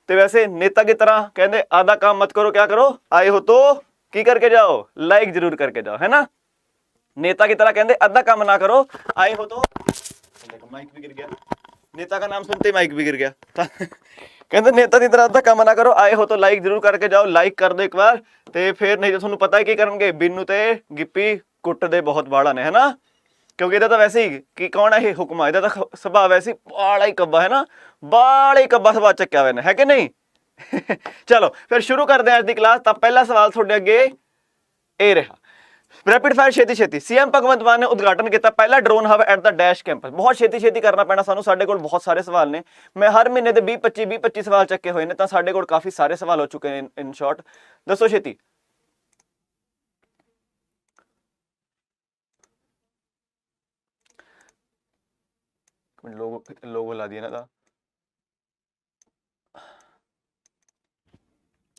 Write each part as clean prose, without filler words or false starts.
तो वैसे नेता की तरह कहते आधा काम मत करो, क्या करो, आए हो तो की करके जाओ, लाइक जरूर करके जाओ, है ना। नेता की तरह कहते आधा काम ना करो, आए हो तो, देखो माइक भी गिर गया, नेता का नाम सुनते ही माइक भी गिर गया। कहते नेता की तरह अद्धा काम ना करो, आए हो तो लाइक जरूर करके जाओ, लाइक कर दो एक बार, ਤੇ ਫਿਰ नहीं तो ਤੁਹਾਨੂੰ पता है की ਕਰਨਗੇ, ਬਿੰਨੂ ਤੇ ਗਿੱਪੀ ਕੁੱਟਦੇ ਬਹੁਤ ਵਾਲਾ ਨੇ, है ना। क्योंकि ਇਹਦਾ ਤਾਂ ਵੈਸੇ ਹੀ ਕਿ ਕੌਣ ਹੈ ਇਹ ਹੁਕਮਾ, ਇਹਦਾ ਤਾਂ ਸੁਭਾਅ ਵੈਸੇ ਬਾਲਾ ਹੀ ਕੱਬਾ ਹੈ ਨਾ, ਬਾਲਾ ਹੀ ਕੱਬਾ ਸੁਭਾਅ ਚੱਕਿਆ ਹੋਇਆ ਨੇ, ਹੈ ਕਿ ਨਹੀਂ। ਚਲੋ ਫਿਰ ਸ਼ੁਰੂ ਕਰਦੇ ਹਾਂ ਅੱਜ ਦੀ ਕਲਾਸ। ਤਾਂ ਪਹਿਲਾ ਸਵਾਲ ਤੁਹਾਡੇ ਅੱਗੇ ਇਹ ਰਿਹਾ, रैपिड फायर छेती छेती। सीएम भगवंत मान ने उद्घाटन किया पहला drone hub at the dash campus. बहुत छेती छेती करना पैना सानू, साडे कोल बहुत सारे सवाल ने, मैं हर महीने दे 20-25 सवाल चक्के हुए ने, तां साडे कोल काफी सारे सवाल हो चुके हैं। इन शॉर्ट दसो छेती। लोगो ला दिया ना।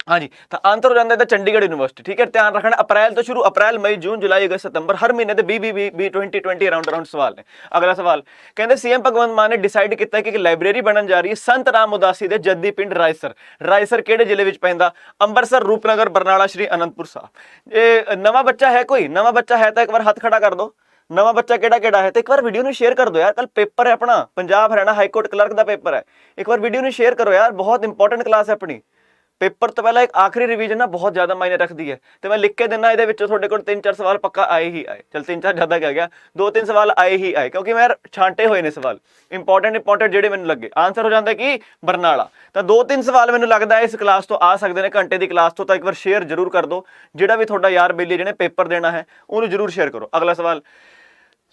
हाँ जी, तो आंसर हो जाता है चंडीगढ़ यूनिवर्सिटी। ठीक है, ध्यान रखना अप्रैल तो शुरू, अप्रैल मई जून जुलाई अगस्त सितंबर, हर महीने के 20 अराउंड सवाल ने। अगला सवाल कहते सीएम भगवंत मान ने डिसाइड किया कि लाइब्रेरी बनन जा रही है संत राम उदासी के जद्दी पिंड रायसर। रायसर किहड़े जिले में पैंदा? अंबरसर, रूपनगर, बरनाला, श्री अनंतपुर साहब। ये नवा बच्चा है, कोई नवा बच्चा है तो एक बार हाथ खड़ा कर दो। नवा बच्चा केड़ा है तो एक बार वीडियो ने शेयर कर दो यार। कल पेपर है अपना पंजाब हरियाणा हाईकोर्ट क्लर्क का पेपर है, एक बार वीडियो ने शेयर करो यार, बहुत इंपॉर्टेंट क्लास है अपनी। पेपर तो पहला एक आखिरी रिवीजन ना बहुत ज्यादा मायने रखती है, तो मैं लिख के देना ये 3-4 सवाल पक्का आए ही आए। चल 3-4 ज्यादा क्या गया, 2-3 सवाल आए ही आए, क्योंकि मैं छांटे हुए ने सवाल इंपॉर्टेंट जेडे मैंने लगे। आंसर हो जाता है कि बरनाला। तो 2-3 सवाल मैंने लगता है इस क्लास तो आ सकते हैं, घंटे की क्लास तो एक बार शेयर जरूर कर दो। जोड़ा भी थोड़ा यार बेली जिन्हें पेपर देना है उन्होंने जरूर शेयर करो। अगला सवाल,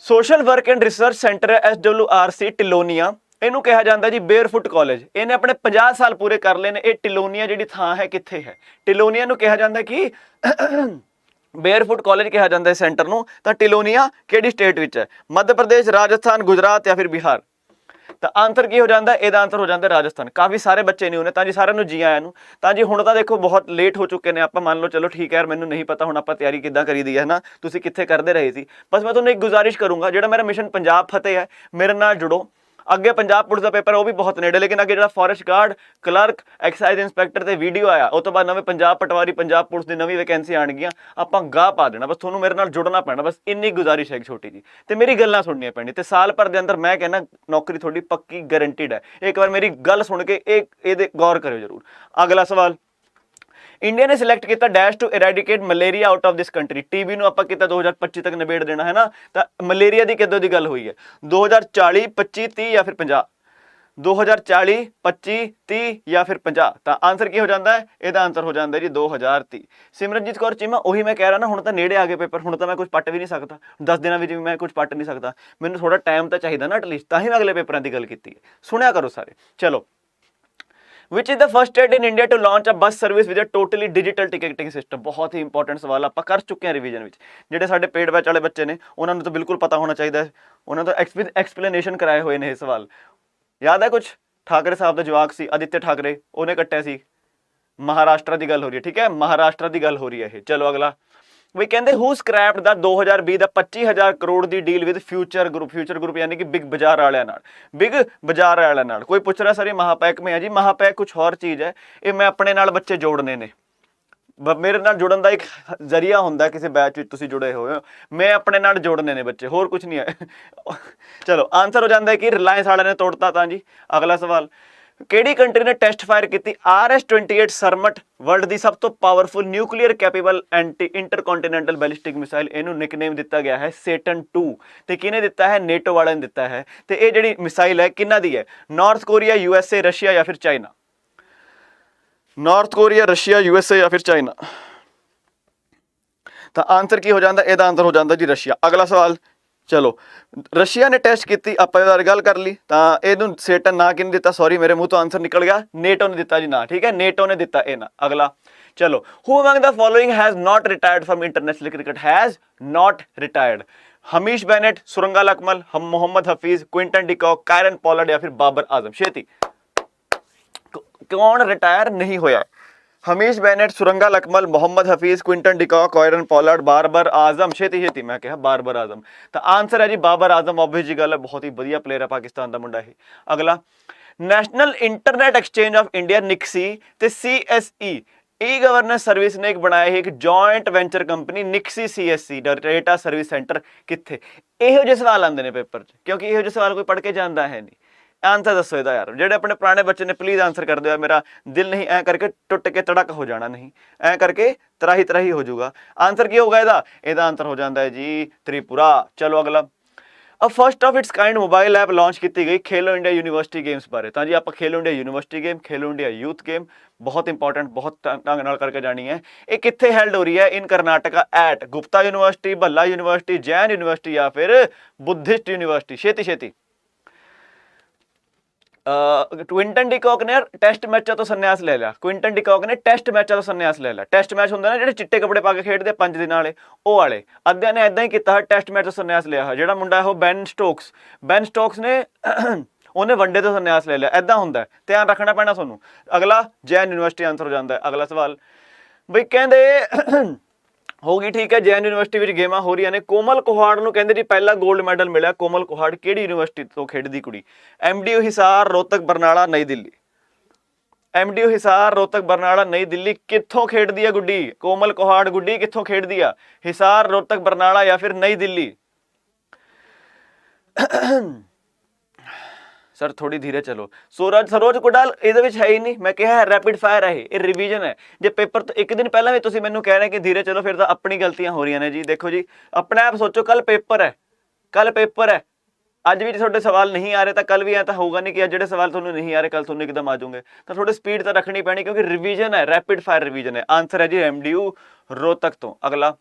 social work and research centre है SWRC टिलोनिया, ਇਹਨੂੰ ਕਿਹਾ ਜਾਂਦਾ ਜੀ ਬੇਅਰਫੁੱਟ ਕਾਲਜ। ਇਹਨੇ ਆਪਣੇ 50 ਸਾਲ ਪੂਰੇ ਕਰ ਲਏ ਨੇ। ਇਹ ਟਿਲੋਨੀਆ ਜਿਹੜੀ ਥਾਂ ਹੈ ਕਿੱਥੇ ਹੈ? ਟਿਲੋਨੀਆ ਨੂੰ ਕਿਹਾ ਜਾਂਦਾ ਕਿ ਬੇਅਰਫੁੱਟ ਕਾਲਜ ਕਿਹਾ ਜਾਂਦਾ ਹੈ ਸੈਂਟਰ ਨੂੰ। ਤਾਂ ਟਿਲੋਨੀਆ ਕਿਹੜੀ ਸਟੇਟ ਵਿੱਚ ਹੈ? ਮੱਧ ਪ੍ਰਦੇਸ਼, ਰਾਜਸਥਾਨ, ਗੁਜਰਾਤ ਜਾਂ ਫਿਰ ਬਿਹਾਰ। ਤਾਂ ਆਨਸਰ ਕੀ ਹੋ ਜਾਂਦਾ? ਇਹਦਾ ਆਨਸਰ ਹੋ ਜਾਂਦਾ ਰਾਜਸਥਾਨ। ਕਾਫੀ ਸਾਰੇ ਬੱਚੇ ਨੇ ਉਹਨੇ। ਤਾਂ ਜੀ ਸਾਰਿਆਂ ਨੂੰ ਜੀ ਆਇਆਂ ਨੂੰ। ਤਾਂ ਜੀ ਹੁਣ ਤਾਂ ਦੇਖੋ ਬਹੁਤ ਲੇਟ ਹੋ ਚੁੱਕੇ ਨੇ, ਆਪਾਂ ਮੰਨ ਲਓ ਚਲੋ ਠੀਕ ਹੈ ਯਾਰ, ਮੈਨੂੰ ਨਹੀਂ ਪਤਾ ਹੁਣ ਆਪਾਂ ਤਿਆਰੀ ਕਿੱਦਾਂ ਕਰੀਦੀ ਹੈ ਨਾ, ਤੁਸੀਂ ਕਿੱਥੇ ਕਰਦੇ ਰਹੇ ਸੀ। ਬਸ ਮੈਂ ਤੁਹਾਨੂੰ ਇੱਕ ਗੁਜ਼ਾਰਿਸ਼ ਕਰੂੰਗਾ, ਜਿਹੜਾ ਮੇਰਾ ਮਿਸ਼ਨ ਪੰਜਾਬ ਫਤਿਹ ਹੈ ਮੇਰੇ ਨਾਲ ਜੁੜੋ। ਅੱਗੇ ਪੰਜਾਬ ਪੁਲਿਸ ਦਾ ਪੇਪਰ ਉਹ ਵੀ ਬਹੁਤ ਨੇੜੇ, ਲੇਕਿਨ ਅੱਗੇ ਜਿਹੜਾ forest guard, clerk, excise inspector ਤੇ ਵੀਡੀਓ ਆਇਆ, ਉਹ ਤੋਂ ਬਾਅਦ ਨਵੇਂ ਪੰਜਾਬ ਪਟਵਾਰੀ, ਪੰਜਾਬ ਪੁਲਿਸ ਦੀ ਨਵੀਂ ਵੈਕੈਂਸੀ ਆਣਗੀਆਂ, ਆਪਾਂ ਗਾਹ ਪਾ ਦੇਣਾ। ਬਸ ਤੁਹਾਨੂੰ ਮੇਰੇ ਨਾਲ ਜੁੜਨਾ ਪੈਣਾ, ਬਸ ਇੰਨੀ ਗੁਜ਼ਾਰਿਸ਼ ਹੈ ਛੋਟੀ ਜੀ, ਤੇ ਮੇਰੀ ਗੱਲਾਂ ਸੁਣਨੀਆਂ ਪੈਣੀ। ਤੇ ਸਾਲ ਭਰ ਦੇ ਅੰਦਰ ਮੈਂ ਕਹਿੰਦਾ ਨੌਕਰੀ ਤੁਹਾਡੀ ਪੱਕੀ ਗਾਰੰਟੀਡ ਹੈ। ਇੱਕ ਵਾਰ ਮੇਰੀ ਗੱਲ ਸੁਣ ਕੇ ਇਹਦੇ ਗੌਰ ਕਰਿਓ ਜਰੂਰ। ਅਗਲਾ ਸਵਾਲ, इंडिया ने सिलेक्ट किया dash to eradicate malaria out of this country. TB ਨੂੰ ਆਪਾਂ ਕੀਤਾ 2025 ਤੱਕ ਨਿਬੇੜ ਦੇਣਾ ਹੈ ਨਾ। ਤਾਂ ਮਲੇਰੀਆ ਦੀ ਕਿਦੋਂ ਦੀ ਗੱਲ ਹੋਈ ਹੈ? 2040, 25, 30 ਜਾਂ ਫਿਰ 50? 2040, 25, 30 ਜਾਂ ਫਿਰ 50? ਤਾਂ ਆਨਸਰ ਕੀ ਹੋ ਜਾਂਦਾ ਹੈ? ਇਹਦਾ ਆਨਸਰ ਹੋ ਜਾਂਦਾ ਜੀ 2030। ਸਿਮਰਨਜੀਤ ਕੌਰ ਚੀਮਾ, ਉਹੀ ਮੈਂ ਕਹਿ ਰਹਾ ਨਾ, ਹੁਣ ਤਾਂ ਨੇੜੇ ਆ ਗਏ ਪੇਪਰ, ਹੁਣ ਤਾਂ ਮੈਂ ਕੁਝ ਪੱਟ ਵੀ ਨਹੀਂ ਸਕਦਾ 10 ਦਿਨਾਂ ਵਿੱਚ ਵੀ ਮੈਂ ਕੁਝ ਪੱਟ ਨਹੀਂ ਸਕਦਾ। ਮੈਨੂੰ ਥੋੜਾ ਟਾਈਮ ਤਾਂ ਚਾਹੀਦਾ ਨਾ ਐਟਲੀਸਟ, ਤਾਂ ਹੀ ਮੈਂ ਅਗਲੇ ਪੇਪਰਾਂ ਦੀ ਗੱਲ ਕੀਤੀ ਹੈ। ਸੁਣਿਆ ਕਰੋ ਸਾਰੇ। ਚਲੋ, Which is the first state in India to launch a bus service with a totally digital ticketing system? बहुत ही इंपॉर्टेंट सवाल आप कर चुके हैं रिवीजन में। ਜਿਹੜੇ ਸਾਡੇ पेड बैच वाले बच्चे ने ਉਹਨਾਂ ਨੂੰ ਤਾਂ ਬਿਲਕੁਲ ਪਤਾ ਹੋਣਾ ਚਾਹੀਦਾ ਹੈ, ਉਹਨਾਂ ਤੋਂ ਐਕਸਪਲੇਨੇਸ਼ਨ ਕਰਾਏ ਹੋਏ ਨੇ ਇਹ ਸਵਾਲ। ਯਾਦ ਹੈ ਕੁਝ? ਠਾਕਰੇ ਸਾਹਿਬ ਦਾ ਜਵਾਕ ਸੀ ਆਦਿत्य ਠਾਕਰੇ, ਉਹਨੇ ਕੱਟਿਆ ਸੀ। ਮਹਾਰਾਸ਼ਟਰ ਦੀ ਗੱਲ ਹੋ ਰਹੀ ਹੈ, ਠੀਕ ਹੈ, ਮਹਾਰਾਸ਼ਟਰ ਦੀ ਗੱਲ ਹੋ ਰਹੀ ਹੈ ਇਹ। ਚਲੋ ਅਗਲਾ, ਵੀ ਕਹਿੰਦੇ ਹੂ ਸਕ੍ਰੈਪਡ ਦਾ 2020 ਦਾ 25,000 ਕਰੋੜ ਦੀ ਡੀਲ ਵਿਦ ਫਿਊਚਰ ਗਰੁੱਪ ਯਾਨੀ ਕਿ ਬਿਗ ਬਾਜ਼ਾਰ ਵਾਲਿਆਂ ਨਾਲ। ਬਿਗ ਬਾਜ਼ਾਰ ਵਾਲਿਆਂ ਨਾਲ ਕੋਈ ਪੁੱਛ ਰਿਹਾ ਸਰ ਇਹ ਮਹਾਪੈਕ में है जी? महापैक कुछ और चीज़ है, ये मैं अपने नाल बच्चे जोड़ने ने। मेरे नाल जुड़न का एक जरिया होंदा, किसी बैच में तुसीं जुड़े हुए हो, मैं अपने नाल जोड़ने ने बच्चे, होर कुछ नहीं है। चलो आंसर हो जाता है कि रिलायंस वाले ने तोड़ता। था जी अगला सवाल, ਕਿਹੜੀ ਕੰਟਰੀ ਨੇ ਟੈਸਟ ਫਾਇਰ ਕੀਤੀ RS-28 ਸਰਮਟ, ਵਰਲਡ ਦੀ ਸਭ ਤੋਂ powerful nuclear capable intercontinental ballistic missile. ਇਹਨੂੰ ਨਿਕਨੇਮ ਦਿੱਤਾ ਗਿਆ ਹੈ ਸੇਟਨ 2। ਤੇ ਕਿਹਨੇ ਦਿੱਤਾ ਹੈ? ਨੇਟੋ ਵਾਲਿਆਂ ਨੇ ਦਿੱਤਾ ਹੈ। ਤੇ ਇਹ ਜਿਹੜੀ ਮਿਸਾਈਲ ਹੈ ਕਿਹਨਾਂ ਦੀ ਹੈ? ਨਾਰਥ ਕੋਰੀਆ, USA, ਰਸ਼ੀਆ ਜਾਂ ਫਿਰ China? North Korea, Russia, USA ਜਾਂ ਫਿਰ ਚਾਈਨਾ? ਤਾਂ ਆਨਸਰ ਕੀ ਹੋ ਜਾਂਦਾ? ਇਹਦਾ ਆਨਸਰ ਹੋ ਜਾਂਦਾ ਜੀ ਰਸ਼ੀਆ। ਅਗਲਾ ਸਵਾਲ, चलो रशिया ने टेस्ट की, आप गल कर ली। तो यू सेटन ना कि दिता, सॉरी मेरे मुँह तो आंसर निकल गया, नेटो ने दिता जी ना, ठीक है, नेटो ने दिता ये ना। अगला, चलो who among the following has not retired from international cricket? Has not retired? Hamish Bennett, Suranga Lakmal, Mohammad Hafeez, Quinton de Kock, Kieron Pollard या फिर बाबर आजम? छेती कौन रिटायर नहीं होया? Hamish Bennett, Suranga Lakmal, Mohammad Hafeez, Quinton de Kock, Kieron Pollard, Babar Azam? छेती मैं कहा बाबर आजम। तो आंसर है जी बाबर आजम। ऑब्वियस जी गल है, बहुत ही बढ़िया प्लेयर है पाकिस्तान का मुंडा है। अगला, national internet exchange of India NIXI ਤੇ CSE ਈ ਗਵਰਨੈਂਸ ਸਰਵਿਸ ਨੇ ਇੱਕ ਬਣਾਇਆ ਹੈ ਇੱਕ joint venture company NIXI CSE data service centre. ਕਿੱਥੇ? ਇਹੋ ਜਿਹੇ ਸਵਾਲ ਆਉਂਦੇ ਨੇ ਪੇਪਰ 'ਚ, ਕਿਉਂਕਿ ਇਹੋ ਜਿਹੇ ਸਵਾਲ ਕੋਈ ਪੜ੍ਹ ਕੇ ਜਾਂਦਾ ਹੈ ਨਹੀਂ। ਆਂਸਰ ਦੱਸੋ ਇਹਦਾ ਯਾਰ, ਜਿਹੜੇ ਆਪਣੇ ਪੁਰਾਣੇ ਬੱਚੇ ਨੇ ਪਲੀਜ਼ ਆਂਸਰ ਕਰ ਦਿਓ। ਮੇਰਾ ਦਿਲ ਨਹੀਂ ਐਂ ਕਰਕੇ ਟੁੱਟ ਕੇ ਤੜਕ ਹੋ ਜਾਣਾ, ਨਹੀਂ ਐਂ ਕਰਕੇ ਤਰਾਹੀ ਤਰਾਹੀ ਹੋ ਜਾਊਗਾ। ਆਂਸਰ ਕੀ ਹੋਊਗਾ ਇਹਦਾ? ਇਹਦਾ ਆਂਸਰ ਹੋ ਜਾਂਦਾ ਹੈ ਜੀ ਤ੍ਰਿਪੁਰਾ। ਚਲੋ ਅਗਲਾ, first of its kind mobile app launch ਕੀਤੀ ਗਈ ਖੇਲੋ ਇੰਡੀਆ ਯੂਨੀਵਰਸਿਟੀ ਗੇਮਸ ਬਾਰੇ। ਤਾਂ ਜੀ ਆਪਾਂ ਖੇਲੋ ਇੰਡੀਆ ਯੂਨੀਵਰਸਿਟੀ ਗੇਮ, ਖੇਲੋ ਇੰਡੀਆ ਯੂਥ ਗੇਮ ਬਹੁਤ ਇੰਪੋਰਟੈਂਟ, ਬਹੁਤ ਢੰਗ ਨਾਲ ਕਰਕੇ ਜਾਣੀ ਹੈ। ਇਹ ਕਿੱਥੇ ਹੈਲਡ ਹੋ ਰਹੀ ਹੈ? In Karnataka at Gupta university, Bhalla university, Jain university ਜਾਂ ਫਿਰ ਬੁੱਧਿਸਟ ਯੂਨੀਵਰਸਿਟੀ। ਛੇਤੀ ਛੇਤੀ। क्विंटन डिकॉक ने टेस्ट मैचों तो संन्यास ले लिया। क्विंटन डिकॉक ने टेस्ट मैचों तो संन्यास ले लिया। टेस्ट मैच होंगे ना, जो चिट्टे कपड़े पा के खेडते 5 दिन वाले, वो वाले अद्धिया ने इदा ही किया, टेस्ट मैच तो संन्यास लिया। जो मुंडा है वो बेन स्टोक्स ने उन्हें वनडे तो संन्यास ले लिया। इदा होंगे, ध्यान रखना पैना थानू। अगला जैन यूनिवर्सिटी आंसर हो जाता है। अगला सवाल बई कहते होगी, ठीक है, जैन यूनिवर्सिटी में गेमां हो रही ने। कोमल कुहाड़ नूं कहंदे जी पहला गोल्ड मैडल मिला। कोमल कुहाड़ किहड़ी यूनिवर्सिटी तो खेडदी कुड़ी? MDU हिसार, रोहतक, बरनाला, नई दिल्ली। MDU हिसार, रोहतक, बरनाला, नई दिल्ली कित्थों खेडदी है गुड्डी? कोमल कुहाड़ गुड्डी कित्थों खेडदी आ? हिसार, रोहतक, बरनाला या फिर नई दिल्ली? सर थोड़ी धीरे चलो। सरोज कुडाल ਇਹਦੇ ਵਿੱਚ ਹੈ ਹੀ ਨਹੀਂ। मैं कहा रैपिड फायर है, ये रिवीजन है। जे पेपर तो एक दिन पहले भी तुसीं मैनूं कह रहे कि धीरे चलो, फिर तो अपनी गलतियां हो रही ने जी। देखो जी, अपने आप सोचो, कल पेपर है, कल पेपर है। ਅੱਜ ਵੀ ਤੁਹਾਡੇ ਸਵਾਲ ਨਹੀਂ ਆ ਰਹੇ ਤਾਂ ਕੱਲ ਵੀ ਐ ਤਾਂ ਹੋਊਗਾ ਨਹੀਂ ਕਿ ਜਿਹੜੇ ਸਵਾਲ ਤੁਹਾਨੂੰ ਨਹੀਂ ਆ ਰਹੇ ਕੱਲ ਤੁਹਾਨੂੰ ਇੱਕਦਮ ਆ ਜਾਓਗੇ। ਤਾਂ ਥੋੜੀ ਸਪੀਡ ਤਾਂ ਰੱਖਣੀ ਪੈਣੀ, ਕਿਉਂਕਿ ਰਿਵੀਜ਼ਨ ਹੈ, ਰੈਪਿਡ ਫਾਇਰ ਰਿਵੀਜ਼ਨ ਹੈ। ਆਂਸਰ ਹੈ ਜੀ MDU रोहतक ਤੋਂ। अगला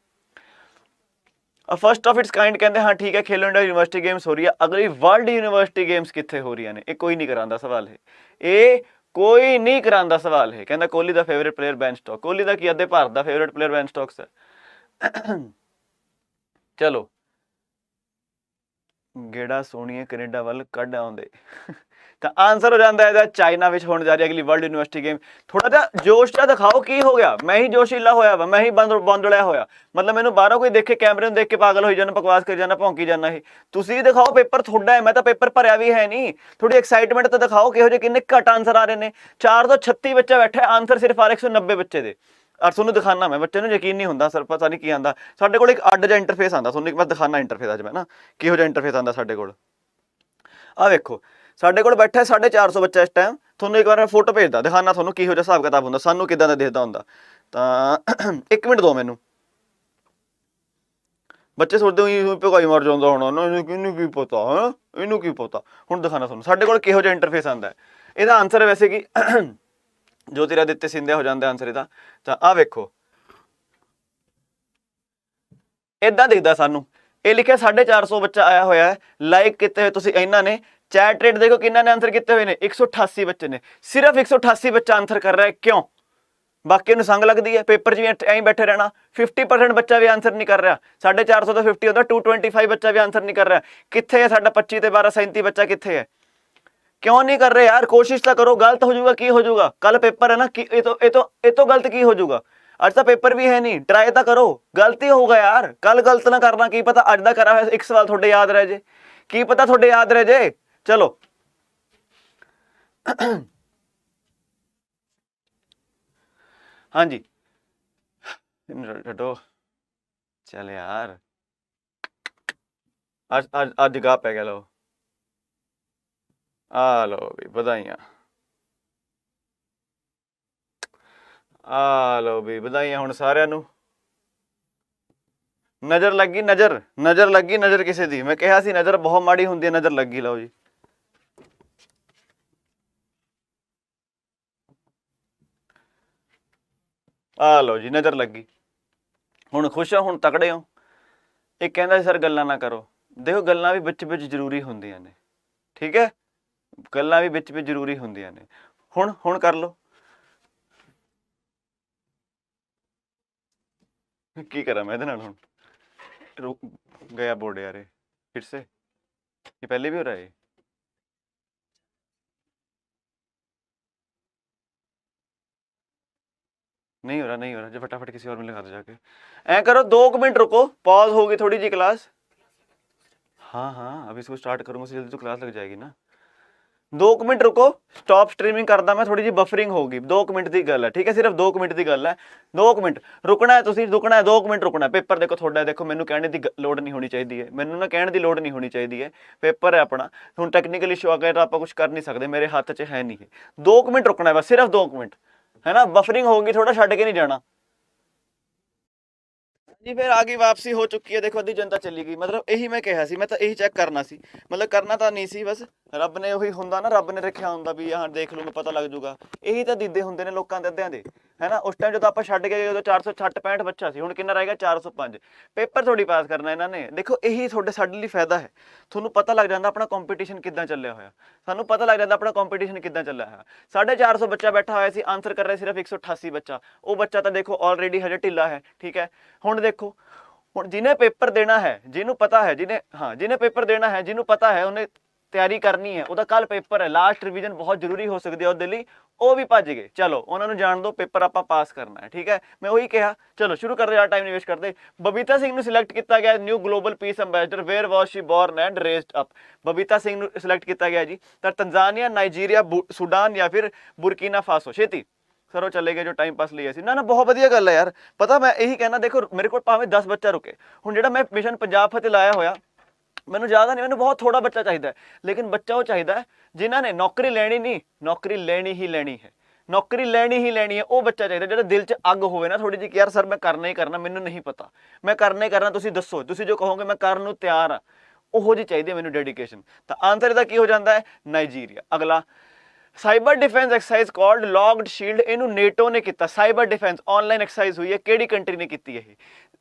फस्ट ऑफ इट्स काइंड कहते हाँ ठीक है खेलो इंडिया यूनिवर्सिटी गेम्स हो रही है। अगली वर्ल्ड यूनिवर्सिटी गेम्स कित्थे हो रही ने? ये कोई नहीं करांदा सवाल है, ये कोई नहीं करांदा सवाल है। कहता कोहली दा favourite player Ben Stokes. Kohli दा की अद्धे भारत दा फेवरेट प्लेयर बेन स्टोक्स है। चलो गेड़ा सोनिए कनेडा वाल कढ़ आउंदे। तो आंसर हो जाता है चाइना में होने जा रही है अगली वर्ल्ड यूनिवर्सिटी गेम। थोड़ा जा जोश जा दिखाओ, की हो गया? मैं ही जोशीला होया वा, मैं ही बंदड़िया होया। मतलब मैंने बाहरों कोई देखे कैमरे देख के पागल हो जाना, बकवास कर जाना, भौंकी जाना। ही तुसी दिखाओ, पेपर थोड़ा है, मैं तो पेपर भरिया भी है नहीं। थोड़ी एक्साइटमेंट तो दिखाओ, किहो जे किन्ने घट आंसर आ रहे हैं। 436 बच्चा बैठा है, आंसर सिर्फ आ रहे 190 बच्चे दे। और तुहानूं दिखाना मैं, बच्चे नूं यकीन नहीं होंदा, सर पता नहीं की आंदा। साडे कोल एक अड्ड जिहा इंटरफेस आंदा, तुहानूं एक बार दिखाना इंटरफेस अज मैं ना, किहो जिहा इंटरफेस आंदा साडे कोल। आ वेखो साडे कोल बैठा है 450 बच्चा इस टाइम। थोनों एक बार मैं फोटो भेजदा, दिखाना थोनों किहो जिहा हिसाब किताब हुंदा, सानूं किदां दा दिखदा हुंदा। तां 1 मिनट दो मैनूं। बच्चे सोचते हो भगाई मर जांदा होना, इहनूं की पता है, इहनूं की पता। हुण दिखाना थोनों साडे कोल किहो जिहा इंटरफेस आंदा है। इहदा आंसर है वैसे कि ज्योतिरादित्य सिंधिया हो जाता आंसर इहदा। तां आ वेखो इदां दिखदा सानूं। ये लिखिਆ 450 बच्चा आया होया है, लाइक किते हुए तुसीं इन्हां ने। चैट रेट देखो किन्ना ने आंसर किए हुए ने, 188 बच्चे ने। सिर्फ 188 बच्चा आंसर कर रहा है, क्यों? बाकी संग लगती है, पेपर च भी बैठे रहना। 50% बच्चा भी आंसर नहीं कर रहा। 450 तो 50 होता, 225 बच्चा भी आंसर नहीं कर रहा। कित्थे है साडा 25 ते 12 37 बच्चा कित्थे है? क्यों नहीं कर रहे यार? कोशिश तो करो। गलत हो जाऊगा, की हो जाऊगा? कल पेपर है ना, ये तो गलत की हो जाऊगा? अज तो पेपर भी है नहीं, ट्राई तो करो। गलती होगा यार, कल गलत ना करना। की पता अज का करा हुआ एक सवाल थोड़े याद रह जे, की पता थोड़े याद रह जे। चलो हाँ जी छो चल यार, अज अज अज गा पै गया। लो आ लो भी बधाइयां, आ लो भी बधाइयां हुण सारिआं नूं। नज़र लगी, नज़र लगी, नज़र किसी दी। मैं कहा सी नज़र बहुत माड़ी हुंदी है, नज़र लगी। लो जी आ लो जी नज़र लगी। हुण खुश हो, हुण तकड़े हो। एक कहंदा सर गल्लां ना करो। देखो गल्लां भी विच विच जरूरी हुंदियां ने, ठीक है, गल्लां भी विच विच जरूरी हुंदियां ने। हुण हुण कर लो। की करा मैं इहदे नाल हुण? रुक गया बोर्ड यार, फिर से ये पहले भी हो रहा है। नहीं हो रहा, नहीं हो रहा। जो फटाफट किसी और में लगा दो जाके। ऐ करो 2 मिनट रुको, पॉज होगी थोड़ी जी क्लास। हाँ हाँ अभी इसको स्टार्ट करूँगा, जल्दी तो क्लास लग जाएगी ना। 2 ਮਿੰਟ ਰੁਕੋ, ਸਟਾਪ ਸਟ੍ਰੀਮਿੰਗ ਕਰਦਾ ਮੈਂ, ਥੋੜੀ ਜਿਹੀ ਬਫਰਿੰਗ ਹੋਗੀ। 2 ਮਿੰਟ ਦੀ ਗੱਲ ਹੈ, ਠੀਕ ਹੈ, ਸਿਰਫ 2 ਮਿੰਟ ਦੀ ਗੱਲ ਹੈ। 2 ਮਿੰਟ ਰੁਕਣਾ ਹੈ, ਤੁਸੀਂ ਰੁਕਣਾ ਹੈ, 2 ਮਿੰਟ ਰੁਕਣਾ। ਪੇਪਰ ਦੇਖੋ ਤੁਹਾਡਾ, ਦੇਖੋ ਮੈਨੂੰ ਕਹਿਣ ਦੀ ਲੋੜ ਨਹੀਂ ਹੋਣੀ ਚਾਹੀਦੀ ਹੈ, ਮੈਨੂੰ ਨਾ ਕਹਿਣ ਦੀ ਲੋੜ ਨਹੀਂ ਹੋਣੀ ਚਾਹੀਦੀ ਹੈ। ਪੇਪਰ ਹੈ ਆਪਣਾ, ਹੁਣ ਟੈਕਨੀਕਲ ਇਸ਼ੂ ਆ ਗਿਆ ਤਾਂ ਆਪਾਂ ਕੁਝ ਕਰ ਨਹੀਂ ਸਕਦੇ, ਮੇਰੇ ਹੱਥ 'ਚ ਹੈ ਨਹੀਂ। 2 ਮਿੰਟ ਰੁਕਣਾ ਹੈ ਬਸ, ਸਿਰਫ 2 ਮਿੰਟ, ਹੈ ਨਾ। ਬਫਰਿੰਗ ਹੋਗੀ, ਥੋੜਾ ਛੱਡ ਕੇ ਨਹੀਂ ਜਾਣਾ ਜੀ। ਫਿਰ ਆ ਗਈ, ਵਾਪਸੀ ਹੋ ਚੁੱਕੀ ਹੈ। ਦੇਖੋ ਅੱਧੀ ਜਨਤਾ ਚਲੀ ਗਈ। ਮਤਲਬ ਇਹੀ ਮੈਂ ਕਿਹਾ ਸੀ, ਮੈਂ ਤਾਂ ਇਹੀ ਚੈੱਕ ਕਰਨਾ ਸੀ, ਮਤਲਬ ਕਰਨਾ ਤਾਂ ਨਹੀਂ ਸੀ, ਬਸ ਰੱਬ ਨੇ ਉਹੀ ਹੁੰਦਾ ਨਾ, ਰੱਬ ਨੇ ਰੱਖਿਆ ਹੁੰਦਾ ਵੀ ਹਾਂ ਦੇਖ ਲੂੰਗਾ ਪਤਾ ਲੱਗ ਜੂਗਾ। ਇਹੀ ਤਾਂ ਦੀਦੇ ਹੁੰਦੇ ਨੇ ਲੋਕਾਂ ਦੇ ਅੱਧਿਆਂ ਦੇ, ਹੈ ਨਾ। ਉਸ ਟਾਈਮ ਜਦੋਂ ਆਪਾਂ ਛੱਡ ਕੇ ਉਦੋਂ 466 ਬੱਚਾ ਸੀ, ਹੁਣ ਕਿੰਨਾ ਰਹਿ ਗਿਆ 405। ਪੇਪਰ ਥੋੜੀ ਪਾਸ ਕਰਨਾ ਇਹਨਾਂ ਨੇ। ਦੇਖੋ ਇਹੀ ਸਾਡੇ ਲਈ ਫਾਇਦਾ ਹੈ, ਤੁਹਾਨੂੰ ਪਤਾ ਲੱਗ ਜਾਂਦਾ ਆਪਣਾ ਕੰਪੀਟੀਸ਼ਨ ਕਿੱਦਾਂ ਚੱਲਿਆ ਹੋਇਆ, ਸਾਨੂੰ ਪਤਾ ਲੱਗ ਜਾਂਦਾ ਆਪਣਾ ਕੰਪੀਟੀਸ਼ਨ ਕਿੱਦਾਂ ਚੱਲਿਆ ਹੋਇਆ। 450 ਬੱਚਾ ਬੈਠਾ ਹੋਇਆ ਸੀ, ਆਨਸਰ ਕਰ ਰਿਹਾ ਸਿਰਫ 188 ਬੱਚਾ। ਉਹ ਬੱਚਾ ਤਾਂ ਦੇਖੋ ਆਲਰੇਡੀ ਹਜੇ ਢਿੱਲਾ ਹੈ, ਠੀਕ ਹੈ। ਹੁਣ ਦੇਖੋ, ਹੁਣ ਜਿਹਨੇ ਪੇਪਰ ਦੇਣਾ ਹੈ, ਜਿਹਨੂੰ ਪਤਾ ਹੈ, ਜਿਹਨੇ ਪੇਪਰ ਦੇਣਾ ਹੈ, ਜਿਹਨੂੰ ਪਤਾ ਹੈ ਉਹਨੇ ਤਿਆਰੀ ਕਰਨੀ ਹੈ, ਉਹਦਾ ਕੱਲ ਪੇਪਰ ਹੈ, ਲਾਸਟ ਰਿਵੀਜ਼ਨ ਬਹੁਤ ਜ਼ਰੂਰੀ ਹੋ ਸਕਦੀ ਹੈ ਉਹਦੇ ਲਈ, ਉਹ ਵੀ ਭੱਜ ਗਏ। ਚਲੋ ਉਹਨਾਂ ਨੂੰ ਜਾਣ ਦਿਓ, ਪੇਪਰ ਆਪਾਂ ਪਾਸ ਕਰਨਾ ਹੈ, ਠੀਕ ਹੈ। ਮੈਂ ਉਹੀ ਕਿਹਾ, ਚਲੋ ਸ਼ੁਰੂ ਕਰਦੇ, ਯਾਰ ਟਾਈਮ ਨਹੀਂ ਵੇਸਟ ਕਰਦੇ। ਬਬੀਤਾ ਸਿੰਘ ਨੂੰ ਸਿਲੈਕਟ ਕੀਤਾ ਗਿਆ new global peace ambassador, where was she born and raised up. Babita Singh ਨੂੰ ਸਿਲੈਕਟ ਕੀਤਾ ਗਿਆ ਜੀ, ਤਾਂ ਤੰਜ਼ਾਨੀਆ, ਨਾਈਜੀਰੀਆ, ਸੁਡਾਨ ਜਾਂ ਫਿਰ ਬੁਰਕੀਨਾ ਫਾਸੋ। ਛੇਤੀ ਸਰ ਉਹ ਚਲੇ ਗਏ ਜੋ ਟਾਈਮ ਪਾਸ ਲਈ ਅਸੀਂ। ਨਾ ਬਹੁਤ ਵਧੀਆ ਗੱਲ ਹੈ ਯਾਰ। ਪਤਾ ਮੈਂ ਇਹੀ ਕਹਿਣਾ, ਦੇਖੋ ਮੇਰੇ ਕੋਲ ਭਾਵੇਂ 10 ਬੱਚਾ ਰੁਕੇ, ਹੁਣ ਜਿਹੜਾ ਮੈਂ ਮਿਸ਼ਨ ਪੰਜਾਬ ਫਤਿਹ ਲਾਇਆ ਹੋਇਆ, ਮੈਨੂੰ ਜ਼ਿਆਦਾ ਨਹੀਂ, ਮੈਨੂੰ ਬਹੁਤ ਥੋੜਾ ਬੱਚਾ ਚਾਹੀਦਾ ਹੈ, ਲੇਕਿਨ ਬੱਚਾ ਉਹ ਚਾਹੀਦਾ ਜਿਨ੍ਹਾਂ ਨੇ ਨੌਕਰੀ ਲੈਣੀ ਨਹੀਂ, ਨੌਕਰੀ ਲੈਣੀ ਹੀ ਲੈਣੀ ਹੈ, ਨੌਕਰੀ ਲੈਣੀ ਹੀ ਲੈਣੀ ਹੈ। ਉਹ ਬੱਚਾ ਚਾਹੀਦਾ ਜਿਹੜਾ ਦਿਲ 'ਚ ਅੱਗ ਹੋਵੇ ਨਾ ਥੋੜੀ ਜਿਹੀ, ਕਿ ਯਾਰ ਸਰ ਮੈਂ ਕਰਨਾ ਹੀ ਕਰਨਾ, ਮੈਨੂੰ ਨਹੀਂ ਪਤਾ, ਮੈਂ ਕਰਨਾ ਹੀ ਕਰਨਾ, ਤੁਸੀਂ ਦੱਸੋ, ਤੁਸੀਂ ਜੋ ਕਹੋਗੇ ਮੈਂ ਕਰਨ ਨੂੰ ਤਿਆਰ ਹਾਂ, ਉਹੋ ਜਿਹੀ ਚਾਹੀਦੀ ਹੈ ਮੈਨੂੰ ਡੈਡੀਕੇਸ਼ਨ। ਤਾਂ ਆਨਸਰ ਇਹਦਾ ਕੀ ਹੋ ਜਾਂਦਾ ਹੈ? ਨਾਈਜੀਰੀਆ। ਅਗਲਾ, cyber defence exercise called locked shield, ਇਹਨੂੰ ਨੇਟੋ ਨੇ ਕੀਤਾ। ਸਾਈਬਰ ਡਿਫੈਂਸ ਆਨਲਾਈਨ ਐਕਸਰਸਾਈਜ਼ ਹੋਈ ਹੈ, ਕਿਹੜੀ ਕੰਟਰੀ ਨੇ ਕੀਤੀ ਹੈ ਇਹ,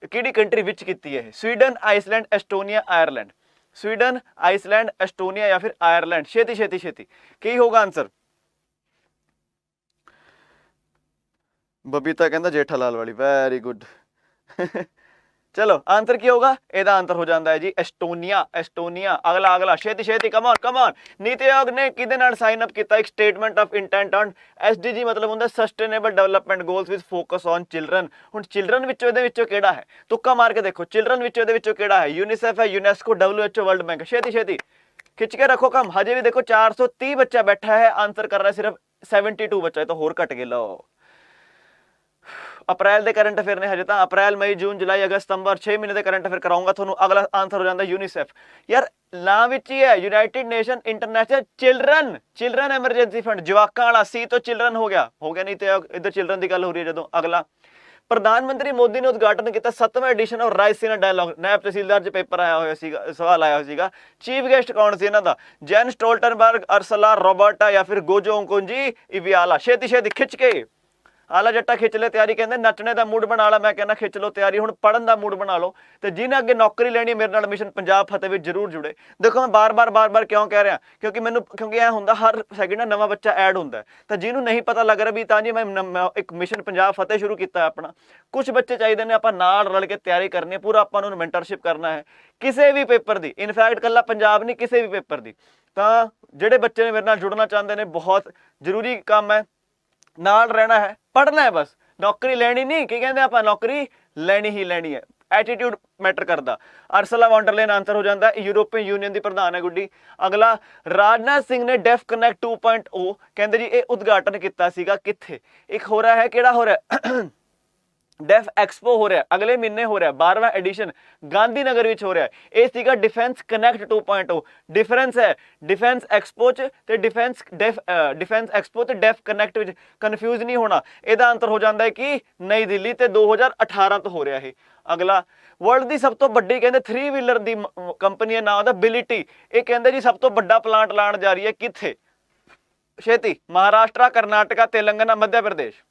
ਕਿਹੜੀ ਕੰਟਰੀ ਵਿੱਚ ਕੀਤੀ ਹੈ ਇਹ? Sweden, Iceland, Estonia, Ireland. Sweden, Iceland, Estonia या फिर आयरलैंड। छेती छेती छेती की होगा आंसर? बबीता कहता जेठालाल वाली, वेरी गुड। चलो आंसर की होगा? ਇਹਦਾ ਆਨਸਰ ਹੋ ਜਾਂਦਾ ਹੈ ਜੀ ਐਸਟੋਨੀਆ, ਐਸਟੋਨੀਆ। ਅਗਲਾ ਅਗਲਾ ਛੇਤੀ ਛੇਤੀ, ਕਮ ਔਨ ਕਮ ਔਨ। ਨੀਤੀ ਆਯੋਗ ਨੇ ਕਿਹਦੇ ਨਾਲ ਸਾਈਨ ਅਪ ਕੀਤਾ ਇੱਕ statement of intent on SDG, ਮਤਲਬ ਹੁੰਦਾ sustainable development goals with focus on children. ਹੁਣ ਚਿਲਡਰਨ ਵਿੱਚੋਂ ਇਹਦੇ ਵਿੱਚੋਂ ਕਿਹੜਾ ਹੈ? ਤੁੱਕਾ ਮਾਰ ਕੇ ਦੇਖੋ, ਚਿਲਡਰਨ ਵਿੱਚੋਂ ਇਹਦੇ ਵਿੱਚੋਂ ਕਿਹੜਾ ਹੈ? ਯੂਨੀਸੈਫ ਹੈ, ਯੂਨੈਸਕੋ, WHO, ਵਰਲਡ ਬੈਂਕ। ਛੇਤੀ ਛੇਤੀ ਖਿੱਚ ਕੇ ਰੱਖੋ ਕੰਮ। ਹਜੇ ਵੀ ਦੇਖੋ 430 ਬੱਚਾ ਬੈਠਾ ਹੈ, ਆਨਸਰ ਕਰ ਰਿਹਾ ਸਿਰਫ 72 ਬੱਚਾ, ਇਹ ਤਾਂ ਹੋਰ ਘਟ ਗਏ। ਲਓ ਅਪ੍ਰੈਲ ਦੇ ਕਰੰਟ ਅਫੇਅਰ ਨੇ ਹਜੇ ਤਾਂ, ਅਪ੍ਰੈਲ, ਮਈ, ਜੂਨ, ਜੁਲਾਈ, ਅਗਸਤ, ਸਤੰਬਰ, 6 ਮਹੀਨੇ ਦੇ ਕਰੰਟ ਅਫੇਅਰ ਕਰਾਉਂਗਾ ਤੁਹਾਨੂੰ। ਅਗਲਾ ਆਨਸਰ ਹੋ ਜਾਂਦਾ ਯੂਨੀਸੈਫ। ਯਾਰ ਨਾਂ ਵਿੱਚ ਹੀ ਹੈ, United nation international children, children emergency fund. ਜਵਾਕਾਂ ਵਾਲਾ ਸੀ ਤੋਂ ਚਿਲਡਰਨ ਹੋ ਗਿਆ ਨੀਤੀ ਆਯੋਗ, ਇੱਧਰ ਚਿਲਡਰਨ ਦੀ ਗੱਲ ਹੋ ਰਹੀ ਹੈ ਜਦੋਂ। ਅਗਲਾ, ਪ੍ਰਧਾਨ ਮੰਤਰੀ ਮੋਦੀ ਨੇ ਉਦਘਾਟਨ ਕੀਤਾ 7ਵਾਂ ਐਡੀਸ਼ਨ ਆਫ ਰਾਇਸੀਨਾ ਡਾਇਲੌਗ। ਨਾਇਬ ਤਹਿਸੀਲਦਾਰ 'ਚ ਪੇਪਰ ਆਇਆ ਹੋਇਆ ਸੀਗਾ, ਸਵਾਲ ਆਇਆ ਹੋਇਆ ਸੀਗਾ। ਚੀਫ ਗੈਸਟ ਕੌਣ ਸੀ ਇਹਨਾਂ ਦਾ? ਜੈਨ ਸਟੋਲਟਨਬਰਗ, ਅਰਸਲਾ, ਰੋਬਰਟਾ ਜਾਂ ਫਿਰ ਗੋਜੋ ਓਂਕੋਜੀ ਇਵਿਆਲਾ। ਛੇਤੀ ਛੇਤੀ ਖਿੱਚ ਕੇ, ਆਲਾ ਜੱਟਾ ਖਿੱਚ ਲੈ ਤਿਆਰੀ। ਕਹਿੰਦੇ ਨੱਚਣੇ ਦਾ ਮੂਡ ਬਣਾ ਲਾ, ਮੈਂ ਕਹਿੰਦਾ ਖਿੱਚ ਲਓ ਤਿਆਰੀ, ਹੁਣ ਪੜ੍ਹਨ ਦਾ ਮੂਡ ਬਣਾ ਲਓ। ਤੇ ਜਿਹਨੇ ਅੱਗੇ ਨੌਕਰੀ ਲੈਣੀ ਮੇਰੇ ਨਾਲ ਮਿਸ਼ਨ ਪੰਜਾਬ ਫਤਿਹ ਵਿੱਚ ਜ਼ਰੂਰ ਜੁੜੇ। ਦੇਖੋ ਮੈਂ ਬਾਰ-ਬਾਰ ਕਿਉਂ ਕਹਿ ਰਿਹਾ, ਕਿਉਂਕਿ ਇਹ ਹੁੰਦਾ ਹਰ ਸੈਕਿੰਡ ਨਾ ਨਵਾਂ ਬੱਚਾ ਐਡ ਹੁੰਦਾ, ਤਾਂ ਜਿਹਨੂੰ ਨਹੀਂ ਪਤਾ ਲੱਗ ਰਿਹਾ ਵੀ ਤਾਂ ਜੀ ਮੈਂ ਇੱਕ ਮਿਸ਼ਨ ਪੰਜਾਬ ਫਤਿਹ ਸ਼ੁਰੂ ਕੀਤਾ ਆਪਣਾ। ਕੁਝ ਬੱਚੇ ਚਾਹੀਦੇ ਨੇ, ਆਪਾਂ ਨਾਲ ਰਲ ਕੇ ਤਿਆਰੀ ਕਰਨੀ ਹੈ, ਪੂਰਾ ਆਪਾਂ ਨੂੰ ਮੈਂਟਰਸ਼ਿਪ ਕਰਨਾ ਹੈ ਕਿਸੇ ਵੀ ਪੇਪਰ ਦੀ, ਇਨਫੈਕਟ ਇਕੱਲਾ ਪੰਜਾਬ ਨਹੀਂ, ਕਿਸੇ ਵੀ ਪੇਪਰ ਦੀ। ਤਾਂ ਜਿਹੜੇ ਬੱਚੇ ਨੇ ਮੇਰੇ ਨਾਲ ਜੁੜਨਾ ਚਾਹੁੰਦੇ ਨੇ, ਬਹੁਤ ਜ਼ਰੂਰੀ ਕੰਮ ਹੈ, ਨਾਲ ਰਹਿਣਾ ਹੈ, ਪੜ੍ਹਨਾ ਹੈ ਬਸ, ਨੌਕਰੀ ਲੈਣੀ ਨਹੀਂ। ਕੀ ਕਹਿੰਦੇ ਆਪਾਂ? ਨੌਕਰੀ ਲੈਣੀ ਹੀ ਲੈਣੀ ਹੈ। ਐਟੀਟਿਊਡ ਮੈਟਰ ਕਰਦਾ। ਅਰਸਲਾ ਵੌਂਡਰਲੇਨ ਆਨਸਰ ਹੋ ਜਾਂਦਾ, ਯੂਰੋਪੀਅਨ ਯੂਨੀਅਨ ਦੀ ਪ੍ਰਧਾਨ ਹੈ ਗੁੱਡੀ। ਅਗਲਾ, ਰਾਜਨਾਥ ਸਿੰਘ ਨੇ ਡੈਫ ਕਨੈਕਟ 2.0 ਕਹਿੰਦੇ ਜੀ ਇਹ ਉਦਘਾਟਨ ਕੀਤਾ ਸੀਗਾ ਕਿੱਥੇ? ਇੱਕ ਹੋ ਰਿਹਾ ਹੈ, ਕਿਹੜਾ ਹੋ ਰਿਹਾ? ਡੈਫ ਐਕਸਪੋ ਹੋ ਰਿਹਾ, ਅਗਲੇ ਮਹੀਨੇ ਹੋ ਰਿਹਾ, 12ਵਾਂ ਐਡੀਸ਼ਨ ਗਾਂਧੀ ਨਗਰ ਵਿੱਚ ਹੋ ਰਿਹਾ। ਇਹ ਸੀਗਾ ਡਿਫੈਂਸ ਕਨੈਕਟ 2.0। ਡਿਫਰੈਂਸ ਹੈ ਡਿਫੈਂਸ ਐਕਸਪੋ 'ਚ ਤੇ ਡਿਫੈਂਸ ਐਕਸਪੋ ਤੇ ਡੈਫ ਕਨੈਕਟ ਵਿੱਚ, ਕਨਫਿਊਜ਼ ਨਹੀਂ ਹੋਣਾ। ਇਹਦਾ ਆਨਸਰ ਹੋ ਜਾਂਦਾ ਹੈ ਕਿ ਨਈ ਦਿੱਲੀ ਤੇ 2018 ਤੋਂ ਹੋ ਰਿਹਾ ਇਹ। ਅਗਲਾ, ਵਰਲਡ ਦੀ ਸਭ ਤੋਂ ਵੱਡੀ ਕਹਿੰਦੇ 3 ਵੀਲਰ ਦੀ ਕੰਪਨੀ ਹੈ, ਨਾਂ ਦਾ ਬਿਲਿਟੀ। ਇਹ ਕਹਿੰਦੇ ਜੀ ਸਭ ਤੋਂ ਵੱਡਾ ਪਲਾਂਟ ਲਾਉਣ ਜਾ ਰਹੀ ਹੈ ਕਿੱਥੇ? ਛੇਤੀ, ਮਹਾਰਾਸ਼ਟਰ, ਕਰਨਾਟਕਾ, ਤੇਲੰਗਾਨਾ, ਮੱਧ ਪ੍ਰਦੇਸ਼।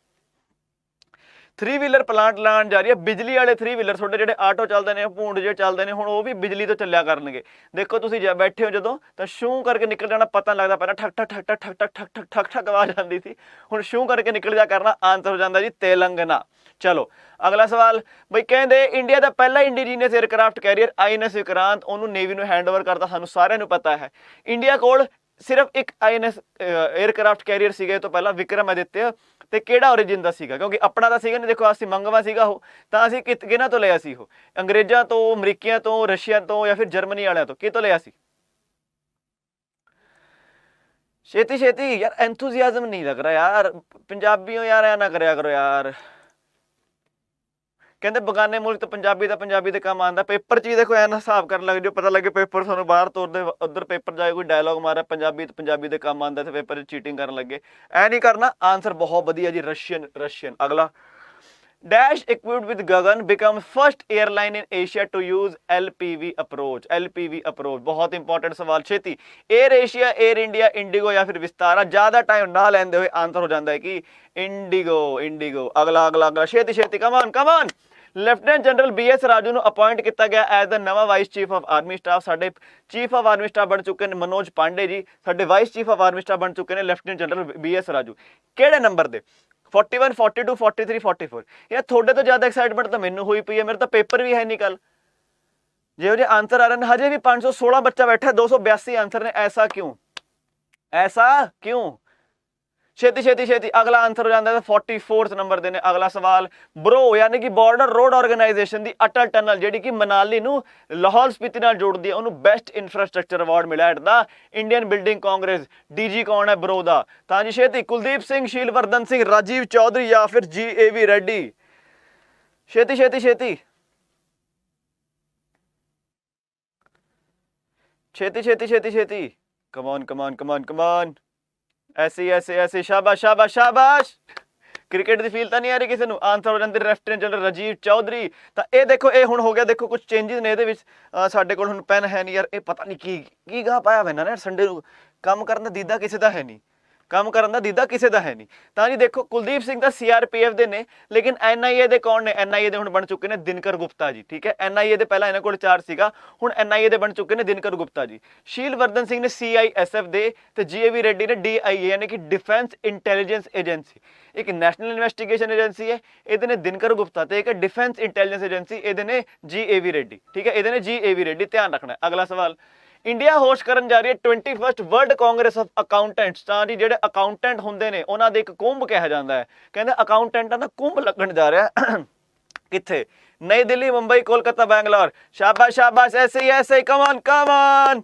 3 ਵੀਲਰ ਪਲਾਂਟ ਲਾਉਣ ਜਾ ਰਹੀ ਹੈ, ਬਿਜਲੀ ਵਾਲੇ 3 ਵੀਲਰ। ਤੁਹਾਡੇ ਜਿਹੜੇ ਆਟੋ ਚੱਲਦੇ ਨੇ, ਭੂੰਡ ਜਿਹੇ ਚੱਲਦੇ ਨੇ, ਹੁਣ ਉਹ ਵੀ ਬਿਜਲੀ ਤੋਂ ਚੱਲਿਆ ਕਰਨਗੇ। ਦੇਖੋ ਤੁਸੀਂ ਜੇ ਬੈਠੇ ਹੋ ਜਦੋਂ, ਤਾਂ ਸ਼ੂ ਕਰਕੇ ਨਿਕਲ ਜਾਣਾ, ਪਤਾ ਨਹੀਂ ਲੱਗਦਾ। ਪਹਿਲਾਂ ਠਕ ਠਕ ਠਕ ਠਕ ਠਕ ਠਕ ਠਕ ਠਕ ਠਕ ਠਕ ਆਵਾਜ਼ ਆਉਂਦੀ ਸੀ, ਹੁਣ ਸ਼ੂ ਕਰਕੇ ਨਿਕਲ ਜਾ ਕਰਨਾ। ਆਨਸਰ ਹੋ ਜਾਂਦਾ ਜੀ ਤੇਲੰਗਾਨਾ। ਚਲੋ ਅਗਲਾ ਸਵਾਲ, ਬਈ ਕਹਿੰਦੇ ਇੰਡੀਆ ਦਾ ਪਹਿਲਾ indigenous aircraft career INS Vikrant, ਉਹਨੂੰ ਨੇਵੀ ਨੂੰ ਹੈਂਡਓਵਰ ਕਰਤਾ, ਸਾਨੂੰ ਸਾਰਿਆਂ ਨੂੰ ਪਤਾ ਹੈ। ਇੰਡੀਆ ਕੋਲ ਸਿਰਫ ਇੱਕ INS 에ਅਰਕ੍ਰਾਫਟ ਕੈਰੀਅਰ ਸੀਗਾ ਇਹ ਤੋਂ ਪਹਿਲਾਂ, ਵਿਕਰਮ ਆਦਿੱਤਿਆ। ਤੇ ਕਿਹੜਾ origin ਦਾ ਸੀਗਾ? ਕਿਉਂਕਿ ਆਪਣਾ ਤਾਂ ਸੀਗਾ ਨਹੀਂ, ਦੇਖੋ ਅਸੀਂ ਮੰਗਵਾ ਸੀਗਾ ਉਹ, ਤਾਂ ਅਸੀਂ ਕਿਹਨਾਂ ਤੋਂ ਲਿਆ ਸੀ ਉਹ? ਅੰਗਰੇਜ਼ਾਂ ਤੋਂ, ਅਮਰੀਕੀਆਂ ਤੋਂ, ਰਸ਼ੀਆ ਤੋਂ ਜਾਂ ਫਿਰ ਜਰਮਨੀ ਵਾਲਿਆਂ ਤੋਂ? ਕਿਹ ਤੋਂ ਲਿਆ ਸੀ? ਛੇਤੀ ਛੇਤੀ ਯਾਰ, ਐਂਥੂਜ਼ੀਆਜ਼ਮ ਨਹੀਂ ਲੱਗ ਰਿਹਾ ਯਾਰ, ਪੰਜਾਬੀਓ ਯਾਰ ਐ ਨਾ ਕਰਿਆ ਕਰੋ ਯਾਰ। ਕਹਿੰਦੇ ਬਗਾਨੇ ਮੁਲਕ ਤੋਂ ਪੰਜਾਬੀ ਦੇ ਕੰਮ ਆਉਂਦਾ। ਪੇਪਰ 'ਚ ਵੀ ਦੇਖੋ ਐਂ ਨਾ ਹਿਸਾਬ ਕਰਨ ਲੱਗ ਜਾਓ, ਪਤਾ ਲੱਗੇ ਪੇਪਰ ਤੁਹਾਨੂੰ ਬਾਹਰ ਤੋਰਦੇ, ਉੱਧਰ ਪੇਪਰ ਜਾਏ ਕੋਈ ਡਾਇਲੋਗ ਮਾਰਿਆ ਪੰਜਾਬੀ ਦੇ ਕੰਮ ਆਉਂਦਾ ਤੇ ਪੇਪਰ 'ਚ ਚੀਟਿੰਗ ਕਰਨ ਲੱਗੇ। ਐ ਨਹੀਂ ਕਰਨਾ। ਆਂਸਰ ਬਹੁਤ ਵਧੀਆ ਜੀ, ਰਸ਼ੀਅਨ। ਅਗਲਾ, Dash equipped with Gagan becomes first airline in Asia to use LPV approach। बहुत इंपॉर्टेंट सवाल, छेती। Air Asia, air India, IndiGo या फिर विस्तारा। ज्यादा टाइम ना लेंदे हुए आंसर हो जाता है कि इंडिगो। अगला छेती कमान। ਲੈਫਟੀਨੈਂਟ ਜਨਰਲ BS ਰਾਜੂ ਨੂੰ ਅਪਾਇੰਟ ਕੀਤਾ ਗਿਆ ਐਜ਼ ਦ ਨਵਾਂ vice chief of army staff. ਸਾਡੇ ਚੀਫ ਆਫ ਆਰਮੀ ਸਟਾਫ ਬਣ ਚੁੱਕੇ ਨੇ ਮਨੋਜ ਪਾਂਡੇ ਜੀ, ਸਾਡੇ vice chief of army staff ਬਣ ਚੁੱਕੇ ਨੇ ਲੈਫਟੀਨੈਂਟ ਜਨਰਲ BS ਰਾਜੂ। ਕਿਹੜੇ ਨੰਬਰ ਦੇ? 41, 42, 43, 44। ਯਾਰ ਤੁਹਾਡੇ ਤੋਂ ਜ਼ਿਆਦਾ ਐਕਸਾਈਟਮੈਂਟ ਤਾਂ ਮੈਨੂੰ ਹੋਈ ਪਈ ਹੈ, ਮੇਰੇ ਤਾਂ ਪੇਪਰ ਵੀ ਹੈ ਨਹੀਂ ਕੱਲ। ਜਿਹੋ ਜਿਹੇ ਆਂਸਰ ਆ ਰਹੇ ਨੇ, ਹਜੇ ਵੀ 516 ਬੱਚਾ ਬੈਠਾ, 282 ਆਂਸਰ ਨੇ। ऐसा क्यों? ਛੇਤੀ। ਅਗਲਾ ਆਂਸਰ ਹੋ ਜਾਂਦਾ ਹੈ 44 ਨੰਬਰ ਦੇ ਨੇ। ਅਗਲਾ ਸਵਾਲ, ਬਰੋ ਯਾਨੀ ਕਿ ਬਾਰਡਰ ਰੋਡ ਆਰਗੇਨਾਈਜੇਸ਼ਨ ਦੀ ਅਟਲ ਟਨਲ ਜਿਹੜੀ ਕਿ ਮਨਾਲੀ ਨੂੰ ਲਾਹੌਲ ਸਪੀਤੀ ਨਾਲ ਜੋੜਦੀ ਹੈ, ਉਹਨੂੰ ਬੈਸਟ ਇਨਫਰਾਸਟ੍ਰਕਚਰ ਅਵਾਰਡ ਮਿਲਿਆ at the Indian building Congress. DG ਕੌਣ ਹੈ ਬਰੋ ਦਾ? ਤਾਂ ਜੀ ਛੇਤੀ, ਕੁਲਦੀਪ ਸਿੰਘ, ਸ਼ੀਲਵਰਧਨ ਸਿੰਘ, ਰਾਜੀਵ ਚੌਧਰੀ ਜਾਂ ਫਿਰ GAV ਰੈਡੀ। ਛੇਤੀ। ਕਮਾਨ। ऐसे शाबाश। क्रिकेट की फील तो नहीं आ रही किसी को? आंसर हो जाते ਲੈਫਟੀਨੈਂਟ ਜਨਰਲ राजीव चौधरी। तो ये देखो, ये हुण हो गया, देखो कुछ चेंजिज ने ये साडे कोल हुण पेन है नहीं यार, ये पता नहीं की गा पाया मैंने ना संडे नूं काम करन दा दीदा किसी का है नहीं, ਤਾਂ ਜੀ ਦੇਖੋ, ਕੁਲਦੀਪ ਸਿੰਘ ਤਾਂ CRPF ਦੇ ਨੇ, ਲੇਕਿਨ NIA ਦੇ ਕੌਣ ਨੇ? NIA ਦੇ ਹੁਣ ਬਣ ਚੁੱਕੇ ਨੇ ਦਿਨਕਰ ਗੁਪਤਾ ਜੀ। ਠੀਕ ਹੈ, NIA ਦੇ ਪਹਿਲਾਂ ਇਹਨਾਂ ਕੋਲ ਚਾਰਜ ਸੀਗਾ, ਹੁਣ NIA ਦੇ ਬਣ ਚੁੱਕੇ ਨੇ ਦਿਨਕਰ ਗੁਪਤਾ ਜੀ। ਸ਼ੀਲਵਰਧਨ ਸਿੰਘ ਨੇ CISF ਦੇ ਤੇ GAV ਰੈਡੀ ਨੇ DIA ਯਾਨੀ ਕਿ ਡਿਫੈਂਸ ਇੰਟੈਲੀਜੈਂਸ ਏਜੰਸੀ। ਇੱਕ ਨੈਸ਼ਨਲ ਇਨਵੈਸਟੀਗੇਸ਼ਨ ਏਜੰਸੀ ਹੈ, ਇਹਦੇ ਨੇ ਦਿਨਕਰ ਗੁਪਤਾ, ਤੇ ਇੱਕ ਡਿਫੈਂਸ ਇੰਟੈਲੀਜੈਂਸ ਏਜੰਸੀ ਇਹਦੇ ਨੇ GAV ਰੈਡੀ। ਠੀਕ ਹੈ, ਇਹਦੇ ਨੇ GAV ਰੈਡੀ, ਧਿਆਨ ਰੱਖਣਾ। ਅਗਲਾ ਸਵਾਲ, ਇੰਡੀਆ ਹੋਸਟ ਕਰਨ ਜਾ ਰਹੀ ਹੈ 21st world Congress of accountants. ਤਾਂ ਜੀ ਜਿਹੜੇ ਅਕਾਊਂਟੈਂਟ ਹੁੰਦੇ ਨੇ ਉਹਨਾਂ ਦੇ ਇੱਕ ਕੁੰਭ ਕਿਹਾ ਜਾਂਦਾ ਹੈ। ਕਹਿੰਦੇ ਅਕਾਊਂਟੈਂਟਾਂ ਦਾ ਕੁੰਭ ਲੱਗਣ ਜਾ ਰਿਹਾ ਕਿੱਥੇ? ਨਈ ਦਿੱਲੀ, ਮੁੰਬਈ, ਕੋਲਕਾਤਾ, ਬੈਂਗਲੌਰ। ਸ਼ਾਬਾਸ਼। ਐਸੇ ਹੀ ਕਮਾਨ।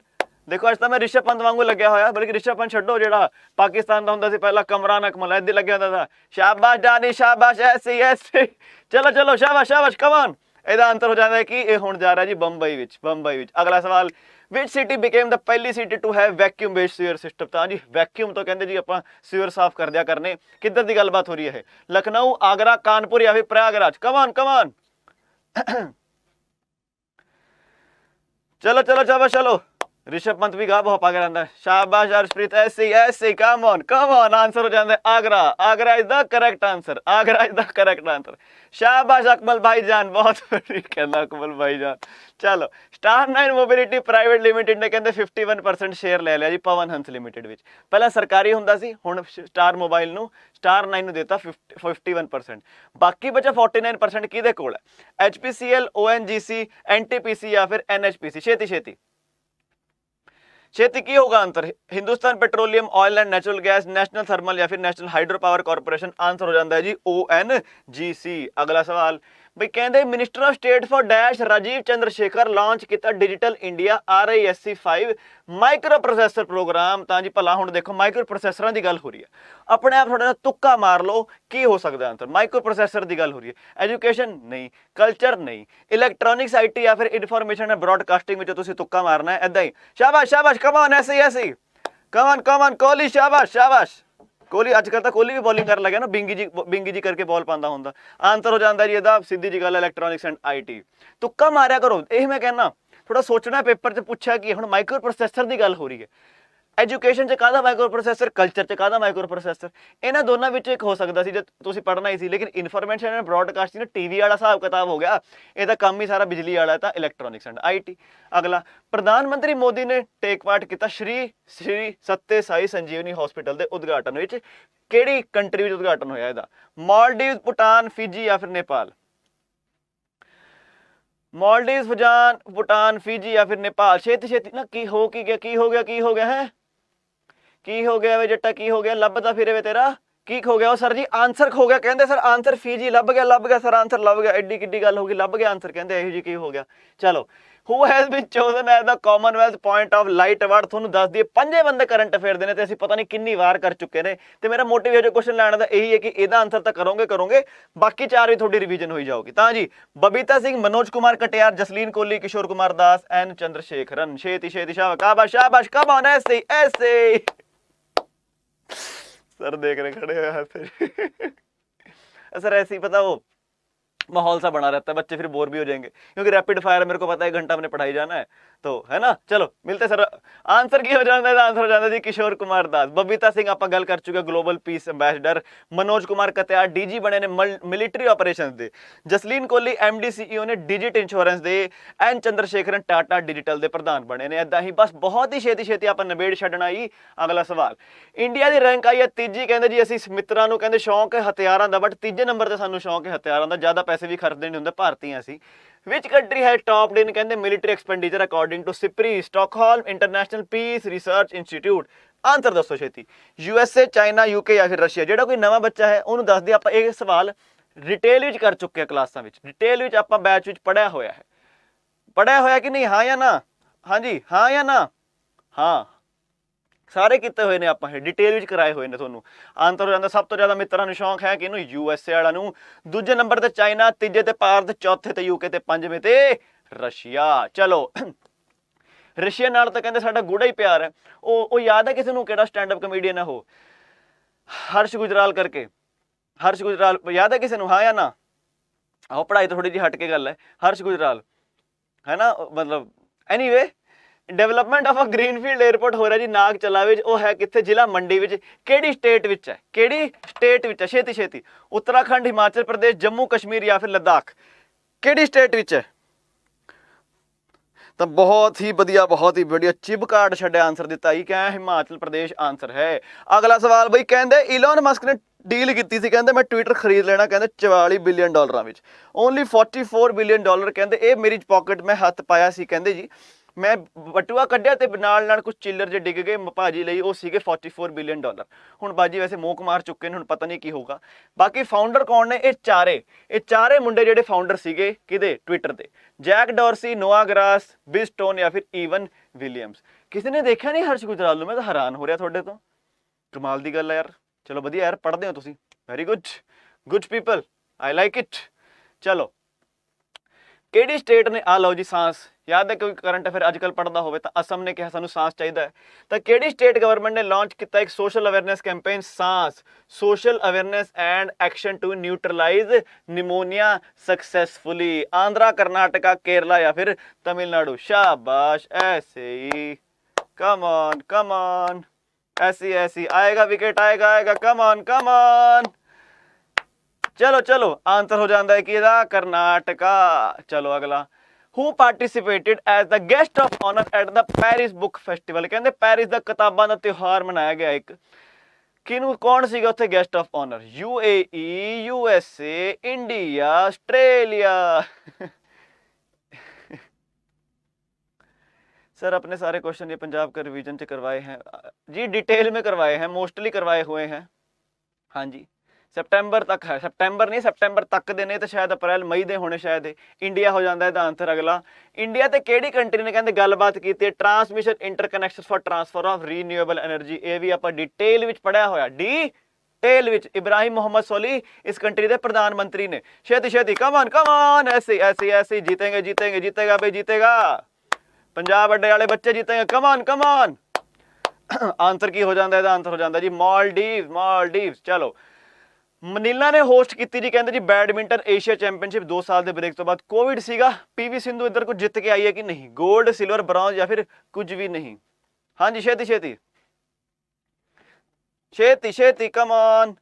ਦੇਖੋ, ਅੱਜ ਤਾਂ ਮੈਂ ਰਿਸ਼ਵ ਪੰਤ ਵਾਂਗੂ ਲੱਗਿਆ ਹੋਇਆ, ਬਲਕਿ ਰਿਸ਼ਵ ਪੰਤ ਛੱਡੋ, ਜਿਹੜਾ ਪਾਕਿਸਤਾਨ ਦਾ ਹੁੰਦਾ ਸੀ ਪਹਿਲਾਂ, ਕਮਰਾਨ ਅਕਮਲ, ਏਦਾਂ ਲੱਗਿਆ ਹੁੰਦਾ ਸੀ। ਸ਼ਾਬਾਸ਼ ਡਾਨੀ, ਸ਼ਾਬਾਸ਼। ਐਸੇ ਚਲੋ ਸ਼ਾਬਾਸ਼ ਕਮਾਨ। ਇਹਦਾ ਆਂਸਰ ਹੋ ਜਾਂਦਾ ਹੈ ਕਿ ਇਹ ਹੁਣ ਜਾ ਰਿਹਾ ਜੀ ਬੰਬਈ ਵਿੱਚ। ਅਗਲਾ ਸਵਾਲ, ਵਿਚ ਸਿਟੀ ਬਿਕੇਮ ਦਾ ਪਹਿਲੀ city to have vacuum based sewer system. ਤਾਂ ਜੀ ਵੈਕਿਊਮ ਤੋਂ ਕਹਿੰਦੇ ਜੀ ਆਪਾਂ ਸੀਵਰ ਸਾਫ਼ ਕਰ ਦਿਆ ਕਰਨੇ। ਕਿੱਧਰ ਦੀ ਗੱਲਬਾਤ ਹੋ ਰਹੀ ਹੈ? ਲਖਨਊ, ਆਗਰਾ, ਕਾਨਪੁਰ ਜਾਂ ਫਿਰ ਪ੍ਰਯਾਗਰਾਜ। ਕਮਾਨ। ਚਲੋ। ऋषभ पंत भी गा बहुत आगे रहता है। शाबाश हर्षप्रीत, ऐसे ही कम ऑन। आंसर हो जाता है Agra is the correct answer. शाबाश अकमल भाईजान, बहुत कहना अकमल भाईजान। चलो, स्टार 9 मोबिलिटी प्राइवेट लिमिटेड ने कहते 51% शेयर ले लिया जी पवन हंस लिमिटेड विच। पहला सरकारी हुंदा सी, हुण स्टार मोबाइल नूं स्टार 9 नूं देता 51%। बाकी बचा 49% किहदे कोल है? HPCL, ONGC, NTPC या फिर NHPC। छेती की होगा answer? Hindustan petroleum, oil and natural gas, national thermal या फिर national hydro power corporation. Answer हो जाता है जी ONGC। अगला सवाल, भाई कहते minister of state for dash Rajeev Chandrasekhar launch किया digital India RISC 5 micro processor programme. तो जी भला हुण देखो, माइक्रो प्रोसैसरां दी गल हो रही है, अपने आप थोड़ा तुक्का मार लो की हो सकता है आंसर। माइक्रो प्रोसैसर की गल हो रही है। एजुकेशन नहीं, कल्चर नहीं, इलैक्ट्रॉनिक्स IT या फिर इनफॉर्मेशन एंड ब्रॉडकास्टिंग में तुसीं तुक्का मारना है। इदां ही शाबाश कमान। ऐसे ही कमान कोहली, शाबाश। कोहली अजकल तो कोहली भी बॉलिंग कर लगे ना, बिंगी जी करके बॉल पाता होंदा। आंसर हो जाता है जी ਇਹਦਾ ਸਿੱਧੀ ਜੀ ਗੱਲ इलैक्ट्रॉनिक्स एंड IT। तुक्का मारिया करो, ਇਹ मैं कहना थोड़ा सोचना। पेपर 'ਚ ਪੁੱਛਿਆ ਕਿ ਹੁਣ ਮਾਈਕਰੋ ਪ੍ਰੋਸੈਸਰ ਦੀ ਗੱਲ ਹੋ ਰਹੀ ਹੈ। ਐਜੂਕੇਸ਼ਨ 'ਚ ਕਾਹਦਾ ਮਾਈਕਰੋ ਪ੍ਰੋਸੈਸਰ, ਕਲਚਰ 'ਚ ਕਾਹਦਾ ਮਾਈਕਰੋ ਪ੍ਰੋਸੈਸਰ? ਇਹਨਾਂ ਦੋਨਾਂ ਵਿੱਚੋਂ ਇੱਕ ਹੋ ਸਕਦਾ ਸੀ ਜੇ ਤੁਸੀਂ ਪੜ੍ਹਨਾ ਹੀ ਸੀ, ਲੇਕਿਨ ਇਨਫੋਰਮੇਸ਼ਨ ਐਂਡ ਬ੍ਰੌਡਕਾਸਟਿੰਗ TV ਵਾਲਾ ਹਿਸਾਬ ਕਿਤਾਬ ਹੋ ਗਿਆ। ਇਹਦਾ ਕੰਮ ਹੀ ਸਾਰਾ ਬਿਜਲੀ ਵਾਲਾ ਹੈ, ਤਾਂ ਇਲੈਕਟ੍ਰੋਨਿਕਸ ਐਂਡ IT। ਅਗਲਾ, ਪ੍ਰਧਾਨ ਮੰਤਰੀ ਮੋਦੀ ਨੇ ਟੇਕ ਪਾਰਟ ਕੀਤਾ ਸ਼੍ਰੀ ਸੱਤੇ ਸਾਈ ਸੰਜੀਵਨੀ ਹਸਪੀਟਲ ਦੇ ਉਦਘਾਟਨ ਵਿੱਚ। ਕਿਹੜੀ ਕੰਟਰੀ ਵਿੱਚ ਉਦਘਾਟਨ ਹੋਇਆ ਇਹਦਾ? ਮਾਲਦੀਵ, ਭੂਟਾਨ, ਫਿਜੀ ਜਾਂ ਫਿਰ ਨੇਪਾਲ। ਮਾਲਦੀਵ, ਭੂਟਾਨ, ਫਿਜੀ ਜਾਂ ਫਿਰ ਨੇਪਾਲ। ਛੇਤੀ ਨਾ, ਕੀ ਹੋ ਗਿਆ ਹੈ? ਕੀ ਹੋ ਗਿਆ ਵੇ ਜੱਟਾ, ਕੀ ਹੋ ਗਿਆ? ਲੱਭਦਾ ਫਿਰੇ ਵੇ ਤੇਰਾ, ਕੀ ਖੋ ਗਿਆ? ਉਹ ਸਰ ਜੀ ਆਂਸਰ ਖੋ ਗਿਆ। ਕਹਿੰਦੇ ਸਰ ਆਂਸਰ ਫਿਜੀ ਲੱਭ ਗਿਆ ਸਰ, ਆਂਸਰ ਲੱਭ ਗਿਆ। ਐਡੀ ਕਿੱਡੀ ਗੱਲ ਹੋ ਗਈ, ਲੱਭ ਗਿਆ ਆਂਸਰ। ਕਹਿੰਦੇ ਇਹੋ ਜੀ ਕੀ ਹੋ ਗਿਆ? ਚਲੋ, who has been ਚੋਜ਼ਨ as the Commonwealth point of light award. ਤੁਹਾਨੂੰ ਦੱਸ ਦਈਏ 5 ਬੰਦੇ ਕਰੰਟ ਅਫੇਅਰ ਦੇ ਨੇ ਤੇ ਅਸੀਂ ਪਤਾ ਨਹੀਂ ਕਿੰਨੀ ਵਾਰ ਕਰ ਚੁੱਕੇ ਨੇ, ਤੇ ਮੇਰਾ ਮੋਟਿਵ ਇਹ ਜੋ ਕੁਐਸਚਨ ਲੈਣ ਦਾ ਇਹੀ ਹੈ ਕਿ ਇਹਦਾ ਆਨਸਰ ਤਾਂ ਕਰੋਗੇ, ਬਾਕੀ 4 ਵੀ ਤੁਹਾਡੀ ਰਿਵੀਜ਼ਨ ਹੋਈ ਜਾਊਗੀ। ਤਾਂ ਜੀ ਬਬੀਤਾ ਸਿੰਘ, ਮਨੋਜ ਕੁਮਾਰ ਕਟਿਆਰ, ਜਸਲੀਨ ਕੋਹਲੀ, ਕਿਸ਼ੋਰ ਕੁਮਾਰ ਦਾਸ ਐਨ ਚੰद्रशेखरन। ਛੇਤੀ शाबाश शाबाश कम ऑन ऐसे ऐसे सर देख रहे खड़े हुए हैं फिर सर ऐसे ही पता वो माहौल सा बना रहता है, बच्चे फिर बोर भी हो जाएंगे क्योंकि रैपिड फायर मेरे को पता है 1 घंटा हमने पढ़ाई जाना है, तो है ना। चलो मिलते सर। आंसर की हो जाता है, आंसर हो जाता है जी किशोर कुमार दास। बबीता सिंह आप गल कर चुके global peace ambassador. Manoj Kumar Katiyar DG बने ने मिलिटरी ऑपरेशंस दे। जसलीन कोहली MD CEO ने डिजिट इंश्योरेंस दे। एन चंद्रशेखरन टाटा डिजिटल दे प्रधान बने ने। इदां ही बस बहुत ही छेती आप नबेड़ छड्डना ही। अगला सवाल, इंडिया की रैंक आई है तीजी। कहते जी असीं मित्रां नूं कहंदे शौक है हथियारां दा, बट तीजे नंबर ते सानूं शौक है हथियारां दा, ज़्यादा पैसे भी खर्चदे नहीं हुंदे, भारती असीं। विच कंट्री है टॉप इन कहते military expenditure according to SIPRI, Stockholm International Peace Research Institute. Answer दसो छेती, USA, चाइना, UK या फिर रशिया। जो कोई नवा बच्चा है उन्होंने दस दिया, आप एक सवाल डिटेल विच कर चुके हैं क्लासां विच, डिटेल विच आपां बैच विच पढ़िया होया कि नहीं, हाँ या ना? हाँ जी, हाँ या ना? हाँ सारे किते हुए ने आपां डिटेल विच कराए हुए ने तुहानूं। आंसर हो जांदा सब तो ज़्यादा मित्रां नूं शौक है किहनूं, USA वाला नूं, दूजे नंबर ते चाइना, तीजे ते भारत, चौथे ते UK ते पंजवें ते रशिया। चलो रशिया नाल तां कहंदे साडा गूढ़ा ही प्यार है। ਉਹ याद है किसी नूं किहड़ा स्टैंडअप कमेडियन है वो, हर्ष गुजराल करके, हर्ष गुजराल याद है किसी नूं, हाँ या ना? आहो पढ़ाई तो थोड़ी जी हट के गल है, हर्ष गुजराल है ना। मतलब anyway development of a greenfield airport हो रहा जी नाग चला विच, वो है कित्थे, जिला मंडी विच, किहड़ी स्टेट विच है, किहड़ी स्टेट विच है? छेती उत्तराखंड, हिमाचल प्रदेश, जम्मू कश्मीर या फिर लद्दाख, किहड़ी स्टेट विच है? तो बहुत ही बढ़िया चिबकाट छड्या आंसर दिता ही, क्या हिमाचल प्रदेश आंसर है। अगला सवाल बई कहंदे इलोन मस्क ने डील की थी, कहंदे मैं ट्विटर खरीद लेना, कहंदे $44 बिलियन विच, ओनली $44 बिलियन, कहंदे ये मेरी पॉकेट में हथ पाया सी, कहंदे जी मैं बटूआ कढ़िया ते नाल कुछ चिल्लर जे डिग गए भाजी लई, वो सीगे $44 बिलियन। हुण बाजी वैसे मूक मार चुके ने, हुण पता नहीं की होगा। बाकी फाउंडर कौन ने? ये चारे मुंडे जेडे फाउंडर सीगे किदे ट्विटर ते, जैक डॉर्सी, नोआ ग्रास, बिल स्टोन या फिर ईवन विलियम्स। किसी ने देखा नहीं हर्ष गुजराल? मैं तो हैरान हो रहा थोड़े तो, कमाल दी गल है यार। चलो वधिया यार, पढ़दे हो तुसीं, very good people, I like it. चलो किहड़ी स्टेट ने आ लो जी सांस, याद है कोई करंट अफेयर अजकल पढ़ता हो तो असम ने कहा सानू सांस चाहिए है, तो किहड़ी स्टेट गवर्नमेंट ने लॉन्च किया एक social awareness campaign SAANS, social awareness and action to neutralise pneumonia successfully. Andhra, Karnataka, Kerala या फिर तमिलनाडु? शाबाश, ऐसे ही, कम ऑन, ऐसी आएगा विकेट, आएगा, कम ऑन। चलो आंसर हो जाता है कि कर्नाटका। चलो अगला, who participated as the guest of honour at the Paris book festival. कहते पेरिस का किताबों का त्यौहार मनाया गया एक, किनू कौन सीगा उत्थे guest of honour? UAE, USA, India, Australia. Sir अपने सारे क्वेश्चन ये पंजाब के रिवीजन से करवाए हैं जी, डिटेल में करवाए हैं, मोस्टली करवाए हुए हैं। हाँ जी, सितंबर तक है, सितंबर तक दे ने, तो शायद अप्रैल मई दे होने शायद। इंडिया हो जाता है दा आंसर। अगला, इंडिया ते केड़ी कंट्री ने कहते गलबात की transmission interconnection for transfer of renewable energy. ये भी आप डिटेल विच पढ़िया होया, डिटेल विच। इब्राहिम मोहम्मद सोली इस कंट्री के प्रधानमंत्री ने। छेती कम ऑन, ऐसे जीतेगा भाई, जीतेगा पंजाब अड्डे वाले बच्चे, जीतेंगे, कम ऑन। आंसर की हो जाता है, आंसर हो जाता है जी मालदीव्स। चलो, मनीला ने होस्ट की जी, कहते जी बैडमिंटन एशिया चैंपीयनशिप 2 साल के ब्रेक तो बाद। कोविड सीगा, PV सिंधु इधर कुछ जित के आई है कि नहीं? गोल्ड, सिल्वर, ब्रॉन्ज या फिर कुछ भी नहीं? हाँ जी, छेती कम ऑन।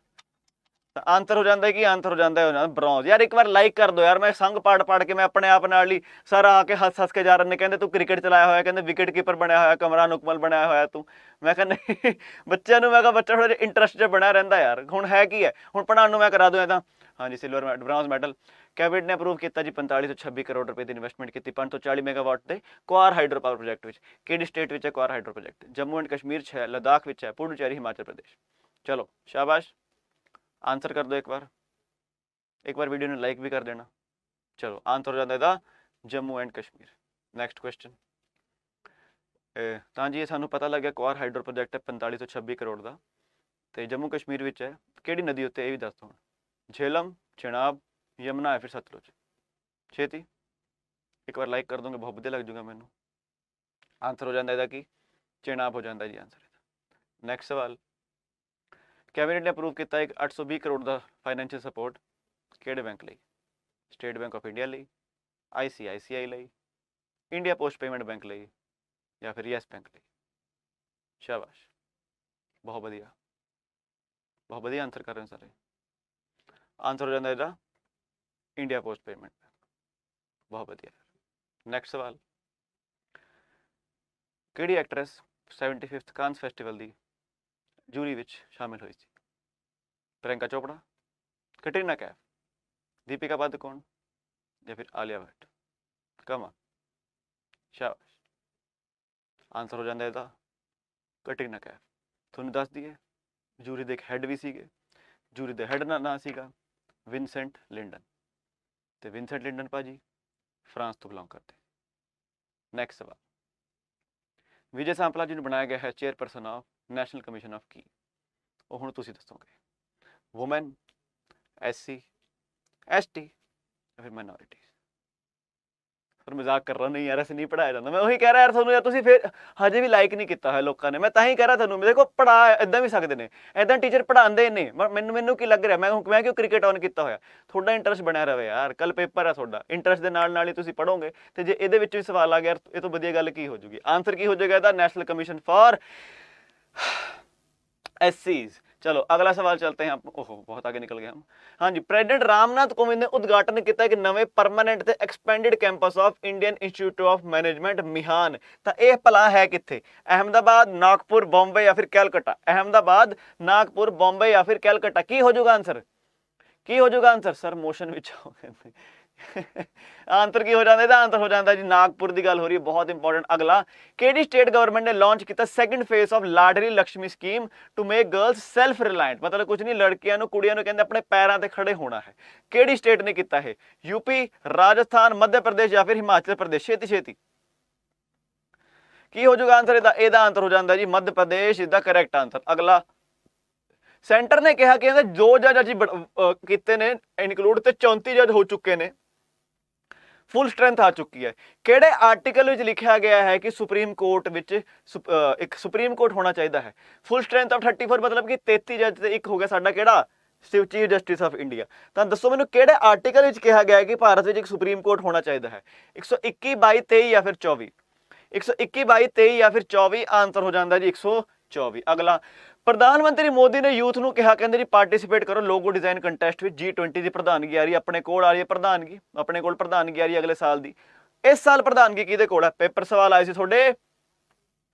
आंसर हो जाता है कि आंसर हो जाता है ब्रॉन्ज। यार एक बार लाइक कर दो यार, मैं संग पढ़ के मैं अपने आप नाल ही सर आके हस के जा रहे हैं, कहते तू क्रिकेट चलाया होया, कहते विकेट कीपर बनया होया, कमरान उकमल बनया होया तू। मैं कहा नहीं बच्चों मैं कहा बच्चा थोड़ा इंटरस्ट जो बनया रहता यार। हुण है की है, हुण पढ़ाने मैं करा दूँ इदा। हाँ जी, सिल्वर ब्रॉन्ज मैडल। कैबिनेट ने अप्रूव किया जी 4526 करोड़ रुपए की इन्वेस्टमेंट की 540 मेगावाट के क्वार हाइड्रो पावर प्रोजेक्ट में। किहड़ी स्टेट में है Kwar hydro project? Jammu and Kashmir है, लद्दाख में है, पुडुचेरी, हिमाचल प्रदेश। चलो शाबाश, आंसर कर दो एक बार वीडियो ने लाइक भी कर देना। चलो आंसर हो जाता है Jammu and Kashmir. Next question. ਤਾਂ ਜੀ ਇਹ ਸਾਨੂੰ ਪਤਾ ਲੱਗਿਆ ਕੁਆਰ ਹਾਈਡਰੋ ਪ੍ਰੋਜੈਕਟ ਹੈ 45 ਤੋਂ 26 ਕਰੋੜ ਦਾ, ਤੇ ਜੰਮੂ ਕਸ਼ਮੀਰ ਵਿੱਚ ਹੈ। ਕਿਹੜੀ ਨਦੀ ਉੱਤੇ, ਇਹ ਵੀ ਦੱਸ ਦਿਓ ਹੁਣ। झेलम, चेनाब, यमुना या फिर सतलुज। छेती एक बार लाइक कर दोगे बहुत ਵਧੀਆ ਲੱਗ ਜੂਗਾ ਮੈਨੂੰ। ਆਨਸਰ ਹੋ ਜਾਂਦਾ ਇਹਦਾ ਕੀ, ਚੇਨਾਬ ਹੋ ਜਾਂਦਾ ਜੀ ਆਨਸਰ ਇਹਦਾ। ਨੈਕਸਟ ਸਵਾਲ, ਕੈਬਨਿਟ ਨੇ ਅਪਰੂਵ ਕੀਤਾ ਇੱਕ 820 ਕਰੋੜ ਦਾ ਫਾਈਨੈਂਸ਼ੀਅਲ ਸਪੋਰਟ ਕਿਹੜੇ ਬੈਂਕ ਲਈ? ਸਟੇਟ ਬੈਂਕ ਆਫ ਇੰਡੀਆ ਲਈ, ICICI ਲਈ, ਇੰਡੀਆ ਪੋਸਟ ਪੇਮੈਂਟ ਬੈਂਕ ਲਈ ਜਾਂ ਫਿਰ ਯੈਸ ਬੈਂਕ ਲਈ? ਸ਼ਾਬਾਸ਼, ਬਹੁਤ ਵਧੀਆ, ਬਹੁਤ ਵਧੀਆ ਆਨਸਰ ਕਰ ਰਹੇ ਹੋ ਸਾਰੇ। ਆਨਸਰ ਹੋ ਜਾਂਦਾ ਇਹਦਾ ਇੰਡੀਆ ਪੋਸਟ ਪੇਮੈਂਟ ਬੈਂਕ, ਬਹੁਤ ਵਧੀਆ। ਨੈਕਸਟ ਸਵਾਲ, ਕਿਹੜੀ ਐਕਟਰੈਸ 75th ਕਾਂਸ ਫੈਸਟੀਵਲ ਦੀ ਜੂਰੀ ਵਿੱਚ ਸ਼ਾਮਿਲ ਹੋਈ ਸੀ? ਪ੍ਰਿयंका ਚੋਪੜਾ, ਕੈਟਰੀਨਾ ਕੈਫ, दीपिका पादुकोण या फिर आलिया भट्ट? कमा, शाबाश, आंसर हो जाता है कटरीना कैफ। ਤੁਹਾਨੂੰ ਦੱਸ ਦਈਏ ਜੂਰੀ ਦੇ ਇੱਕ ਹੈਡ ਵੀ ਸੀਗੇ, ਜੂਰੀ ਦੇ ਹੈਡ ਦਾ ਨਾਂ ਸੀਗਾ ਵਿਨਸੈਂਟ ਲਿੰਡਨ, ਤੇ ਵਿਨਸੈਂਟ ਲਿੰਡਨ ਭਾਜੀ ਫਰਾਂਸ ਤੋਂ ਬਿਲੋਂਗ ਕਰਦੇ। ਨੈਕਸਟ ਸਵਾਲ, ਵਿਜੇ ਸਾਂਪਲਾ ਜੀ ਨੂੰ ਬਣਾਇਆ ਗਿਆ ਹੈ chairperson of national commission of ਕੀ? ਉਹ ਹੁਣ ਤੁਸੀਂ ਦੱਸੋਗੇ। ਵੂਮੈਨ, SC, ST या फिर माइनॉरिटी? पर मजाक कर रहा, नहीं यार ऐसे नहीं पढ़ाया जाता। मैं वही कह रहा यार ਤੁਹਾਨੂੰ, ਯਾਰ ਤੁਸੀਂ ਫਿਰ ਹਜੇ ਵੀ ਲਾਈਕ ਨਹੀਂ ਕੀਤਾ ਹੋਇਆ ਲੋਕਾਂ ਨੇ। ਮੈਂ ਤਾਂ ਹੀ ਕਹਿ ਰਿਹਾ ਤੁਹਾਨੂੰ, ਦੇਖੋ ਪੜਾ ਇਦਾਂ ਵੀ ਸਕਦੇ ਨੇ, ਇਦਾਂ ਟੀਚਰ ਪੜਾਉਂਦੇ ਨੇ। ਮੈਨੂੰ ਕੀ ਲੱਗ ਰਿਹਾ, ਮੈਂ ਕਿਉਂ ਕ੍ਰਿਕਟ ਔਨ ਕੀਤਾ ਹੋਇਆ? ਤੁਹਾਡਾ ਇੰਟਰਸਟ ਬਣਿਆ ਰਹੇ ਯਾਰ, ਕੱਲ ਪੇਪਰ ਹੈ ਤੁਹਾਡਾ, ਇੰਟਰਸਟ ਦੇ ਨਾਲ ਨਾਲ ਹੀ ਤੁਸੀਂ ਪੜੋਗੇ। ਤੇ ਜੇ ਇਹਦੇ ਵਿੱਚ ਵੀ ਸਵਾਲ ਆ ਗਿਆ, ਇਹ ਤੋਂ ਵਧੀਆ ਗੱਲ ਕੀ ਹੋ ਜੂਗੀ? ਆਨਸਰ ਕੀ ਹੋ ਜਾਏਗਾ ਇਹਦਾ? National commission for SCs। चलो अगला सवाल चलते हैं। ओहो बहुत आगे निकल गए हम। हाँ जी, प्रेसिडेंट रामनाथ कोविंद ने उद्घाटन किया कि नवे परमानेंट ते expanded campus of Indian institute of management Mihan. तो यह भला है कित्थे? अहमदाबाद, नागपुर, बॉम्बे या फिर कैलकटा? अहमदाबाद, नागपुर, बॉम्बे या फिर कैलकटा? की हो जाएगा आंसर? की हो जाएगा answer? Sir motion which answer की हो जाता है? आंसर हो जाता है जी नागपुर की गल हो रही है, बहुत इंपॉर्टेंट। अगला, केडी स्टेट गवर्नमेंट ने लॉन्च किया second phase of Ladli Lakshmi scheme to make girls self reliant? मतलब कुछ नहीं, लड़कियां नूं कुड़ियां नूं कहंदे अपने पैरां ते खड़े होना है। केडी स्टेट ने किया है? यूपी, राजस्थान, मध्य प्रदेश या फिर हिमाचल प्रदेश? छेती छेती की हो जाएगा आंसर ਇਹਦਾ? ਇਹਦਾ आंसर हो जाता है जी Madhya Pradesh is the correct answer. अगला, सेंटर ने कहा कि 2 जज अजी किते ने इनकलूड ते 34 जज हो चुके ने, फुल स्ट्रेंथ आ चुकी है। किहड़े आर्टिकल विच लिखा गया है कि सुप्रीम कोर्ट विच एक सुप्रीम कोर्ट होना चाहिए है? फुल स्ट्रेंथ ऑफ 34 मतलब कि 33 जज ते एक हो गया साडा किहड़ा चीफ जस्टिस ऑफ इंडिया। तो दसो मैनूं किहड़े आर्टिकल विच कहा गया है कि भारत विच एक सुप्रीम कोर्ट होना चाहिए है? 121, 22, 23 या फिर 24? 121, 22, 23 या फिर 24? आंसर हो जाता जी 124। अगला, प्रधानमंत्री मोदी ने यूथ ਨੂੰ ਕਿਹਾ, ਕਹਿੰਦੇ ਜੀ ਪਾਰਟਿਸਿਪੇਟ ਕਰੋ ਲੋਗੋ ਡਿਜ਼ਾਈਨ ਕੰਟੈਸਟ ਵਿੱਚ। G20 ਦੀ ਪ੍ਰਧਾਨਗੀ ਆ ਰਹੀ, ਆਪਣੇ ਕੋਲ ਆ ਰਹੀ ਹੈ ਪ੍ਰਧਾਨਗੀ, ਆਪਣੇ ਕੋਲ ਪ੍ਰਧਾਨਗੀ ਆ ਰਹੀ ਹੈ ਅਗਲੇ ਸਾਲ ਦੀ। ਇਸ ਸਾਲ ਪ੍ਰਧਾਨਗੀ ਕਿਹਦੇ ਕੋਲ ਹੈ? ਪੇਪਰ ਸਵਾਲ ਆਏ ਸੀ ਤੁਹਾਡੇ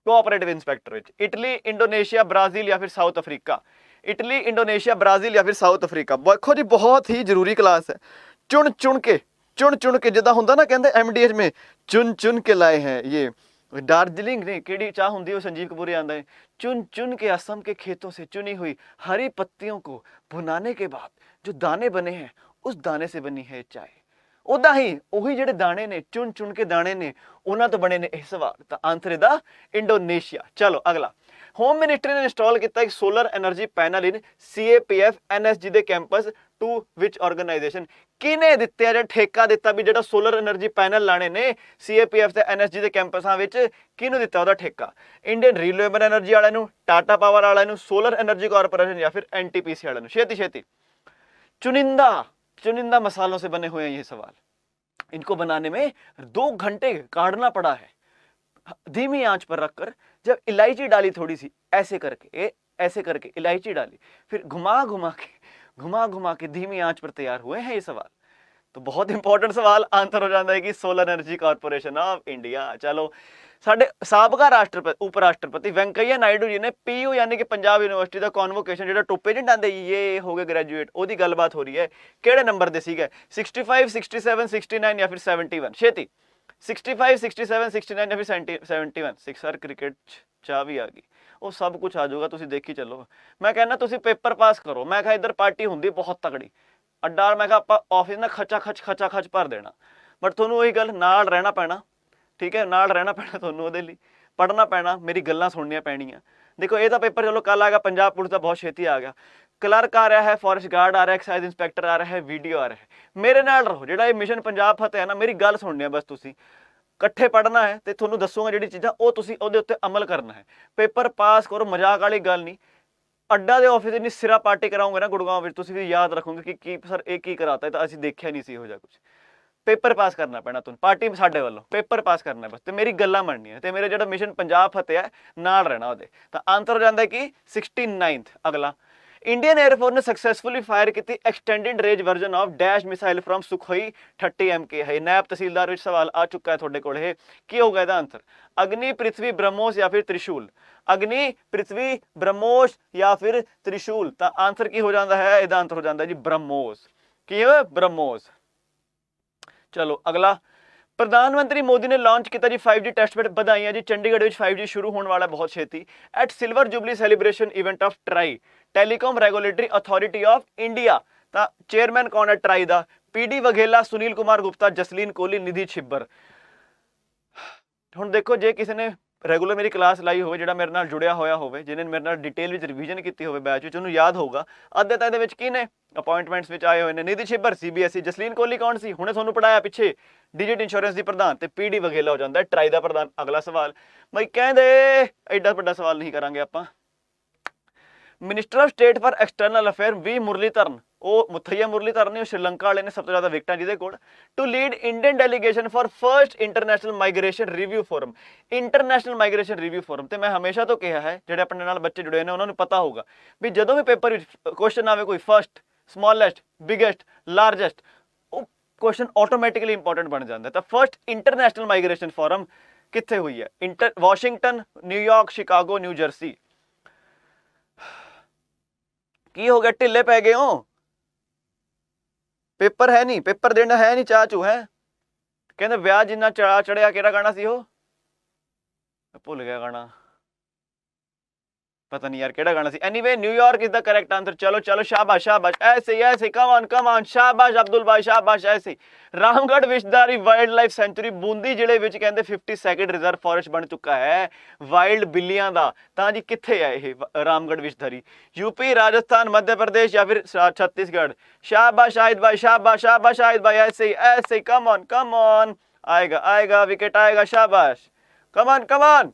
ਕੋਆਪਰੇਟਿਵ ਇੰਸਪੈਕਟਰ ਵਿੱਚ। ਇਟਲੀ, ਇੰਡੋਨੇਸ਼ੀਆ, ਬ੍ਰਾਜ਼ੀਲ ਜਾਂ ਫਿਰ south Africa? Italy, Indonesia, Brazil ਜਾਂ ਫਿਰ ਸਾਊਥ ਅਫਰੀਕਾ? ਦੇਖੋ ਜੀ ਬਹੁਤ ਹੀ ਜ਼ਰੂਰੀ ਕਲਾਸ ਹੈ। ਚੁਣ ਚੁਣ ਕੇ ਜਿੱਦਾਂ ਹੁੰਦਾ ਨਾ, ਕਹਿੰਦੇ MDH में चुन के लाए हैं ये दार्जिलिंग ने केड़ी चाह होंगी वो संजीव कपूर आंदा है, चुन के असम के खेतों से चुनी हुई हरी पत्तियों को भुनाने के बाद जो दाने बने हैं उस दाने से बनी है चाय। उदा ही वही ਜਿਹੜੇ दाने ने चुन के दाने ने उन्होंने तो बने ने ਇਹ सवाल। तो आंसर ਇਹਦਾ इंडोनेशिया। चलो अगला, होम मिनिस्ट्री ने इंस्टॉल किया एक सोलर एनर्जी पैनल इन CAPF NSG ਦੇ कैंपस टू विच ऑर्गेनाइजेशन? किने दिते ਜਾਂ ਠੇਕਾ ਦਿੱਤਾ ਵੀ ਜਿਹੜਾ सोलर एनर्जी पैनल लाने ने CAPF ਤੇ NSG ਦੇ ਕੈਂਪਸਾਂ ਵਿੱਚ? ਕਿਹਨੂੰ ਦਿੱਤਾ ਉਹਦਾ ਠੇਕਾ? ਇੰਡੀਅਨ ਰੀਨਿਊਏਬਲ ਐਨਰਜੀ ਵਾਲਿਆਂ ਨੂੰ, ਟਾਟਾ ਪਾਵਰ ਵਾਲਿਆਂ ਨੂੰ, सोलर एनर्जी कॉर्पोरेशन या फिर NTPC वालों? छेती छेती, चुनिंदा मसालों से बने हुए हैं ये सवाल। इनको बनाने में 2 घंटे काढ़ना पड़ा है धीमी आंच पर रखकर। जब इलायची डाली थोड़ी सी ऐसे करके इलायची डाली, फिर घुमा के धीमी आंच पर तैयार हुए हैं ये सवाल। तो बहुत इंपॉर्टेंट सवाल। आंसर हो जाता है कि solar energy corporation of India. चलो, साडे साबका राष्ट्रपति उपराष्ट्रपति वेंकैया नायडू जी ने PU यानी कि पंजाब यूनिवर्सिटी का कॉन्वोकेशन जो टोपे नहीं डांदे ये हो गए ग्रेजुएट, ਉਹਦੀ ਗੱਲਬਾਤ ਹੋ ਰਹੀ ਹੈ। ਕਿਹੜੇ ਨੰਬਰ ਦੇ ਸੀਗੇ? 65, 67, 69 ਜਾਂ ਫਿਰ 71? ਛੇਤੀ, 65, 67, 69 ਜਾਂ ਫਿਰ 71? ਸਿਕਸਰ ਕ੍ਰਿਕਟ ਚਾਹ ਵੀ ਆ ਗਈ, ਉਹ ਸਭ ਕੁਝ ਆ ਜਾਊਗਾ, ਤੁਸੀਂ ਦੇਖੀ ਚੱਲੋ। ਮੈਂ ਕਹਿੰਦਾ ਤੁਸੀਂ ਪੇਪਰ ਪਾਸ ਕਰੋ। ਮੈਂ ਕਿਹਾ ਇੱਧਰ ਪਾਰਟੀ ਹੁੰਦੀ ਬਹੁਤ ਤਗੜੀ ਅੱਡਾ, ਮੈਂ ਕਿਹਾ ਆਪਾਂ ਆਫਿਸ ਨਾ ਖਚਾ ਖਚ ਭਰ ਦੇਣਾ, ਬਟ ਤੁਹਾਨੂੰ ਉਹੀ ਗੱਲ ਨਾਲ ਰਹਿਣਾ ਪੈਣਾ, ठीक है, नाल रहना पैना ਤੁਹਾਨੂੰ ਉਹਦੇ ਲਈ, पढ़ना पैना, मेरी गल्लां सुननियां पैणियां। देखो ये तो पेपर चलो कल आ गया, पंजाब पुलिस का बहुत छेती आ गया, क्लर्क आ रहा है, फॉरेस्ट गार्ड आ रहा है, एक्साइज इंस्पैक्टर आ रहा है, वीडियो आ रहा है, मेरे नाल रहो। ਜਿਹੜਾ ਇਹ ਮਿਸ਼ਨ ਪੰਜਾਬ ਫਤਿਹ ਹੈ ਨਾ, ਮੇਰੀ ਗੱਲ ਸੁਣਨੀ ਹੈ ਬਸ, ਤੁਸੀਂ ਇਕੱਠੇ ਪੜ੍ਹਨਾ ਹੈ ਤੇ ਤੁਹਾਨੂੰ ਦੱਸੂਗਾ ਜਿਹੜੀ ਚੀਜ਼ਾਂ ਉਹ ਤੁਸੀਂ ਉਹਦੇ ਉੱਤੇ ਅਮਲ ਕਰਨਾ ਹੈ। ਪੇਪਰ ਪਾਸ ਕਰੋ, ਮਜ਼ਾਕ ਵਾਲੀ ਗੱਲ ਨਹੀਂ। ਅੱਡਾ ਦੇ ਆਫਿਸ ਇੰਨੀ ਸਿਰਾ ਪਾਰਟੀ ਕਰਾਉਂਗੇ ਨਾ ਗੁੜਗਾਉਂ ਵਿੱਚ, ਤੁਸੀਂ ਵੀ ਯਾਦ ਰੱਖੋਗੇ ਕਿ ਕੀ ਸਰ ਇਹ ਕੀ ਕਰਾਤਾ, ਤਾਂ ਅਸੀਂ ਦੇਖਿਆ ਨਹੀਂ ਸੀ ਇਹੋ ਜਿਹਾ ਕੁਝ। पेपर पास करना पैना तुम, पार्टी साडे वालों पेपर पास करना बस, तो मेरी गल्लां मननियां ते मेरे जो मिशन पंजाब फतेह है नाल रहना ਉਹਦੇ। ਤਾਂ आंसर हो जाता है कि 69th। अगला, इंडियन एयरफोर्स ने सक्सैसफुली फायर की extended range version of dash missile from Sukhoi 30 MK है। नैब तहसीलदार विच सवाल आ चुका है थोड़े कोल, की होगा इसका आंसर? अग्नि, पृथ्वी, ब्रह्मोस या फिर त्रिशूल? अग्नि, पृथ्वी, ब्रह्मोस या फिर त्रिशूल? तो आंसर की हो जाता है, इसका आंसर हो जाता है जी ब्रह्मोस। की है? ब्रह्मोस। चलो अगला, प्रधानमंत्री मोदी ने लॉन्च किया जी 5G टेस्ट बेड, बधाइयां जी। चंडीगढ़ में 5G शुरू होने वाला बहुत छेती। At silver jubilee celebration event of TRAI telecom regulatory authority of India, तो चेयरमैन कौन है ट्राई का? PD वघेला, सुनील कुमार गुप्ता, जसलीन कोहली, निधि छिब्बर। हुण देखो, जे किसी ने रेगूलर मेरी क्लास लाई हो, जो मेरे नाल जुड़िया होया हो, जिन्हें मेरे नाल डिटेल में रिवीजन की हो बैच में, उन्होंने याद होगा अद्धे तो ये की ने अपॉइंटमेंट्स में आए हुए हैं। निधि छिब्बर CBSE, जसलीन कोहली कौन सी, हुणे तुहानूं पढ़ाया पिछे, डिजिट इंश्योरेंस की प्रधान, तो PD वघेला हो जाता है ट्राई का प्रधान। अगला सवाल भाई कहते एडा वड्डा सवाल नहीं करांगे आपां। Minister of state for external affair V Muralidharan, वो मुथैया मुरलीधरन ने श्रीलंका वाले ने सब तो ज़्यादा विकटां जिहदे कोल, to lead Indian delegation for first international migration review forum. International migration review forum, तो मैं हमेशा तो कहा है ਜਿਹੜੇ अपने नाल बच्चे जुड़े ने उन्होंने पता होगा भी ਜਦੋਂ भी पेपर क्वेश्चन आवे कोई फर्स्ट, स्मॉलेस्ट, बिगेस्ट, लार्जेस्ट, वो क्वेश्चन ऑटोमैटिकली इंपॉर्टेंट बन जाता है। तो फर्स्ट इंटरनेशनल माइग्रेशन फोरम कित्थे हुई है? Washington, New York, Chicago, new Jersey. की हो गया, ढिले पै गए हो? पेपर है नहीं, पेपर देना है नहीं, चाह चू है। कहते ब्याह जिन्ना चढ़ा चढ़िया, केड़ा गाना सी हो, भुल गया गाना, पता नहीं यार केड़ा गाना सी। Anyway New York is the correct answer. चलो चलो शाबाश शाबाश, ऐसे ऐसे, कम ऑन शाबाश अब्दुल भाई शाबाश। ऐसे Ramgarh Vishdhari wild life sanctuary Bundi जिले विच कहंदे 52nd रिजर्व फॉरेस्ट बन चुका है वाइल्ड बिल्लियां दा। तां जी कित्थे है ये रामगढ़ विषधारी? यूपी, राजस्थान, मध्य प्रदेश या फिर छत्तीसगढ़? शाबाश शाहिद भाई शाबाश शाबाश शाहिद भाई, ऐसे ऐसे, कम ऑन, आएगा आएगा, विकेट आएगा, शाबाश, कम ऑन।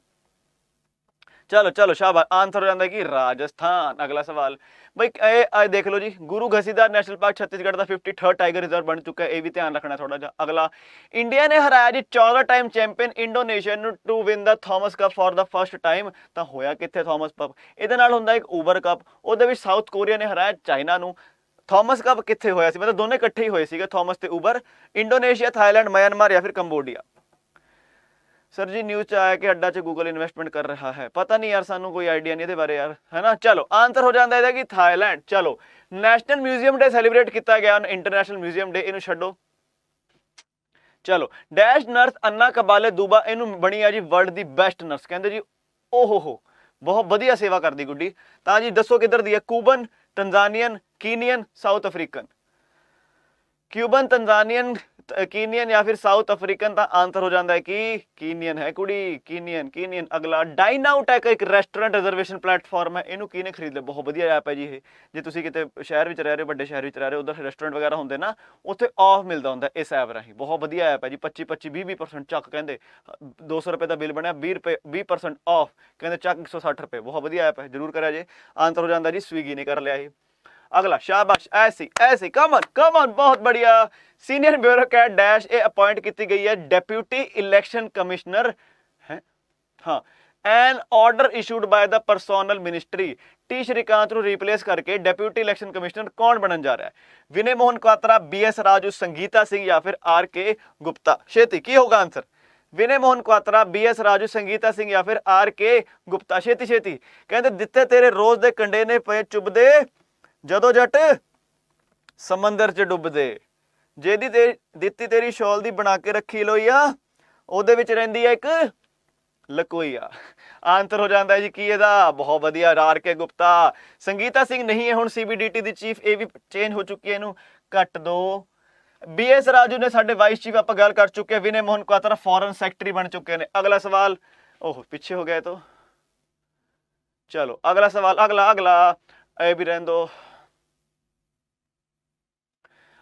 चलो चलो शाबाश, आंसर हो जाता है कि राजस्थान। अगला सवाल भाई देख लो जी, गुरु घसीदार नेशनल पार्क छत्तीसगढ़ का 53rd टाइगर रिजर्व बन चुका है, ये भी ध्यान रखना थोड़ा जा। अगला, इंडिया ने हराया जी 14 time champion Indonesia to win the Thomas Cup for the first time. तो होया कित्थे थॉमस कप? ਇਹਦੇ ਨਾਲ ਹੁੰਦਾ ਇੱਕ ਊਬਰ ਕੱਪ, ਉਹਦੇ ਵਿੱਚ ਸਾਊਥ ਕੋਰੀਆ ਨੇ ਹਰਾਇਆ ਚਾਈਨਾ ਨੂੰ। ਥਾਮਸ ਕੱਪ ਕਿੱਥੇ ਹੋਇਆ ਸੀ? मतलब ਦੋਨੇ ਇਕੱਠੇ ਹੀ ਹੋਏ ਸੀਗੇ, ਥਾਮਸ ਤੇ ਊਬਰ। इंडोनेशिया, थाईलैंड, म्यांमार या फिर कंबोडिया? सर जी न्यूज़ आया कि अड्डा च गूगल इन्वेस्टमेंट कर रहा है, पता नहीं यार, सानू कोई आइडिया नहीं ये बारे यार, है ना। चलो आंसर हो जाता है कि थाईलैंड। चलो, नैशनल म्यूजियम डे सैलीब्रेट किया गया, इंटरनेशनल म्यूजियम डे, इनू छड्डो। चलो, डैश नर्स अन्ना कबाले दूबा, इनू बनी है जी वर्ल्ड दी बेस्ट नर्स, कहते जी ओहो बहुत वधिया सेवा करती गुड्डी। तो जी दसो किधर दी है? Cuban, Tanzanian, Kenyan, south African? Cuban, Tanzanian, Kenyan या फिर साउथ अफ्रीकन? का आंसर हो जाता है कि कीनियन है कुड़ी, कीनियन। अगला, डाइन आउट एक रेस्टोरेंट रिजर्वेशन प्लेटफॉर्म है, इनू किने खरीद लिया? बहुत वधिया ऐप है जी ये। जे तुसीं किते शहर में रह रहे हो, बड़े शहर में रह रहे हो, उधर रेस्टोरेंट वगैरह होंगे ना, उत्थे ऑफ मिलता होंगे इस ऐप राही। बहुत वधिया ऐप है जी, 25-20% चक, कहते 200 रुपये का बिल बनया, 20% ऑफ, कहते चक 160 रुपये। बहुत वधिया ऐप है, जरूर करा जे। आंसर हो जाता जी स्विगी ने कर लिया ये। अगला, शाबाश, ऐसी ऐसी, कम ऑन, बहुत बढ़िया। Senior bureaucrat dash a appoint की गई है डेप्यूटी इलेक्शन कमिश्नर है, हाँ, an order issued by the personnel ministry. T Srikanth को रिप्लेस करके डेप्यूटी इलेक्शन कमिश्नर कौन बनने जा रहा है? विनय मोहन क्वात्रा, BS राजू, संगीता सिंह या फिर RK गुप्ता? छेती की होगा आंसर? विनय मोहन क्वात्रा, BS राजू, संगीता सिंह या फिर RK गुप्ता? छेती। कहते दिते तेरे रोज दे कंडे ने पे चुभदे, जदों जट समंदर च डुबदे। जेदी दित्ती तेरी शॉल दी बना के रखी लोईया, ਉਹਦੇ ਵਿੱਚ ਰਹਿੰਦੀ है एक लकोईया। आंसर हो जाता है जी की ਇਹਦਾ? बहुत वधिया, RK गुप्ता। संगीता सिंह नहीं है हुण CBDT दी चीफ, ये भी चेंज हो चुकी है, इनू कट दो। BS ਰਾਜੂ ਨੇ ਸਾਡੇ ਵਾਈਸ ਚੀਫ ਆਪਾਂ ਗੱਲ ਕਰ ਚੁੱਕੇ ਹਾਂ, ਵਿਨੇ ਮੋਹਨ ਕੁਆਤਰਾ ਫੋਰਨ ਸੈਕਟਰੀ ਬਣ ਚੁੱਕੇ ਨੇ। ਅਗਲਾ ਸਵਾਲ, ओह पीछे हो गए तो चलो अगला सवाल, अगला अगला ए भी रहने दो।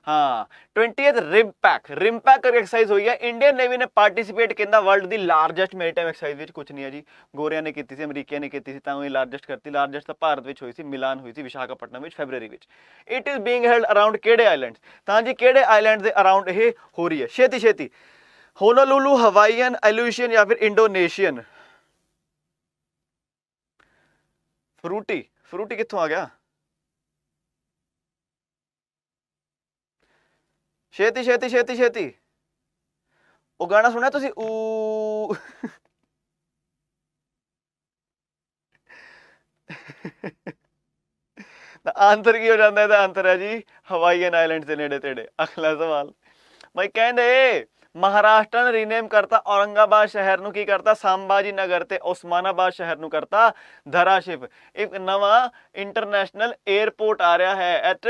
हाँ 20th रिमपैक एक्सरसाइज हुई है। इंडियन नेवी ने पार्टिसिपेट किया वर्ल्ड दी लार्जेस्ट मैरीटाइम एक्सरसाइज विच। कुछ नहीं है जी, गोरिया ने की सी, अमरीकिया ने की सी, तां ही लार्जेस्ट करती। लार्जेस्ट तो भारत विच हुई सी, मिलान हुई सी विशाखापट्टनम विच फरवरी विच। It is being held around केड़े आइलैंड्स? तां जी केड़े आइलैंड दे अराउंड ये हो रही है? छेती छेती, होनोलुलु, हवाईयन, एल्यूशियन या फिर इंडोनेशियन? फ्रूटी, फ्रूटी कित्थों आ गया? छेती छेती छेती छेती, वो गाना सुना तुसी ऊ आंसर की हो जाता है? आंसर है जी हवाईयन आइलैंड से नेड़े तेड़े। अगला सवाल भाई, कहते महाराष्ट्र ने रीनेम करता औरंगाबाद शहर नूं की करता संभाजी नगर ते उस्मानाबाद शहर नूं करता धराशिव। एक नवा इंटरनेशनल एयरपोर्ट आ रहा है एट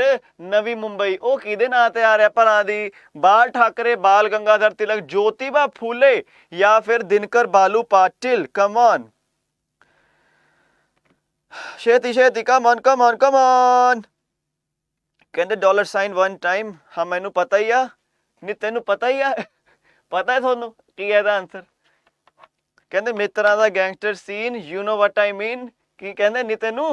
नवी मुंबई। वो किहदे नां ते आ रहा भला दी? बाल ठाकरे, बाल गंगाधर तिलक, ज्योतिबा फूले या फिर दिनकर बालू पाटिल? कम ऑन, छेती छेती, come on come on come on. कहंदे डॉलर साइन वन टाइम। हाँ मैनू पता ही आ, नहीं तेनू पता ही आ? पता है थोनू की है आंसर? कहते मित्रा दा gangster scene, you know what I mean. की कहते नहीं तेनू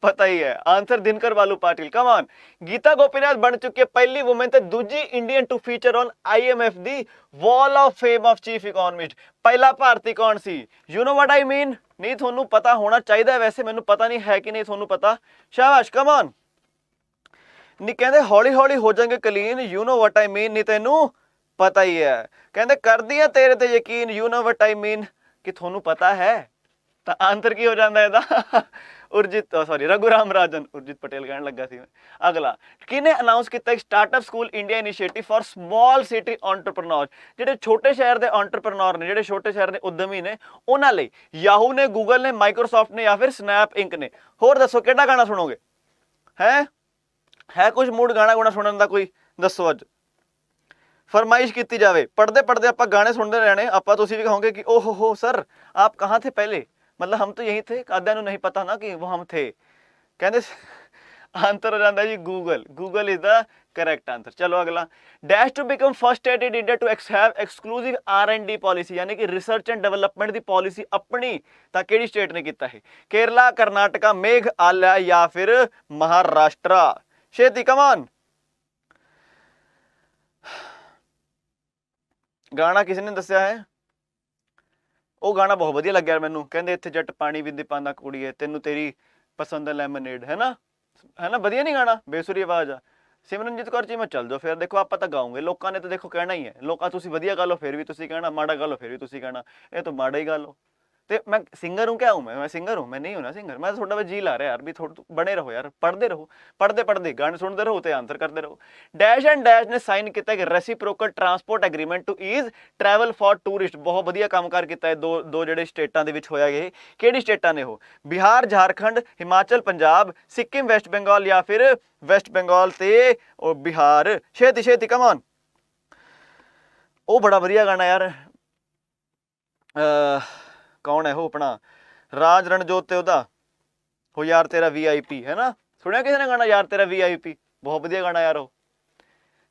पता ही है? Answer Dinkar Balu Patil. Come on. Gita Gopinath बन चुकी है पहली वुमेन ते दूजी Indian to feature on IMF दी wall of fame of chief economist. पहला भारतीय कौन सी? You know what I mean? नहीं थोनू पता होना चाहिए, वैसे मैनू पता नहीं है कि नहीं थोनू पता। शाबाश, कम ऑन। नहीं कहते हौली हौली हो जाएंगे clean, you know what I mean, नहीं तेनू पता ही है। कहते कर दिया तेरे ते यकीन, you know what I mean, कि थोनू पता है। तो आंसर की हो जाता है? उर्जित, सॉरी रघुराम राजन, उर्जित पटेल कहने लगा सी मैं। अगला, किने अनाउंस किया एक startup school India initiative for small city entrepreneur? ਜਿਹੜੇ छोटे शहर के एंटरप्रेन्योर ने, ਜਿਹੜੇ छोटे शहर के उद्यमी ने, उन्हां लई याहू ने, गूगल ने, माइक्रोसॉफ्ट ने या फिर स्नैप इंक ने। होर दसो किहड़ा गाना सुनोगे? है कुछ मूड गाना गुना सुनने का? कोई दसो अज फरमाइश की जाए। पढ़ते पढ़ते आप गाने सुनते रहने, आप तुसी भी कहोगे कि ओहो हो सर आप कहाँ थे पहले, मतलब हम तो यही थे, काद्या नूं नहीं पता ना कि वो हम थे। कहते आंसर हो जाता है जी Google. Google is the correct answer. चलो अगला, dash to become first state in India to have exclusive R&D policy, यानी कि रिसर्च एंड डेवलपमेंट की पॉलिसी अपनी, तां केड़ी स्टेट ने किया है? केरला, कर्नाटका, मेघालय या फिर महाराष्ट्र? छेती, come on. गाना किसी ने दसिया है? वो गाना बहुत वधिया लग्या यार मैनू। कहंदे इत्थे जट पानी भी पांदा कुड़ीए, तेनू तेरी पसंद लेमनेड, है ना वधिया नहीं गाना? बेसुरी आवाज़ आ। सिमरनजीत कौर चीमा चल जाओ फिर, देखो आप तो गाओगे, लोगों ने तो देखो कहना ही है। लोग तुसी वधिया गा लो फिर भी तुसी कहना, माड़ा गा लो फिर भी तुसी कहना, ये तो माड़ा ही गा लो। तो मैं सिंगर हूँ क्या हूँ? मैं सिंगर हूँ? मैं नहीं हूँ ना सिंगर। मैं थोड़ा जी ला रहा यार भी, थोड़ा बने रहो यार, पढ़ते रहो, पढ़ते पढ़ते गाने सुनते रहो तो आंसर करते रहो। डैश एंड डैश ने साइन किया कि reciprocal transport agreement to ease travel for tourist. बहुत वधिया कामकार किया है। दो ਜਿਹੜੇ स्टेटां ਦੇ ਵਿੱਚ ਹੋਇਆ गए, ਕਿਹੜੀ स्टेटां ने हो? बिहार, झारखंड, हिमाचल, पंजाब, सिक्किम, वेस्ट बंगाल या फिर वेस्ट बंगाल ते बिहार? छेती छेती, कम ऑन। वो बड़ा वधिया गाना यार, कौन है वो अपना राज रणजोत ते ओदा हो यार तेरा VIP, है ना? सुनिया किसी ने गाना यार तेरा VIP? बहुत वधिया गाना यार वो।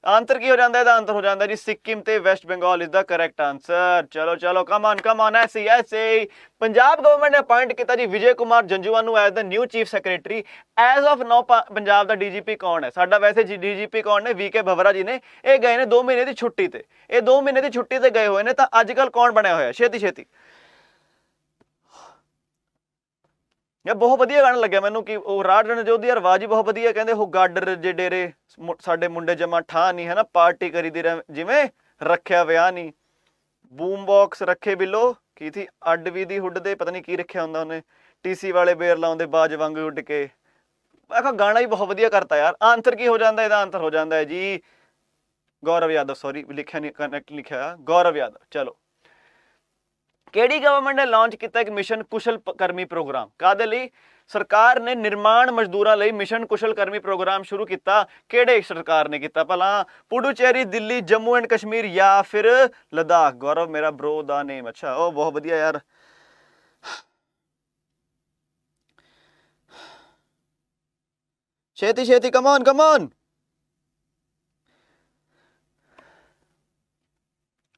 आंसर की हो जाता है? आंसर हो जाता है जी सिक्किम ते West Bengal is the correct answer. चलो चलो, कम ऑन। ऐसे ही पंजाब गवर्नमेंट ने अपॉइंट किया जी विजय कुमार जंजुआ नूं as the new chief secretary. As of now Punjab दा DGP कौन है? साडा वैसे DGP कौन ने? VK भवरा जी ने। ये गए ने 2 महीने की छुट्टी ते, ये 2 महीने की छुट्टी ते गए हुए ने। तो अजकल कौन बनया होया? छेती छेती यार, बहुत वधिया गाना लग्या मैनू कि राज रणजोत दी आवाज़ ही बहुत वधिया। कहंदे हो गाडर जे डेरे साडे मुंडे जमा ठा नहीं, है ना? पार्टी करी दी जिवें रखिया विआह नहीं, बूम बॉक्स रखे बिलो की थी अड भी दी हुड दे, पता नहीं की रखिया हुंदा उन्हें, TC वाले बेर लाउंदे बाज वांग उड के। मैं कहा गाना ही बहुत वधिया करता यार। आंसर की हो जाता है? इसदा आंसर हो जाता है जी गौरव यादव। सॉरी लिखा नहीं, कनेक्ट लिखा गौरव यादव। चलो, केड़ी गवर्नमेंट ने लॉन्च किया एक मिशन कुशल कर्मी प्रोग्राम? कादे लई? ਸਰਕਾਰ ਨੇ ਨਿਰਮਾਣ ਮਜ਼ਦੂਰਾਂ ਲਈ ਮਿਸ਼ਨ ਕੁਸ਼ਲ ਕਰਮੀ ਪ੍ਰੋਗਰਾਮ ਸ਼ੁਰੂ ਕੀਤਾ। ਕਿਹੜੇ ਸਰਕਾਰ ਨੇ ਕੀਤਾ ਭਲਾ? ਪੁਡੂਚੇਰੀ, ਦਿੱਲੀ, ਜੰਮੂ ਐਂਡ ਕਸ਼ਮੀਰ ਜਾਂ ਫਿਰ ਲਦਾਖ? ਗੌਰਵ ਮੇਰਾ ਬ్రో ਦਾ ਨੇਮ। ਅੱਛਾ, ਉਹ ਬਹੁਤ ਵਧੀਆ ਯਾਰ। ਛੇਤੀ ਛੇਤੀ, ਕਮ ਔਨ।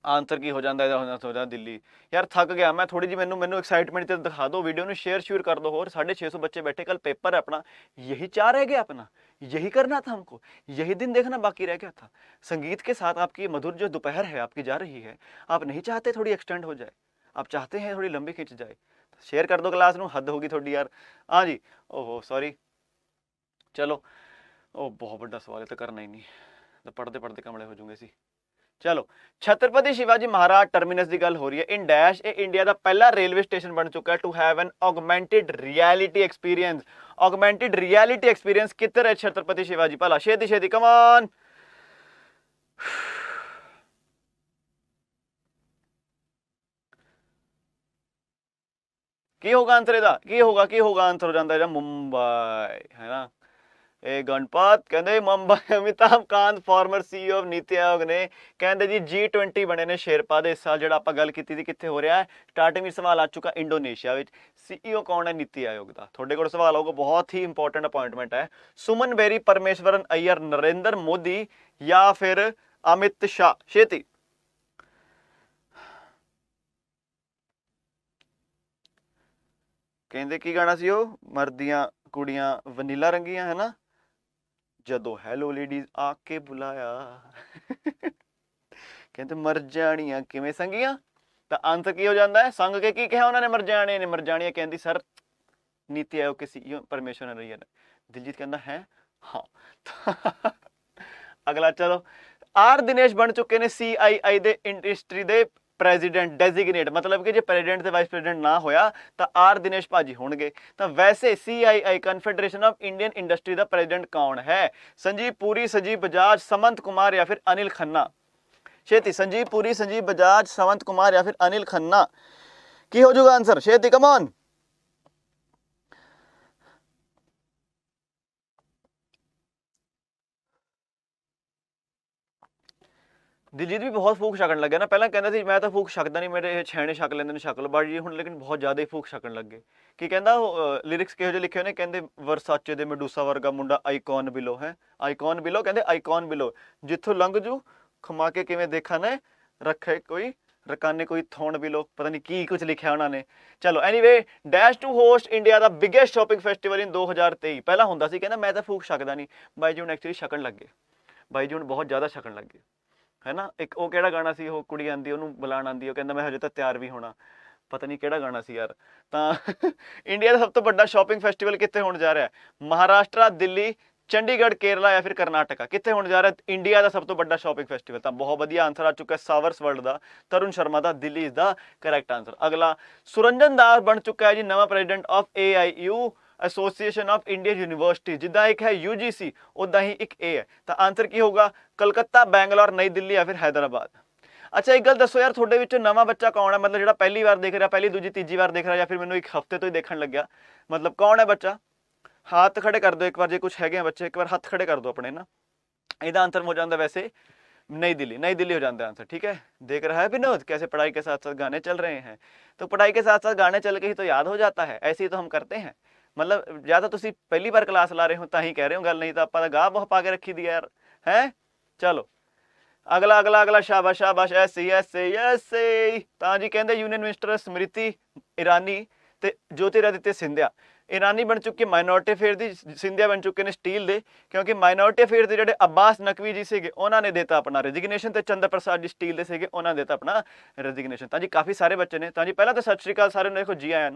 ਆਨਸਰ ਕੀ ਹੋ ਜਾਂਦਾ ਇਹਦਾ? ਹੋ ਜਾਂਦਾ ਦਿੱਲੀ। ਯਾਰ ਥੱਕ ਗਿਆ ਮੈਂ ਥੋੜੀ ਜਿਹੀ, ਮੈਨੂੰ ਐਕਸਾइटमेंट ਤੇ ਦਿਖਾ ਦਿਓ, ਵੀਡੀਓ ਨੂੰ ਸ਼ੇਅਰ ਕਰ दो। और 650 बच्चे बैठे, कल पेपर है अपना, यही चाह रह गया अपना, यही करना था हमको, यही दिन देखना बाकी रह गया था। संगीत के साथ आपकी मधुर जो दोपहर है आपकी जा रही है, आप नहीं चाहते थोड़ी एक्सटेंड हो जाए, आप चाहते हैं थोड़ी लंबी खिंच जाए। शेयर कर दो क्लास ਨੂੰ, हद होगी थोड़ी यार। हाँ जी, ओहो सॉरी, चलो। ਉਹ ਬਹੁਤ ਵੱਡਾ ਸਵਾਲ ਹੈ ਤਾਂ ਕਰਨਾ ਹੀ ਨਹੀਂ, ਤਾਂ ਪੜ੍ਹਦੇ ਪੜ੍ਹਦੇ ਕਮਲੇ ਹੋ ਜੂਗੇ ਸੀ। ਚਲੋ, ਛਤਰਪਤੀ ਸ਼ਿਵਾਜੀ ਮਹਾਰਾਜ ਟਰਮੀਨਸ ਦੀ ਗੱਲ ਹੋ ਰਹੀ ਹੈ। ਇਨ ਡੈਸ਼, ਇਹ ਇੰਡੀਆ ਦਾ ਪਹਿਲਾ ਰੇਲਵੇ ਸਟੇਸ਼ਨ ਬਣ ਚੁੱਕਾ ਹੈ to have an augmented reality experience. Augmented reality experience ਕਿੱਧਰ ਹੈ ਛਤਰਪਤੀ ਸ਼ਿਵਾਜੀ? ਭਲਾ ਛੇਤੀ ਛੇਤੀ, ਕਮ ਔਨ। ਕੀ ਹੋਗਾ ਆਂਸਰ ਇਹਦਾ? ਕੀ ਹੋਗਾ ਆਂਸਰ? ਹੋ ਜਾਂਦਾ ਇਹਦਾ ਮੁੰਬਈ, ਹੈ ਨਾ। ਇਹ ਗਣਪਤ ਕਹਿੰਦੇ Mumbai. Amitabh Kant farmer CEO of ਨੀਤੀ ਆਯੋਗ ਨੇ ਕਹਿੰਦੇ ਜੀ G20 ਬਣੇ ਨੇ ਸ਼ੇਰਪਾ ਦੇ ਇਸ ਸਾਲ। ਜਿਹੜਾ ਆਪਾਂ ਗੱਲ ਕੀਤੀ ਸੀ ਕਿੱਥੇ ਹੋ ਰਿਹਾ ਹੈ, ਸਟਾਰਟਿੰਗ ਵਿੱਚ ਸਵਾਲ ਆ ਚੁੱਕਾ ਇੰਡੋਨੇਸ਼ੀਆ ਵਿੱਚ। CEO ਕੌਣ ਹੈ ਨੀਤੀ ਆਯੋਗ ਦਾ? ਤੁਹਾਡੇ ਕੋਲ ਸਵਾਲ ਆਊਗਾ, ਬਹੁਤ ਹੀ ਇੰਪੋਰਟੈਂਟ ਅਪਾਇੰਟਮੈਂਟ ਹੈ। ਸੁਮਨ ਬੇਰੀ, ਪਰਮੇਸ਼ਵਰਨ ਅਈਅਰ, ਨਰਿੰਦਰ ਮੋਦੀ ਜਾਂ ਫਿਰ ਅਮਿਤ ਸ਼ਾਹ? ਛੇਤੀ। ਕਹਿੰਦੇ ਕੀ ਗਾਣਾ ਸੀ ਉਹ? ਮਰਦੀਆਂ ਕੁੜੀਆਂ ਵਨੀਲਾ ਰੰਗੀਆਂ, ਹੈ ਨਾ। ਜਦੋਂ ਹੈਲੋ ਲੇਡੀਜ਼ ਆ ਕੇ ਬੁਲਾਇਆ ਕਹਿੰਦੇ ਮਰ ਜਾਣੀਆਂ ਕਿਵੇਂ ਸੰਗੀਆਂ। ਤਾਂ ਆਂਸਰ ਕੀ ਹੋ ਜਾਂਦਾ ਹੈ? ਸੰਗ ਕੇ ਕੀ ਕਿਹਾ ਉਹਨਾਂ ਨੇ? ਮਰ ਜਾਣੇ ਨੇ। ਮਰ ਜਾਣੀਆਂ ਕਹਿੰਦੀ ਸਰ ਨੀਤੀ ਆਯੋਗ ਕੇ CEO ਪਰਮੇਸ਼ਵਰਨ ਅਈਅਰ। ਦਿਲਜੀਤ ਕਹਿੰਦਾ ਹੈ ਹਾਂ। ਅਗਲਾ ਚਲੋ, ਆਰ ਦਿਨੇਸ਼ ਬਣ ਚੁੱਕੇ ਨੇ CII ਦੇ ਇੰਡਸਟਰੀ ਦੇ ਪ੍ਰੈਜ਼ੀਡੈਂਟ ਡੈਜ਼ਿਗਨੇਟ। मतलब कि जो प्रेजिडेंट से वाइस प्रेजिडेंट ना होया तो आर दिनेश भाजी होणगे। तो वैसे CII confederation of Indian industry का प्रेजिडेंट कौन है? संजीव पुरी, संजीव बजाज, समंत कुमार या फिर अनिल खन्ना? छेती। संजीव पुरी, संजीव बजाज, समंत कुमार या फिर अनिल खन्ना? की हो जाएगा आंसर? छेती, कम ऑन। दिलजीत भी बहुत फूक छकन लग गया ना। पहला कहता ਸੀ मैं तो फूक छकदा नहीं, मेरे छेने छक लेंदे ने, छक लो बाजी जी। ਹੁਣ लेकिन बहुत ज़्यादा ही फूक छकन लग गए। ਕੀ ਕਹਿੰਦਾ ਲਿਰਿਕਸ ਕਿਹੋ ਜਿਹੇ ਲਿਖੇ ਨੇ? ਕਹਿੰਦੇ ਵਰਸਾਚੇ ਦੇ ਮੈਡੂਸਾ ਵਰਗਾ ਮੁੰਡਾ ਆਈਕਨ ਬਿਲੋ ਹੈ, ਆਈਕਨ ਬਿਲੋ। ਕਹਿੰਦੇ ਆਈਕਨ ਬਿਲੋ ਜਿੱਥੋਂ ਲੰਘ ਜੂ ਖਮਾ ਕੇ ਕਿਵੇਂ ਦੇਖਾ ਨੇ, ਰੱਖੇ ਕੋਈ ਰਕਾਨੇ ਕੋਈ ਥੋਣ ਬਿਲੋ। ਪਤਾ ਨਹੀਂ ਕੀ ਕੁਝ ਲਿਖਿਆ ਉਹਨਾਂ ਨੇ। ਚਲੋ anyway, dash to host India ਦਾ ਬਿਗੇਸਟ ਸ਼ਾਪਿੰਗ ਫੈਸਟੀਵਲ ਇਨ 2023। ਪਹਿਲਾਂ ਹੁੰਦਾ ਸੀ ਕਹਿੰਦਾ ਮੈਂ ਤਾਂ ਫੂਕ ਛਕਦਾ ਨਹੀਂ, ਬਾਈ ਜੀ ਹੁਣ ਐਕਚੁਅਲੀ ਛਕਣ ਲੱਗ ਗਏ। ਬਾਈ ਜੀ ਹੁਣ ਬਹੁਤ ਜ਼ਿਆਦਾ ਛਕਣ ਲੱਗ ਗਏ, ਹੈ ਨਾ। ਇੱਕ ਉਹ ਕਿਹੜਾ ਗਾਣਾ ਸੀ, ਉਹ ਕੁੜੀ ਆਂਦੀ ਉਹਨੂੰ ਬੁਲਾਉਣ ਆਂਦੀ, ਉਹ ਕਹਿੰਦਾ ਮੈਂ ਹਜੇ ਤਾਂ ਤਿਆਰ ਵੀ ਹੋਣਾ। ਪਤਾ ਨਹੀਂ ਕਿਹੜਾ ਗਾਣਾ ਸੀ ਯਾਰ। ਤਾਂ ਇੰਡੀਆ ਦਾ ਸਭ ਤੋਂ ਵੱਡਾ ਸ਼ਾਪਿੰਗ ਫੈਸਟੀਵਲ ਕਿੱਥੇ ਹੋਣ ਜਾ ਰਿਹਾ? ਮਹਾਰਾਸ਼ਟਰ, ਦਿੱਲੀ, ਚੰਡੀਗੜ੍ਹ, ਕੇਰਲਾ ਜਾਂ ਫਿਰ ਕਰਨਾਟਕਾ? ਕਿੱਥੇ ਹੋਣ ਜਾ ਰਿਹਾ ਇੰਡੀਆ ਦਾ ਸਭ ਤੋਂ ਵੱਡਾ ਸ਼ਾਪਿੰਗ ਫੈਸਟੀਵਲ? ਤਾਂ ਬਹੁਤ ਵਧੀਆ ਆਂਸਰ ਆ ਚੁੱਕਾ ਸਾਵਰਸ ਵਰਲਡ ਦਾ, ਤਰੁਣ ਸ਼ਰਮਾ ਦਾ। Delhi is the correct answer. ਅਗਲਾ, ਸੁਰੰਜਨ ਦਾਸ ਬਣ ਚੁੱਕਾ ਹੈ ਜੀ ਨਵਾਂ president of AIU association of Indian university. ਜਿੱਦਾਂ ਇੱਕ ਹੈ UGC ਉੱਦਾਂ ਹੀ ਇੱਕ A ਹੈ। ਤਾਂ ਆਂਸਰ ਕੀ ਹੋਊਗਾ? ਕਲਕੱਤਾ, ਬੈਂਗਲੌਰ, ਨਈ ਦਿੱਲੀ ਜਾਂ ਫਿਰ ਹੈਦਰਾਬਾਦ? ਅੱਛਾ ਇੱਕ ਗੱਲ ਦੱਸੋ ਯਾਰ, ਤੁਹਾਡੇ ਵਿੱਚੋਂ ਨਵਾਂ ਬੱਚਾ ਕੌਣ ਹੈ? ਮਤਲਬ ਜਿਹੜਾ ਪਹਿਲੀ ਵਾਰ ਦੇਖ ਰਿਹਾ, ਪਹਿਲੀ ਦੂਜੀ ਤੀਜੀ ਵਾਰ ਦੇਖ ਰਿਹਾ, ਜਾਂ ਫਿਰ ਮੈਨੂੰ ਇੱਕ ਹਫਤੇ ਤੋਂ ਹੀ ਦੇਖਣ ਲੱਗਿਆ, ਮਤਲਬ ਕੌਣ ਹੈ ਬੱਚਾ? ਹੱਥ ਖੜੇ ਕਰ ਦਿਓ ਇੱਕ ਵਾਰ, ਜੇ ਕੁਛ ਹੈਗੇ ਆ ਬੱਚੇ ਇੱਕ ਵਾਰ ਹੱਥ ਖੜੇ ਕਰ ਦਿਓ ਆਪਣੇ ਨਾ। ਇਹਦਾ आंसर हो जाता वैसे नई दिल्ली हो जाता है आंसर। ठीक है, देख रहा है विनोद कैसे पढ़ाई के साथ साथ गाने चल रहे हैं। तो पढ़ाई के साथ साथ गाने चल के ही तो याद हो जाता है, ऐसे ही तो हम करते हैं। मतलब ज़्यादा तुसी पहली बार क्लास ला रहे हो तां ही कह रहे हो गल, नहीं तो आप गाह बहुत पा के रखी दी यार है। चलो अगला अगला अगला, शाबाश शाबाश, ऐसे ऐसे ऐसे। तां जी कहते यूनियन मिनिस्टर स्मृति ईरानी ते ज्योतिरादित्य सिंधिया। ईरानी बन चुके माइनॉरिटी अफेयर की, सिंधिया बन चुके हैं स्टील के, क्योंकि माइनॉरिटी अफेयर के जोड़े अब्बास नकवी जी से उन्होंने देता अपना रेजिग्नेशन, तो चंद्र प्रसाद जी स्टील के उन्होंने देता अपना रेजिग्नेशन। तो जी काफ़ी सारे बच्चे ने। तो जी पहला तो सत श्री अकाल सारे देखो जी आया।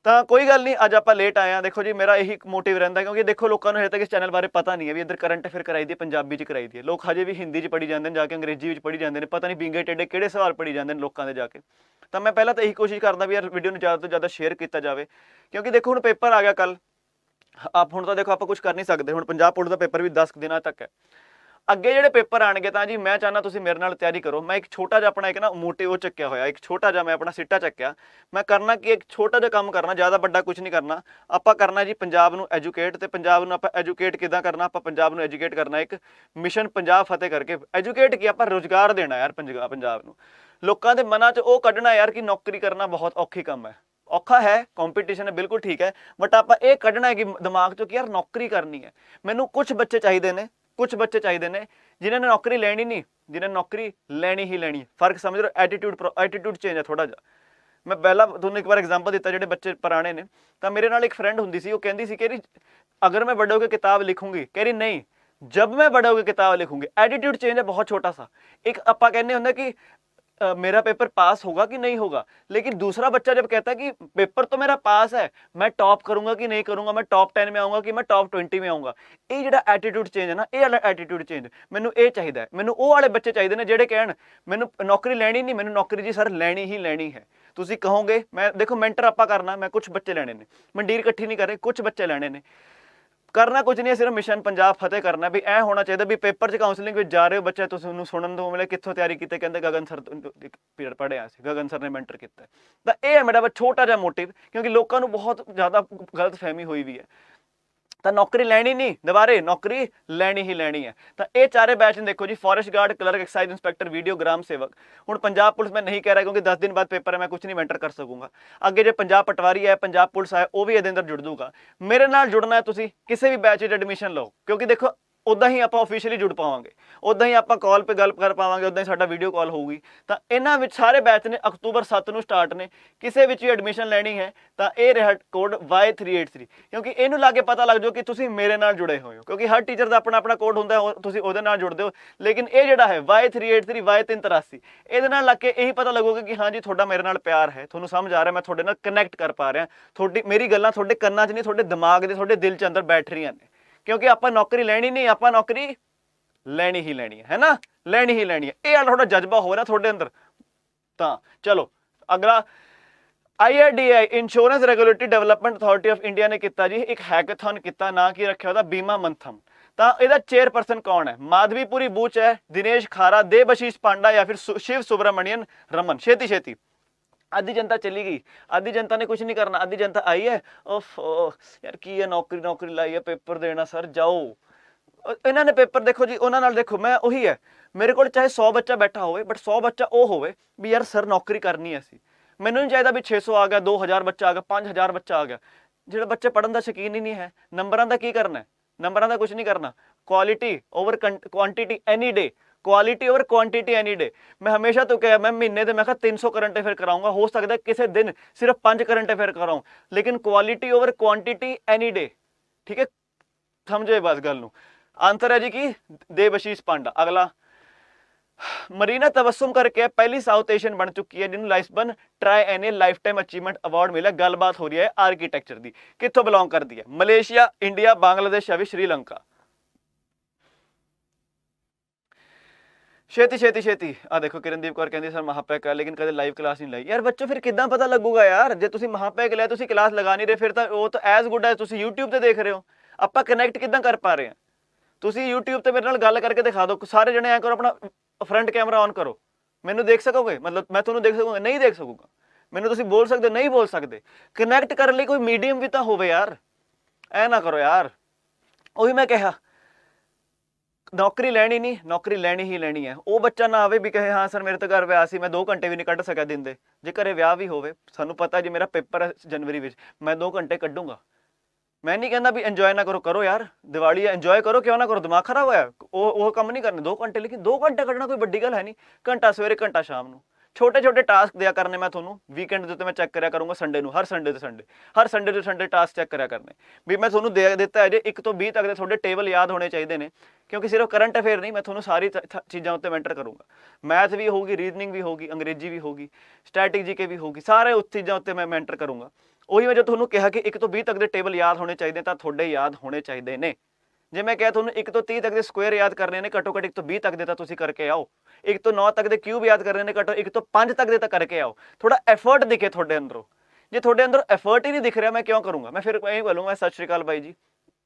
तो कोई गल नहीं, अज आप लेट आए हैं। देखो जी मेरा यही मोटिव रहता है, क्योंकि देखो लोगों को हजे तक इस चैनल बारे पता नहीं है भी इधर करंट अफेयर कराई दी पंजाबी कराई दी है। लोग हजे भी हिंदी च पढ़ी जाते हैं, जाके अंग्रेजी में पढ़ी जाते हैं, पता नहीं बिंगे टेढ़े किहड़े सवाल पढ़ी जाते हैं लोगों के जाके। तो मैं पहला तो यही कोशिश करता भी यार वीडियो में ज़्यादा तो ज़्यादा शेयर किया जाए, क्योंकि देखो हुण पेपर आ गया कल, आप हुण तो देखो आप कुछ कर नहीं सकते। हुण पंजाब पुलिस का पेपर भी 10 दिनों तक है। ਅੱਗੇ ਜਿਹੜੇ ਪੇਪਰ ਆਣਗੇ ਤਾਂ ਜੀ ਮੈਂ ਚਾਹਨਾ ਤੁਸੀਂ ਮੇਰੇ ਨਾਲ ਤਿਆਰੀ ਕਰੋ। ਮੈਂ ਇੱਕ ਛੋਟਾ ਜਿਹਾ ਆਪਣਾ ਇੱਕ ਨਾ ਮੋਟਿਵ ਉਹ ਚੱਕਿਆ ਹੋਇਆ, ਇੱਕ ਛੋਟਾ ਜਿਹਾ ਮੈਂ ਆਪਣਾ ਸਿੱਟਾ ਚੱਕਿਆ। ਮੈਂ ਕਰਨਾ ਕਿ ਇੱਕ ਛੋਟਾ ਜਿਹਾ ਕੰਮ ਕਰਨਾ, ਜ਼ਿਆਦਾ ਵੱਡਾ ਕੁਝ ਨਹੀਂ ਕਰਨਾ। ਆਪਾਂ ਕਰਨਾ ਜੀ ਪੰਜਾਬ ਨੂੰ ਐਜੂਕੇਟ, ਤੇ ਪੰਜਾਬ ਨੂੰ ਆਪਾਂ ਐਜੂਕੇਟ ਕਿੱਦਾਂ ਕਰਨਾ, ਆਪਾਂ ਪੰਜਾਬ ਨੂੰ ਐਜੂਕੇਟ ਕਰਨਾ ਇੱਕ ਮਿਸ਼ਨ ਪੰਜਾਬ ਫਤਿਹ ਕਰਕੇ। ਐਜੂਕੇਟ ਕੀ, ਆਪਾਂ ਰੁਜ਼ਗਾਰ ਦੇਣਾ ਯਾਰ ਪੰਜਾਬ ਨੂੰ। ਲੋਕਾਂ ਦੇ ਮਨਾਂ 'ਚ ਉਹ ਕੱਢਣਾ ਯਾਰ ਕਿ ਨੌਕਰੀ ਕਰਨਾ ਬਹੁਤ ਔਖੀ ਕੰਮ ਹੈ। ਔਖਾ ਹੈ, ਕੰਪੀਟੀਸ਼ਨ ਹੈ, ਬਿਲਕੁਲ ਠੀਕ ਹੈ, ਬਟ ਆਪਾਂ ਇਹ ਕੱਢਣਾ ਹੈ ਕਿ ਦਿਮਾਗ 'ਚੋਂ ਕਿ ਯਾਰ ਨੌਕਰੀ ਕਰਨੀ ਹੈ। ਮੈਨੂੰ ਕੁਝ ਬੱਚੇ ਚਾਹੀਦੇ ਨੇ, ਕੁਝ ਬੱਚੇ ਚਾਹੀਦੇ ਨੇ ਜਿਨ੍ਹਾਂ ਨੇ ਨੌਕਰੀ ਲੈਣੀ ਨਹੀਂ, ਜਿਨ੍ਹਾਂ ਨੇ ਨੌਕਰੀ ਲੈਣੀ ਹੀ ਲੈਣੀ ਹੈ। ਫਰਕ ਸਮਝ ਰਹੇ ਹੋ? ਐਟੀਟਿਊਡ ਚੇਂਜ ਹੈ ਥੋੜਾ ਜਿਹਾ। ਮੈਂ ਪਹਿਲਾਂ ਤੁਹਾਨੂੰ ਇੱਕ ਵਾਰ ਐਗਜ਼ਾਮਪਲ ਦਿੱਤਾ, ਜਿਹੜੇ ਬੱਚੇ ਪੁਰਾਣੇ ਨੇ, ਤਾਂ ਮੇਰੇ ਨਾਲ ਇੱਕ ਫਰੈਂਡ ਹੁੰਦੀ ਸੀ, ਉਹ ਕਹਿੰਦੀ ਸੀ ਕਿ ਅਗਰ मैं बड़े होकर किताब लिखूंगी, कह रही नहीं जब मैं बड़े होकर किताब लिखूंगी। एटीट्यूड चेंज है बहुत छोटा सा। एक ਆਪਾਂ कहने होंगे कि मेरा पेपर पास होगा कि नहीं होगा, लेकिन दूसरा बच्चा जब कहता है कि पेपर तो मेरा पास है, मैं टॉप करूंगा कि नहीं करूंगा, मैं टॉप 10 में आऊंगा कि मैं टॉप 20 में आऊंगा। ਇਹ ਜਿਹੜਾ ਐਟੀਟਿਊਡ ਚੇਂਜ ਹੈ ਨਾ, ਇਹ ਵਾਲਾ ਐਟੀਟਿਊਡ ਚੇਂਜ ਮੈਨੂੰ ਇਹ ਚਾਹੀਦਾ ਹੈ। ਮੈਨੂੰ ਉਹ ਵਾਲੇ ਬੱਚੇ ਚਾਹੀਦੇ ਨੇ ਜਿਹੜੇ ਕਹਿਣ ਮੈਨੂੰ ਨੌਕਰੀ ਲੈਣੀ ਨਹੀਂ, ਮੈਨੂੰ ਨੌਕਰੀ ਜੀ ਸਰ ਲੈਣੀ ਹੀ ਲੈਣੀ ਹੈ। ਤੁਸੀਂ ਕਹੋਗੇ, ਮੈਂ ਦੇਖੋ ਮੈਂਟਰ ਆਪਾਂ ਕਰਨਾ, ਮੈਂ ਕੁਝ ਬੱਚੇ ਲੈਣੇ ਨੇ, ਮੰਡੀਰ ਇਕੱਠੀ ਨਹੀਂ ਕਰ ਰਹੇ, ਕੁਝ ਬੱਚੇ ਲੈਣੇ ਨੇ। करना कुछ नहीं है, सिर्फ मिशन पंजाब फतेह करना। भी ऐ होना चाहिए भी पेपर च काउंसलिंग जा रहे हो बच्चे, तुम सुनन दो मिले कितों तैयारी की, कहते गगन सर पीरियड पढ़िया सी, गगन सर ने मेंटर किया। तो यह है मेरा छोटा जिहा मोटिव, क्योंकि लोगों को बहुत ज़्यादा गलत फहमी हुई भी है। ਤਾਂ ਨੌਕਰੀ ਲੈਣੀ ਨਹੀਂ, ਦੁਬਾਰੇ ਨੌਕਰੀ ਲੈਣੀ ਹੀ ਲੈਣੀ ਹੈ। ਤਾਂ ਇਹ ਚਾਰੇ ਬੈਚ ਨੇ, ਦੇਖੋ ਜੀ, forest guard, clerk, excise inspector, VDO ग्राम सेवक। ਹੁਣ ਪੰਜਾਬ ਪੁਲਿਸ ਮੈਂ ਨਹੀਂ ਕਹਿ ਰਿਹਾ क्योंकि 10 दिन बाद पेपर है, मैं कुछ नहीं मेंटर कर सकूंगा। ਅੱਗੇ ਜੇ ਪੰਜਾਬ ਪਟਵਾਰੀ ਹੈ, ਪੰਜਾਬ ਪੁਲਿਸ ਹੈ, ਉਹ ਵੀ ਇਹਦੇ ਅੰਦਰ ਜੁੜ ਜੂਗਾ। ਮੇਰੇ ਨਾਲ ਜੁੜਨਾ ਹੈ ਤੁਸੀਂ ਕਿਸੇ ਵੀ ਬੈਚ 'ਚ ਐਡਮਿਸ਼ਨ ਲਓ, ਕਿਉਂਕਿ ਦੇਖੋ ਉੱਦਾਂ ਹੀ ਆਪਾਂ ਆਫੀਸ਼ੀਅਲੀ ਜੁੜ ਪਾਵਾਂਗੇ, ਉੱਦਾਂ ਹੀ ਆਪਾਂ ਕਾਲ 'ਤੇ ਗੱਲ ਕਰ ਪਾਵਾਂਗੇ, ਉੱਦਾਂ ਹੀ ਸਾਡਾ ਵੀਡੀਓ ਕਾਲ ਹੋਊਗੀ। ਤਾਂ ਇਹਨਾਂ ਵਿੱਚ ਸਾਰੇ ਬੈਚ ਨੇ ਅਕਤੂਬਰ 7 ਨੂੰ ਸਟਾਰਟ ਨੇ। ਕਿਸੇ ਵਿੱਚ ਵੀ ਐਡਮਿਸ਼ਨ ਲੈਣੀ ਹੈ ਤਾਂ ਇਹ ਰਿਹਾ ਕੋਡ Y383, ਕਿਉਂਕਿ ਇਹਨੂੰ ਲਾ ਕੇ ਪਤਾ ਲੱਗ ਜਾਓ ਕਿ ਤੁਸੀਂ ਮੇਰੇ ਨਾਲ ਜੁੜੇ ਹੋਏ ਹੋ, ਕਿਉਂਕਿ ਹਰ ਟੀਚਰ ਦਾ ਆਪਣਾ ਆਪਣਾ ਕੋਡ ਹੁੰਦਾ, ਤੁਸੀਂ ਉਹਦੇ ਨਾਲ ਜੁੜਦੇ ਹੋ। ਲੇਕਿਨ ਇਹ ਜਿਹੜਾ ਹੈ Y383 Y383, ਇਹਦੇ ਨਾਲ ਲੱਗ ਕੇ ਇਹੀ ਪਤਾ ਲੱਗੂਗਾ ਕਿ ਹਾਂ ਜੀ ਤੁਹਾਡਾ ਮੇਰੇ ਨਾਲ ਪਿਆਰ ਹੈ, ਤੁਹਾਨੂੰ ਸਮਝ ਆ ਰਿਹਾ, ਮੈਂ ਤੁਹਾਡੇ ਨਾਲ ਕਨੈਕਟ ਕਰ ਪਾ ਰਿਹਾ, ਤੁਹਾਡੀ ਮੇਰੀ ਗੱਲਾਂ ਤੁਹਾਡੇ ਕੰਨਾਂ 'ਚ ਨਹੀਂ, ਤੁਹਾਡੇ ਦਿਮਾਗ ਦੇ, ਤੁਹਾਡੇ ਦਿਲ 'ਚ ਅੰਦਰ ਬੈਠ ਰਹੀਆਂ ਨੇ। ਕਿਉਂਕਿ ਆਪਾਂ ਨੌਕਰੀ ਲੈਣੀ ਨਹੀਂ, ਆਪਾਂ ਨੌਕਰੀ ਲੈਣੀ ਹੀ ਲੈਣੀ ਹੈ ਨਾ, ਲੈਣੀ ਹੀ ਲੈਣੀ ਹੈ। ਇਹ ਵਾਲਾ ਤੁਹਾਡਾ ਜਜ਼ਬਾ ਹੋ ਰਿਹਾ ਤੁਹਾਡੇ ਅੰਦਰ। ਤਾਂ ਚਲੋ ਅਗਲਾ, IRDAI insurance regulatory development authority of India ਨੇ ਕੀਤਾ ਜੀ ਇੱਕ ਹੈਕਥਨ ਕੀਤਾ, ਨਾ ਕੀ ਰੱਖਿਆ ਉਹਦਾ, ਬੀਮਾ ਮੰਥਮ। ਤਾਂ ਇਹਦਾ ਚੇਅਰਪਰਸਨ ਕੌਣ ਹੈ? ਮਾਧਵੀਪੁਰੀ ਬੂਚ ਹੈ, ਦਿਨੇਸ਼ ਖਾਰਾ, ਦੇਵਆਸ਼ੀਸ਼ ਪਾਂਡਾ ਜਾਂ ਫਿਰ शिव सुब्रमण्यन रमन। ਛੇਤੀ ਛੇਤੀ आधी जनता चली गई, आधी जनता ने कुछ नहीं करना, आधी जनता आई है, ओफ यार की है, नौकरी नौकरी लाई है, पेपर देना सर जाओ। ਇਹਨਾਂ ਨੇ ਪੇਪਰ ਦੇਖੋ ਜੀ, ਉਹਨਾਂ ਨਾਲ ਦੇਖੋ, ਮੈਂ ਉਹੀ ਹੈ, ਮੇਰੇ ਕੋਲ ਚਾਹੇ 100 ਬੱਚਾ ਬੈਠਾ ਹੋਵੇ, ਬਟ 100 ਬੱਚਾ ਉਹ ਹੋਵੇ ਵੀ ਯਾਰ ਸਰ ਨੌਕਰੀ ਕਰਨੀ ਹੈ ਅਸੀਂ। ਮੈਨੂੰ ਨਹੀਂ ਚਾਹੀਦਾ ਵੀ 600 ਆ ਗਿਆ, 2000 ਬੱਚਾ ਆ ਗਿਆ, 5000 ਬੱਚਾ ਆ ਗਿਆ। ਜਿਹੜਾ ਬੱਚੇ ਪੜ੍ਹਨ ਦਾ ਸ਼ੌਕੀਨ ਹੀ ਨਹੀਂ ਹੈ, ਨੰਬਰਾਂ ਦਾ ਕੀ ਕਰਨਾ ਹੈ? ਨੰਬਰਾਂ ਦਾ ਕੁਝ ਨਹੀਂ ਕਰਨਾ। Quality over quantity any day, quality over quantity any day. मैं हमेशा तो क्या, मैं महीने मैं 300 करंट अफेयर कराऊंगा, हो सकता है किसी दिन सिर्फ 5 करंट अफेयर कराऊं, लेकिन quality over quantity any day. ठीक है, समझे बस गल नूं। आंसर है जी की देवआशीष पांडा। अगला, मरीना तबस्सुम करके पहली साउथ एशियन बन चुकी है जिन्होंने लाइस्बन ट्राइएनियल लाइफ टाइम अचीवमेंट अवार्ड मिला। गलबात हो रही है आर्कीटैक्चर की, कितों बिलोंग करती है? मलेशिया, इंडिया, बांग्लादेश या फिर श्रीलंका। ਛੇਤੀ ਛੇਤੀ ਛੇਤੀ ਆ ਦੇਖੋ, ਕਿਰਨਦੀਪ ਕੌਰ ਕਹਿੰਦੀ ਸਰ ਮਹਾਪੈਕ ਹੈ ਲੇਕਿਨ ਕਦੇ ਲਾਈਵ ਕਲਾਸ ਨਹੀਂ ਲਾਈ। ਯਾਰ ਬੱਚੋ ਫਿਰ ਕਿੱਦਾਂ ਪਤਾ ਲੱਗੂਗਾ ਯਾਰ, ਜੇ ਤੁਸੀਂ ਮਹਾਪੈਕ ਲਿਆ, ਤੁਸੀਂ ਕਲਾਸ ਲਗਾ ਨਹੀਂ ਰਹੇ, ਫਿਰ ਤਾਂ ਉਹ ਤਾਂ ਐਜ਼ ਗੁੱਡ ਐਜ਼ ਤੁਸੀਂ YouTube ਤੇ ਦੇਖ ਰਹੇ ਹੋ। ਆਪਾਂ ਕਨੈਕਟ ਕਿੱਦਾਂ ਕਰ ਪਾ ਰਹੇ ਹਾਂ? ਤੁਸੀਂ YouTube ਤੇ ਮੇਰੇ ਨਾਲ ਗੱਲ ਕਰਕੇ ਦਿਖਾ ਦਿਓ, ਸਾਰੇ ਜਣੇ ਐਂ ਕਰੋ, ਆਪਣਾ ਫਰੰਟ ਕੈਮਰਾ ਔਨ ਕਰੋ, ਮੈਨੂੰ ਦੇਖ ਸਕੋਗੇ? ਮਤਲਬ ਮੈਂ ਤੁਹਾਨੂੰ ਦੇਖ ਸਕੂੰਗਾ? ਨਹੀਂ ਦੇਖ ਸਕੂੰਗਾ। ਮੈਨੂੰ ਤੁਸੀਂ ਬੋਲ ਸਕਦੇ ਹੋ? ਨਹੀਂ ਬੋਲ ਸਕਦੇ। ਕਨੈਕਟ ਕਰਨ ਲਈ ਕੋਈ ਮੀਡੀਅਮ ਵੀ ਤਾਂ ਹੋਵੇ ਯਾਰ, ਐ ਨਾ ਕਰੋ ਯਾਰ। ਉਹੀ ਮੈਂ ਕਿਹਾ, ਨੌਕਰੀ ਲੈਣੀ ਨਹੀਂ, ਨੌਕਰੀ ਲੈਣੀ ਹੀ ਲੈਣੀ ਹੈ। ਉਹ ਬੱਚਾ ਨਾ ਆਵੇ ਵੀ ਕਹੇ ਹਾਂ ਸਰ ਮੇਰੇ ਤਾਂ ਘਰ ਵਿਆਹ ਸੀ, ਮੈਂ 2 ਘੰਟੇ ਵੀ ਨਹੀਂ ਕੱਢ ਸਕਿਆ ਦਿਨ ਦੇ। ਜੇ ਘਰੇ ਵਿਆਹ ਵੀ ਹੋਵੇ, ਸਾਨੂੰ ਪਤਾ ਜੀ ਮੇਰਾ ਪੇਪਰ ਹੈ ਜਨਵਰੀ ਵਿੱਚ, ਮੈਂ 2 ਘੰਟੇ ਕੱਢੂੰਗਾ। ਮੈਂ ਨਹੀਂ ਕਹਿੰਦਾ ਵੀ ਇੰਜੋਏ ਨਾ ਕਰੋ, ਕਰੋ ਯਾਰ, ਦੀਵਾਲੀ ਹੈ ਇੰਜੋਏ ਕਰੋ, ਕਿਉਂ ਨਾ ਕਰੋ, ਦਿਮਾਗ ਖਰਾਬ ਹੋਇਆ, ਉਹ ਕੰਮ ਨਹੀਂ ਕਰਨੇ 2 ਘੰਟੇ। ਲੇਕਿਨ 2 ਘੰਟੇ ਕੱਢਣਾ ਕੋਈ ਵੱਡੀ ਗੱਲ ਹੈ ਨਹੀਂ, ਘੰਟਾ ਸਵੇਰੇ ਘੰਟਾ ਸ਼ਾਮ ਨੂੰ। छोटे छोटे टास्क दिया करने, मैं थोनू वीकेंड के उत्ते मैं चेक करा करूँगा, संडे नू, हर संडे तो संडे टास्क चेक करा करने भी मैं थोनू दे दिता है जे 1 ਤੋਂ 20 तक के थोड़े टेबल याद होने चाहिए ने, क्योंकि सिर्फ करंट अफेयर नहीं, मैं थोनू सारी चीज़ों उत्ते मेंटर करूँगा। मैथ भी होगी, रीजनिंग भी होगी, अंग्रेजी भी होगी, स्टैटिक जीके भी होगी, सारे उस चीज़ों उत्ते मैं मेंटर करूँगा। ਉਹੀ मैं जो थोनू कहा कि 1 ਤੋਂ 20 तक के टेबल याद होने चाहिए, तो थोड़े याद होने चाहिए ने। जे मैं कहा थोनू 1 ਤੋਂ 30 तक के स्क्वेयर याद करने ने, घट्टो घट्ट 1 ਤੋਂ 20 तक के तुसीं करके आओ। 1 ਤੋਂ 9 तक के क्यूब याद करने ने, घट्टो 1 ਤੋਂ 5 तक के करके आओ। थोड़ा एफर्ट दिखे थोड़े अंदरों, जे थोड़े अंदर एफर्ट ही नहीं दिख रहा, मैं क्यों करूँगा? मैं फिर यही बोलूँगा सत श्री अकाल भाई जी,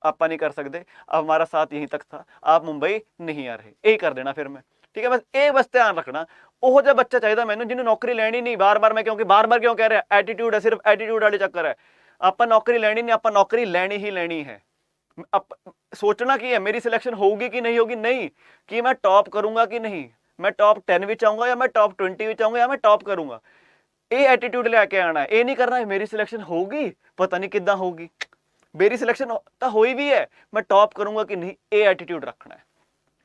ਆਪਾਂ नहीं कर सकते, अब हमारा साथ यहीं तक था, आप मुंबई नहीं आ रहे, यही कर देना फिर मैं, ठीक है। बस ध्यान रखना, ਉਹ ਜਿਹਾ ਬੱਚਾ ਚਾਹੀਦਾ ਮੈਨੂੰ ਜਿਹਨੂੰ ਨੌਕਰੀ ਲੈਣੀ ਨਹੀਂ। ਬਾਰ-ਬਾਰ ਮੈਂ ਕਿਉਂਕਿ ਬਾਰ-ਬਾਰ ਕਿਉਂ ਕਹਿ ਰਿਹਾ, ਐਟੀਟਿਊਡ ਹੈ, ਸਿਰਫ ਐਟੀਟਿਊਡ ਵਾਲੇ ਚੱਕਰ ਹੈ। ਆਪਾਂ ਨੌਕਰੀ ਲੈਣੀ ਨਹੀਂ, ਆਪਾਂ ਨੌਕਰੀ ਲੈਣੀ ਹੀ ਲੈਣੀ ਹੈ। सोचना की है मेरी सिलेक्शन होगी कि नहीं होगी, नहीं कि मैं टॉप करूंगा कि नहीं, मैं टॉप 10 ਵਿੱਚ ਆਊਂਗਾ ਜਾਂ ਮੈਂ ਟੌਪ 20 ਵਿੱਚ ਆਊਂਗਾ ਜਾਂ ਮੈਂ ਟੌਪ ਕਰੂੰਗਾ। ਇਹ ਐਟੀਟਿਊਡ ਲੈ ਕੇ ਆਣਾ, ਇਹ ਨਹੀਂ ਕਰਨਾ ਮੇਰੀ ਸਿਲੈਕਸ਼ਨ ਹੋਊਗੀ ਪਤਾ ਨਹੀਂ ਕਿੱਦਾਂ ਹੋਊਗੀ, ਮੇਰੀ ਸਿਲੈਕਸ਼ਨ ਤਾਂ ਹੋਈ ਵੀ ਹੈ, ਮੈਂ ਟੌਪ ਕਰੂੰਗਾ ਕਿ ਨਹੀਂ, ਇਹ ਐਟੀਟਿਊਡ ਰੱਖਣਾ ਹੈ।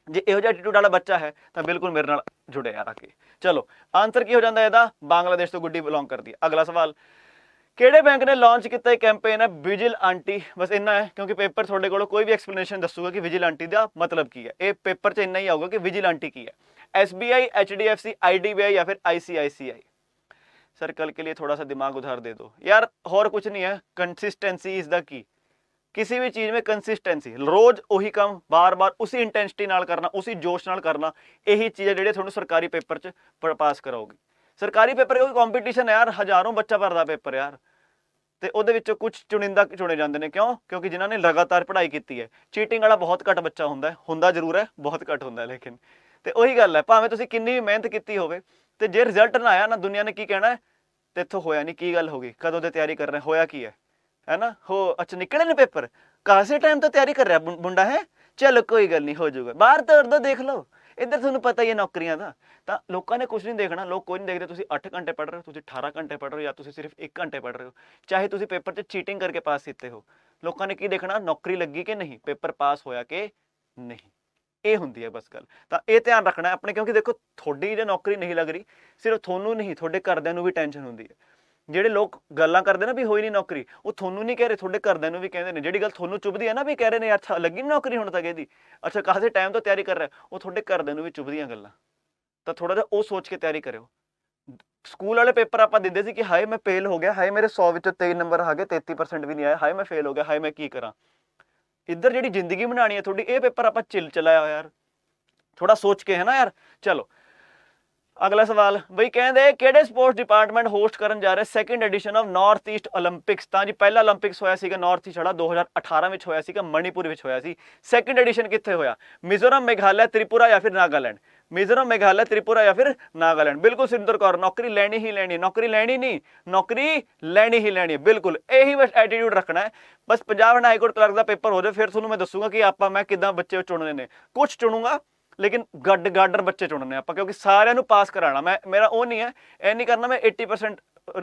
ਜੇ ਇਹੋ ਜਿਹਾ ਐਟੀਟਿਊਡ ਵਾਲਾ ਬੱਚਾ ਹੈ ਤਾਂ ਬਿਲਕੁਲ ਮੇਰੇ ਨਾਲ ਜੁੜੇ ਯਾਰ ਆ ਕੇ। ਚਲੋ ਆਨਸਰ ਕੀ ਹੋ ਜਾਂਦਾ ਇਹਦਾ, ਬਾਂਗਲਾਦੇਸ਼ ਤੋਂ ਗੁੱਡੀ ਬਿਲੋਂਗ ਕਰਦੀ ਹੈ। ਅਗਲਾ ਸਵਾਲ, ਕਿਹੜੇ ਬੈਂਕ ਨੇ ਲਾਂਚ ਕੀਤਾ ਇਹ ਕੈਂਪੇਨ ਹੈ ਵਿਜਿਲ ਆਂਟੀ। ਬਸ ਇੰਨਾ ਹੈ, ਕਿਉਂਕਿ ਪੇਪਰ ਤੁਹਾਡੇ ਕੋਲ ਕੋਈ ਵੀ ਐਕਸਪਲੇਨੇਸ਼ਨ ਦੱਸੂਗਾ ਕਿ ਵਿਜਿਲ ਆਂਟੀ ਦਾ ਮਤਲਬ ਕੀ ਹੈ। ਇਹ ਪੇਪਰ 'ਚ ਇੰਨਾ ਹੀ ਆਊਗਾ ਕਿ ਵਿਜਿਲ ਆਂਟੀ ਕੀ है। SBI, HDFC, IDBI या फिर ICICI। सर्कल के लिए थोड़ा सा दिमाग उधार दे दो यार, और कुछ नहीं है, कंसिस्टेंसी इज द की। किसी भी चीज़ में कंसिस्टेंसी, रोज ਉਹੀ ਕੰਮ बार बार उसी इंटेंसिटी नाल करना, उसी जोश नाल करना, यही चीज़ है ਜਿਹੜੀ ਤੁਹਾਨੂੰ ਸਰਕਾਰੀ पेपर 'ਚ पास कराओगी। ਸਰਕਾਰੀ पेपर कोई कंपीटीशन है यार, हज़ारों बच्चा भरदा पेपर यार, ਤੇ ਉਹਦੇ ਵਿੱਚੋਂ ਕੁਝ ਚੁਣਿੰਦਾ ਚੁਣੇ ਜਾਂਦੇ ਨੇ। ਕਿਉਂ? ਕਿਉਂਕਿ ਜਿਨ੍ਹਾਂ ਨੇ ਲਗਾਤਾਰ ਪੜ੍ਹਾਈ ਕੀਤੀ ਹੈ। ਚੀਟਿੰਗ ਵਾਲਾ ਬਹੁਤ ਘੱਟ ਬੱਚਾ ਹੁੰਦਾ ਜ਼ਰੂਰ ਹੈ, ਬਹੁਤ ਘੱਟ ਹੁੰਦਾ ਲੇਕਿਨ। ਤੇ ਉਹੀ ਗੱਲ ਹੈ, ਭਾਵੇਂ ਤੁਸੀਂ ਕਿੰਨੀ ਵੀ ਮਿਹਨਤ ਕੀਤੀ ਹੋਵੇ ਤੇ ਜੇ ਰਿਜ਼ਲਟ ਨਾ ਆਇਆ ਨਾ, ਦੁਨੀਆ ਨੇ ਕੀ ਕਹਿਣਾ ਹੈ, ਤੇ ਇੱਥੋਂ ਹੋਇਆ ਨਹੀਂ, ਕੀ ਗੱਲ ਹੋ ਗਈ, ਕਦੋਂ ਦੇ ਤਿਆਰੀ ਕਰ ਰਹੇ, ਹੋਇਆ ਕੀ ਹੈ ਨਾ, ਹੋ ਅੱਛਾ ਨਿਕਲੇ ਨੇ पेपर, ਕਾਸੇ ਟਾਈਮ ਤੋਂ ਤਿਆਰੀ ਕਰ ਰਿਹਾ ਮੁੰਡਾ ਹੈ, ਚਲੋ ਕੋਈ ਗੱਲ ਨਹੀਂ ਹੋ ਜਾਊਗਾ, ਬਾਹਰ ਤੋੜ ਦੋ ਦੇਖ ਲਓ। ਇੱਧਰ ਤੁਹਾਨੂੰ ਪਤਾ ਹੀ ਹੈ ਨੌਕਰੀਆਂ ਦਾ, ਤਾਂ ਲੋਕਾਂ ਨੇ ਕੁਝ ਨਹੀਂ ਦੇਖਣਾ, ਲੋਕ ਕੋਈ ਨਹੀਂ ਦੇਖਦੇ ਤੁਸੀਂ 8 ਘੰਟੇ ਪੜ੍ਹ ਰਹੇ ਹੋ, ਤੁਸੀਂ 18 ਘੰਟੇ ਪੜ੍ਹ ਰਹੇ ਹੋ, ਜਾਂ ਤੁਸੀਂ ਸਿਰਫ 1 ਘੰਟੇ ਪੜ੍ਹ ਰਹੇ ਹੋ, ਚਾਹੇ ਤੁਸੀਂ ਪੇਪਰ 'ਚ ਚੀਟਿੰਗ ਕਰਕੇ ਪਾਸ ਕੀਤੇ ਹੋ, ਲੋਕਾਂ ਨੇ ਕੀ ਦੇਖਣਾ, ਨੌਕਰੀ ਲੱਗੀ ਕਿ ਨਹੀਂ, ਪੇਪਰ ਪਾਸ ਹੋਇਆ ਕਿ ਨਹੀਂ। ਇਹ ਹੁੰਦੀ ਹੈ ਬਸ ਗੱਲ। ਤਾਂ ਇਹ ਧਿਆਨ ਰੱਖਣਾ ਆਪਣੇ, ਕਿਉਂਕਿ ਦੇਖੋ ਤੁਹਾਡੀ ਜੇ ਨੌਕਰੀ ਨਹੀਂ ਲੱਗ ਰਹੀ, ਸਿਰਫ ਤੁਹਾਨੂੰ ਨਹੀਂ, ਤੁਹਾਡੇ ਘਰਦਿਆਂ ਨੂੰ ਵੀ ਟੈਨਸ਼ਨ ਹੁੰਦੀ ਹੈ। ਜਿਹੜੇ ਲੋਕ ਗੱਲਾਂ ਕਰਦੇ ਨਾ ਵੀ ਹੋਈ ਨਹੀਂ ਨੌਕਰੀ, ਉਹ ਤੁਹਾਨੂੰ ਨਹੀਂ ਕਹਿ ਰਹੇ, ਤੁਹਾਡੇ ਘਰਦਿਆਂ ਨੂੰ ਵੀ ਕਹਿੰਦੇ ਨੇ। ਜਿਹੜੀ ਗੱਲ ਤੁਹਾਨੂੰ ਚੁੱਭਦੀ ਹੈ ਨਾ ਵੀ ਕਹਿ ਰਹੇ ਨੇ ਅੱਛਾ ਲੱਗੀ ਨਹੀਂ ਨੌਕਰੀ ਹੁਣ ਤੱਕ ਇਹਦੀ, ਅੱਛਾ ਕਾਸੇ ਟਾਈਮ ਤੋਂ ਤਿਆਰੀ ਕਰ ਰਿਹਾ, ਉਹ ਤੁਹਾਡੇ ਘਰਦਿਆਂ ਨੂੰ ਵੀ ਚੁੱਭਦੀਆਂ ਗੱਲਾਂ। ਤਾਂ ਥੋੜ੍ਹਾ ਜਿਹਾ ਉਹ ਸੋਚ ਕੇ ਤਿਆਰੀ ਕਰਿਓ। ਸਕੂਲ ਵਾਲੇ ਪੇਪਰ ਆਪਾਂ ਦਿੰਦੇ ਸੀ ਕਿ ਹਾਏ ਮੈਂ ਫੇਲ ਹੋ ਗਿਆ, ਹਾਏ ਮੇਰੇ 100 ਵਿੱਚੋਂ 23 ਨੰਬਰ ਆ ਗਏ, 33% ਵੀ ਨਹੀਂ ਆਇਆ, ਹਾਏ ਮੈਂ ਫੇਲ ਹੋ ਗਿਆ, ਹਾਏ ਮੈਂ ਕੀ ਕਰਾਂ। ਇੱਧਰ ਜਿਹੜੀ ਜ਼ਿੰਦਗੀ ਬਣਾਉਣੀ ਹੈ ਤੁਹਾਡੀ, ਇਹ ਪੇਪਰ ਆਪਾਂ ਚਲਾਇਆ ਯਾਰ, ਥੋੜਾ ਸੋਚ ਕੇ, ਹੈ ਨਾ ਯਾਰ। ਚਲੋ ਅਗਲਾ ਸਵਾਲ ਬਈ, ਕਹਿੰਦੇ ਕਿਹੜੇ ਸਪੋਰਟਸ ਡਿਪਾਰਟਮੈਂਟ ਹੋਸਟ ਕਰਨ ਜਾ ਰਿਹਾ second edition of North East Olympics. ਤਾਂ ਜੀ ਪਹਿਲਾ ਓਲੰਪਿਕਸ ਹੋਇਆ ਸੀਗਾ ਨਾਰਥ ਈਸਟ ਵਾਲਾ 2018 ਵਿੱਚ ਹੋਇਆ ਸੀਗਾ, ਮਣੀਪੁਰ ਵਿੱਚ ਹੋਇਆ ਸੀ। ਸੈਕਿੰਡ ਐਡੀਸ਼ਨ ਕਿੱਥੇ ਹੋਇਆ? ਮਿਜ਼ੋਰਮ, ਮੇਘਾਲਿਆ, ਤ੍ਰਿਪੁਰਾ ਜਾਂ ਫਿਰ ਨਾਗਾਲੈਂਡ। ਮਿਜ਼ੋਰਮ, ਮੇਘਾਲਿਆ, ਤ੍ਰਿਪੁਰਾ ਜਾਂ ਫਿਰ ਨਾਗਾਲੈਂਡ। ਬਿਲਕੁਲ ਸੁਰਿੰਦਰ ਕੌਰ, ਨੌਕਰੀ ਲੈਣੀ ਹੀ ਲੈਣੀ, ਨੌਕਰੀ ਲੈਣੀ ਨਹੀਂ, ਨੌਕਰੀ ਲੈਣੀ ਹੀ ਲੈਣੀ ਹੈ। ਬਿਲकुल ਇਹੀ ਬਸ ਐਟੀਟਿਊਡ ਰੱਖਣਾ ਹੈ। ਬਸ ਪੰਜਾਬ ਹਾਈ ਕੋਰਟ ਕਲਰਕ ਦਾ ਪੇਪਰ ਹੋ ਜਾਏ, ਫਿਰ ਤੁਹਾਨੂੰ ਮੈਂ ਦੱਸੂਗਾ ਕਿ ਮੈਂ ਕਿੱਦਾਂ ਬੱਚੇ ਚੁਣਨੇ ਨੇ। ਕੁਛ ਚੁਣੂੰਗਾ लेकिन गाडर बच्चे चुनने आप, क्योंकि सारे पास कराना। मेरा वो नहीं है, यह नहीं करना मैं 80%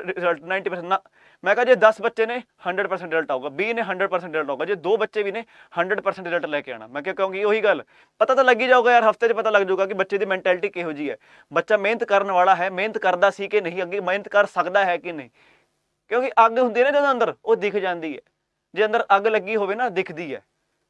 रिजल्ट 90% ना। मैं कहा जो 10 बच्चे ने 100% रिजल्ट आऊगा, 20 ने 100% रिजल्ट आऊगा, जो 2 बच्चे भी ने 100% रिजल्ट लेके आना। मैं क्या कहूँगी वही गल, पता तो लग ही जाऊगा यार, हफ्ते पता लग जाऊगा कि बच्चे की मैंटैलिटी किहो जी है, बच्चा मेहनत करने वाला है, मेहनत करता सी कि नहीं, अगे मेहनत कर सकता है कि नहीं। क्योंकि अग होंदी ना जो अंदर, वो दिख जाती है। जो अंदर अग लगी हो ना, दिखती है।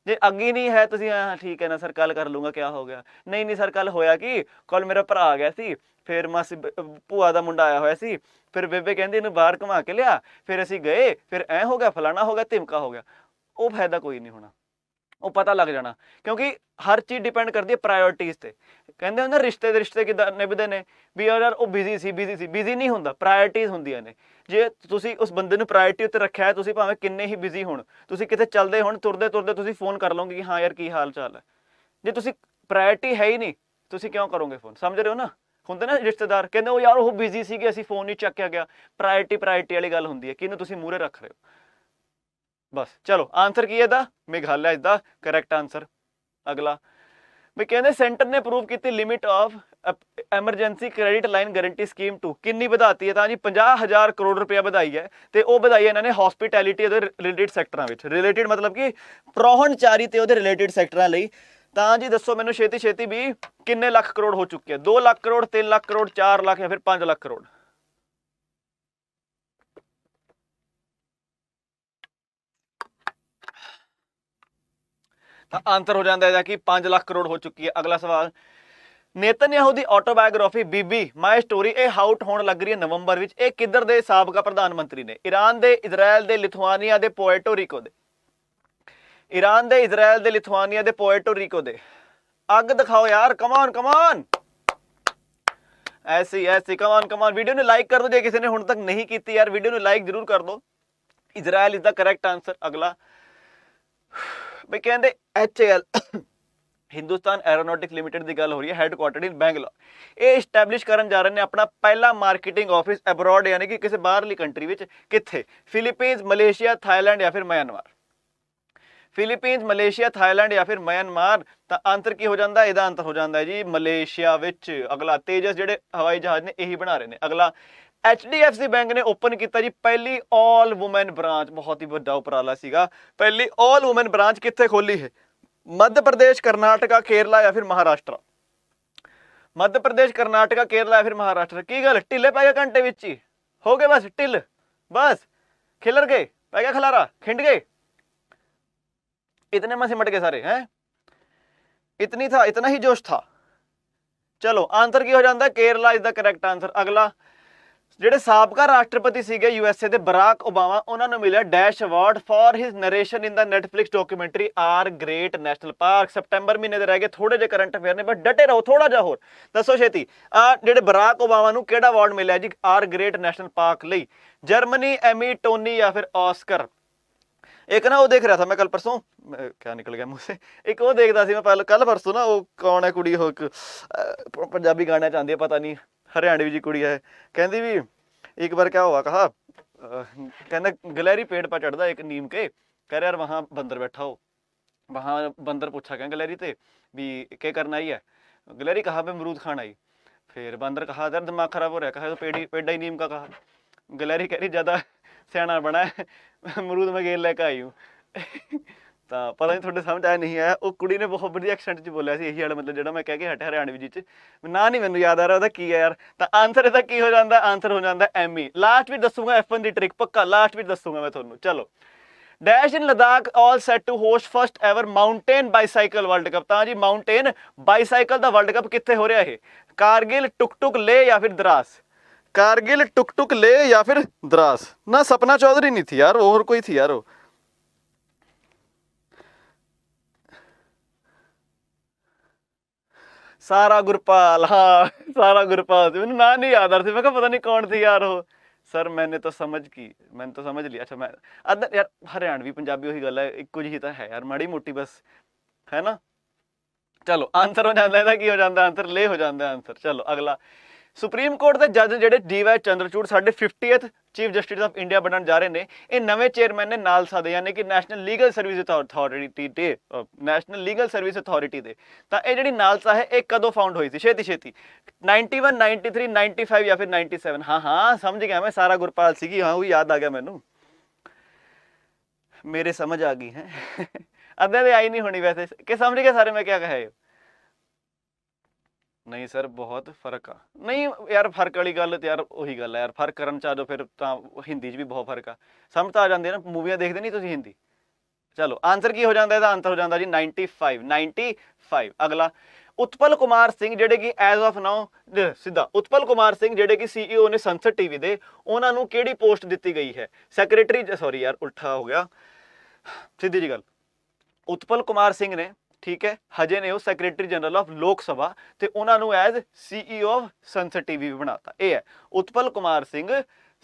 जे अग ही नहीं है तो हाँ ठीक है ना सर, कल कर लूँगा, क्या हो गया। नहीं सर, कल होया कि कल मेरा भरा आ गया सी, फिर मासी भूआ का मुंडा आया होया सी, फिर बेबे कहती इन्हूं बाहर घुमा के लिया, फिर असीं गए, फिर ऐ हो गया, फलाना हो गया, धिमका हो गया। वो फायदा कोई नहीं होना, वो पता लग जाना। क्योंकि हर चीज़ डिपेंड करती है प्रायोरिटीज़ ते। कहते हैं रिश्ते किद्दां निभदे ने भी यार वो बिजी नहीं हुंदा, प्रायोरिटीज़ हुंदियां ने। जे तुसीं उस बंदे नूं प्रायोरिटी उत्ते रखिआ है, तुसीं भावें किन्ने ही बिजी होण, तुसीं किते चलदे होण, तुरदे तुसीं फोन कर लओगे कि हाँ यार की हाल चाल है। जे तुसीं प्रायोरिटी है ही नहीं, तुसीं क्यों करोगे फोन? समझ रहे हो ना। ਹੁੰਦੇ ਨਾ ਰਿਸ਼ਤੇਦਾਰ ਕਹਿੰਦੇ ਉਹ ਯਾਰ ਉਹ ਬਿਜ਼ੀ ਸੀਗੇ, ਅਸੀਂ ਫੋਨ ਨਹੀਂ ਚੱਕਿਆ ਗਿਆ। ਪ੍ਰਾਇਰਟੀ ਵਾਲੀ ਗੱਲ ਹੁੰਦੀ ਹੈ, ਕਿਹਨੂੰ ਤੁਸੀਂ ਮੂਹਰੇ ਰੱਖ ਰਹੇ ਹੋ। ਬਸ ਚਲੋ ਆਨਸਰ ਕੀ ਹੈ ਇਹਦਾ? Meghalaya is the correct answer. ਅਗਲਾ ਵੀ ਕਹਿੰਦੇ ਸੈਂਟਰ ਨੇ ਅਪਰੂਵ ਕੀਤੀ limit of emergency credit line guarantee scheme 2। ਕਿੰਨੀ ਵਧਾਤੀ ਹੈ? ਤਾਂ ਜੀ 50,000 ਕਰੋੜ ਰੁਪਇਆ ਵਧਾਈ ਹੈ, ਤੇ ਉਹ ਵਧਾਈ ਇਹਨਾਂ ਨੇ ਹੌਸਪਿਟੈਲਿਟੀ ਉਹਦੇ ਰਿਲੇਟਿਡ ਸੈਕਟਰਾਂ ਵਿੱਚ। ਰਿਲੇਟਿਡ ਮਤਲਬ ਕਿ ਪ੍ਰਾਹੁਣਚਾਰੀ ਤੇ ਉਹਦੇ ਰਿਲੇਟਿਡ ਸੈਕਟਰਾਂ ਲਈ। ਤਾਂ ਜੀ ਦੱਸੋ ਮੈਨੂੰ ਛੇਤੀ ਵੀ ਕਿੰਨੇ ਲੱਖ ਕਰੋੜ ਹੋ ਚੁੱਕੇ ਆ? 2 ਲੱਖ ਕਰੋੜ, 3 ਲੱਖ ਕਰੋੜ, 4 ਲੱਖ ਜਾਂ ਫਿਰ 5 ਲੱਖ ਕਰੋੜ? ਤਾਂ ਆਨਸਰ ਹੋ ਜਾਂਦਾ ਹੈ ਕਿ 5 ਲੱਖ ਕਰੋੜ ਹੋ ਚੁੱਕੀ ਹੈ। ਅਗਲਾ ਸਵਾਲ, ਨੇਤਨਯਾਹੂ ਦੀ ਆਟੋਬਾਇਓਗ੍ਰਾਫੀ ਬੀਬੀ ਮਾਈ ਸਟੋਰੀ ਇਹ ਆਊਟ ਹੋਣ ਲੱਗ ਰਹੀ ਹੈ ਨਵੰਬਰ ਵਿੱਚ। ਇਹ ਕਿੱਧਰ ਦੇ ਸਾਬਕਾ ਪ੍ਰਧਾਨ ਮੰਤਰੀ ਨੇ? ਈਰਾਨ ਦੇ, ਇਜ਼ਰਾਈਲ ਦੇ, ਲਿਥੁਆਨੀਆ ਦੇ, ਪੁਏਰਟੋ ਰੀਕੋ ਦੇ। ईरान दे, इजराइल दे, लिथुआनिया दे, पोर्टो रिको दे। अग दिखाओ यार, कमान ऐसी कमान। वीडियो ने लाइक कर दो जे किसी ने हुण तक नहीं की यार, वीडियो ने लाइक जरूर कर दो। Israel is the correct answer. अगला ਬਈ ਕਹਿੰਦੇ HAL ਹਿੰਦੁਸਤਾਨ ਐਰੋਨੌਟਿਕਸ ਲਿਮਿਟਡ ਦੀ ਗੱਲ ਹੋ ਰਹੀ ਹੈ, ਹੈਡਕੁਆਰਟਰਡ ਇਨ ਬੈਂਗਲੌਰ। ਇਹ ਇਸਟੈਬਲਿਸ਼ ਕਰਨ ਜਾ ਰਹੇ ਨੇ ਆਪਣਾ ਪਹਿਲਾ ਮਾਰਕੀਟਿੰਗ ਆਫਿਸ ਅਬਰੋਡ, ਯਾਨੀ ਕਿ ਕਿਸੇ ਬਾਹਰਲੀ ਕੰਟਰੀ ਵਿੱਚ। ਕਿੱਥੇ? ਫਿਲੀਪੀਨਸ, ਮਲੇਸ਼ੀਆ, ਥਾਈਲੈਂਡ ਜਾਂ ਫਿਰ ਮਿਆਂਮਾਰ। ਫਿਲੀਪੀਨਸ, ਮਲੇਸ਼ੀਆ, ਥਾਈਲੈਂਡ ਜਾਂ ਫਿਰ ਮਿਆਂਮਾਰ। ਤਾਂ ਆਂਸਰ ਕੀ ਹੋ ਜਾਂਦਾ? ਇਹਦਾ ਆਂਸਰ ਹੋ ਜਾਂਦਾ ਹੈ ਜੀ ਮਲੇਸ਼ੀਆ ਵਿੱਚ। ਅਗਲਾ, ਤੇਜਸ ਜਿਹੜੇ ਹਵਾਈ ਜਹਾਜ਼ ਨੇ ਇਹੀ ਬਣਾ ਰਹੇ ਨੇ। ਅਗਲਾ, HDFC ਬੈਂਕ ਨੇ ਓਪਨ ਕੀਤਾ ਜੀ ਪਹਿਲੀ ਆਲ ਵੂਮਨ ਬ੍ਰਾਂਚ। ਬਹੁਤ ਹੀ ਵੱਡਾ ਉਪਰਾਲਾ ਸੀਗਾ। ਪਹਿਲੀ ਆਲ ਵੂਮਨ ਬ੍ਰਾਂਚ ਕਿੱਥੇ ਖੋਲੀ ਹੈ? मध्य प्रदेश, कर्नाटका, केरला या फिर महाराष्ट्र। मध्य प्रदेश, कर्नाटका, केरला या फिर महाराष्ट्र। की गल ढिले पै गए घंटे विच ही हो गए, बस ढिल, बस खिलर गए, पै गया खलारा, खिंड गए, इतने में सिमट गए सारे हैं। इतना ही जोश था। चलो आंसर की हो जाता है Kerala is the correct answer. अगला, ਜਿਹੜੇ ਸਾਬਕਾ ਰਾਸ਼ਟਰਪਤੀ ਸੀਗੇ USA ਦੇ ਬਰਾਕ ਓਬਾਮਾ, ਉਹਨਾਂ ਨੂੰ ਮਿਲਿਆ dash award for his narration in the Netflix documentary R great national park. September ਮਹੀਨੇ ਦੇ ਰਹਿ ਗਏ ਥੋੜੇ ਜਿਹੇ ਕਰੰਟ ਅਫੇਅਰ ਨੇ, ਬਟ ਡਟੇ ਰਹੋ, ਥੋੜਾ ਜਿਹਾ ਹੋਰ ਦੱਸੋ ਛੇਤੀ। ਜਿਹੜੇ ਬਰਾਕ ਓਬਾਮਾ ਨੂੰ ਕਿਹੜਾ ਅਵਾਰਡ ਮਿਲਿਆ ਜੀ ਆਰ ਗ੍ਰੇਟ ਨੈਸ਼ਨਲ ਪਾਰਕ ਲਈ? ਜਰਮਨੀ, ਐਮੀ, ਟੋਨੀ ਜਾਂ ਫਿਰ ऑस्कर। एक ना वो देख रहा था मैं कल परसों, क्या निकल गया मुझसे, एक वो देखता सी मैं कल परसों ना, वो कौन है कुड़ी हो, पंजाबी गाने च आंदी है, पता नहीं हरियाणवी जी कुड़ी है, कहती भी एक बार क्या हुआ, कहा कहना गलहरी पेड़ पर चढ़ता एक नीम के, कह रहे यार वहाँ बंदर बैठा हो। वहाँ बंदर पूछा कहें गलहरी ते भी क्या करना ही है? गलहरी कहा मैं अमरूद खाना ही। फिर बंदर कहा यार दिमाग खराब हो रहा है, कहा तो पेड़ा ही नीम का कहा। गलहरी कह रही ज़्यादा सियाना बना है, अमरूद मैं गेल लैके आई हूँ। ਤਾਂ ਪਤਾ ਨਹੀਂ ਤੁਹਾਡੇ ਸਮਝ ਆਇਆ ਨਹੀਂ ਆਇਆ। ਉਹ ਕੁੜੀ ਨੇ ਬਹੁਤ ਵਧੀਆ ਐਕਸੈਂਟ 'ਚ ਬੋਲਿਆ ਸੀ, ਇਹੀ ਵਾਲਾ ਮਤਲਬ ਜਿਹੜਾ ਮੈਂ ਕਹਿ ਕੇ ਹਟਿਆ ਹਰਿਆਣਵੀ ਜੀ 'ਚ, ਨਾ ਨਹੀਂ ਮੈਨੂੰ ਯਾਦ ਆ ਰਿਹਾ ਉਹਦਾ ਕੀ ਹੈ ਯਾਰ। ਤਾਂ ਆਂਸਰ ਇਹਦਾ ਕੀ ਹੋ ਜਾਂਦਾ? ਆਂਸਰ ਹੋ ਜਾਂਦਾ ਐਮੀ। ਲਾਸਟ ਵਿੱਚ ਦੱਸੂਗਾ F1 ਦੀ ਟ੍ਰਿਕ, ਪੱਕਾ ਲਾਸਟ ਵਿੱਚ ਦੱਸੂਗਾ ਮੈਂ ਤੁਹਾਨੂੰ। ਚਲੋ, dash in Ladakh all set to host first ever mountain bicycle world cup. ਤਾਂ ਜੀ ਮਾਊਂਟੇਨ ਬਾਈਸਾਈਕਲ ਦਾ ਵਰਲਡ ਕੱਪ ਕਿੱਥੇ ਹੋ ਰਿਹਾ ਇਹ? ਕਾਰਗਿਲ, ਟੁਕ ਲੇਹ ਜਾਂ ਫਿਰ द्रास। कारगिल, टुक ले या फिर द्रास। ना सपना चौधरी नहीं थी यार, और कोई थी यार वो। सारा गुरपाल, हाँ सारा गुरपाल थी, मैंने ना नहीं याद आ रही थी, मैं पता नहीं कौन थी यार वो। सर मैंने तो समझ लिया। अच्छा मैं अदर यार हरियाणवी पंजाबी वही गल है, इक्को जी तो है यार, माड़ी मोटी बस है ना। चलो आंसर हो जाता है, की हो जाता आंसर? ले हो जाता आंसर। चलो अगला, ਸੁਪਰੀਮ ਕੋਰਟ ਦੇ ਜੱਜ ਜਿਹੜੇ DY ਚੰਦਰਚੂੜ ਸਾਡੇ 50th chief justice of India ਬਣਨ ਜਾ ਰਹੇ ਨੇ। ਇਹ ਨਵੇਂ ਚੇਅਰਮੈਨ ਨੇ ਨਾਲਸਾ ਦੇ, ਯਾਨੀ ਕਿ ਨੈਸ਼ਨਲ ਲੀਗਲ ਸਰਵਿਸ ਅਥਾਰਟੀ ਦੇ, ਨੈਸ਼ਨਲ ਲੀਗਲ ਸਰਵਿਸ ਅਥਾਰਟੀ ਦੇ। ਤਾਂ ਇਹ ਜਿਹੜੀ ਨਾਲਸਾ ਹੈ ਇਹ ਕਦੋਂ ਫਾਊਂਡ ਹੋਈ ਸੀ? ਛੇਤੀ 91, 93, 95 ਜਾਂ ਫਿਰ 97? ਹਾਂ ਸਮਝ ਗਿਆ ਮੈਂ, ਸਾਰਾ ਗੁਰਪਾਲ ਸੀਗੀ, ਹਾਂ ਉਹ ਯਾਦ ਆ ਗਿਆ ਮੈਨੂੰ, ਮੇਰੇ ਸਮਝ ਆ ਗਈ ਹੈ। ਅੱਧੇ ਦੇ ਆਈ ਨਹੀਂ ਹੋਣੀ ਵੈਸੇ, ਕਿ ਸਮਝ ਗਏ ਸਾਰੇ ਮੈਂ ਕਿਆ ਕਹੇ? नहीं सर बहुत फर्क आ, नहीं यार फर्क वाली गल तो यार ਉਹੀ ਗੱਲ ਹੈ यार, फर्क ਕਰਨ ਚ ਆ ਜਾਓ ਫਿਰ ਤਾਂ ਹਿੰਦੀ 'ਚ ਵੀ ਬਹੁਤ ਫਰਕ ਆ, ਸਮਝ ਤਾਂ ਆ ਜਾਂਦੀ ਹੈ ਨਾ, ਮੂਵੀਆਂ ਦੇਖਦੇ ਨਹੀਂ ਤੁਸੀਂ ਹਿੰਦੀ। ਚਲੋ ਆਂਸਰ ਕੀ ਹੋ ਜਾਂਦਾ ਇਹਦਾ? ਆਂਸਰ ਹੋ ਜਾਂਦਾ ਜੀ 95। ਅਗਲਾ, ਉਤਪਲ ਕੁਮਾਰ ਸਿੰਘ ਜਿਹੜੇ ਕਿ ਐਜ਼ ਆਫ ਨਾਓ ਸਿੱਧਾ ਉਤਪਲ ਕੁਮਾਰ ਸਿੰਘ ਜਿਹੜੇ ਕਿ CEO ਨੇ ਸੰਸਦ TV ਦੇ, ਉਹਨਾਂ ਨੂੰ ਕਿਹੜੀ ਪੋਸਟ ਦਿੱਤੀ ਗਈ ਹੈ? ਸੈਕਟਰੀ, ਸੌਰੀ ਯਾਰ ਉਲਟਾ ਹੋ ਗਿਆ, ਸਿੱਧੀ ਜੀ ਗੱਲ। ਉਤਪਲ ਕੁਮਾਰ ਸਿੰਘ ਨੇ, ਠੀਕ ਹੈ, ਹਜੇ ਨੇ ਉਹ ਸੈਕਟਰੀ ਜਨਰਲ ਆਫ ਲੋਕ ਸਭਾ, ਤੇ ਉਹਨਾਂ ਨੂੰ as CEO of Sansad TV ਵੀ ਬਣਾਤਾ। ਇਹ ਹੈ Utpal Kumar Singh,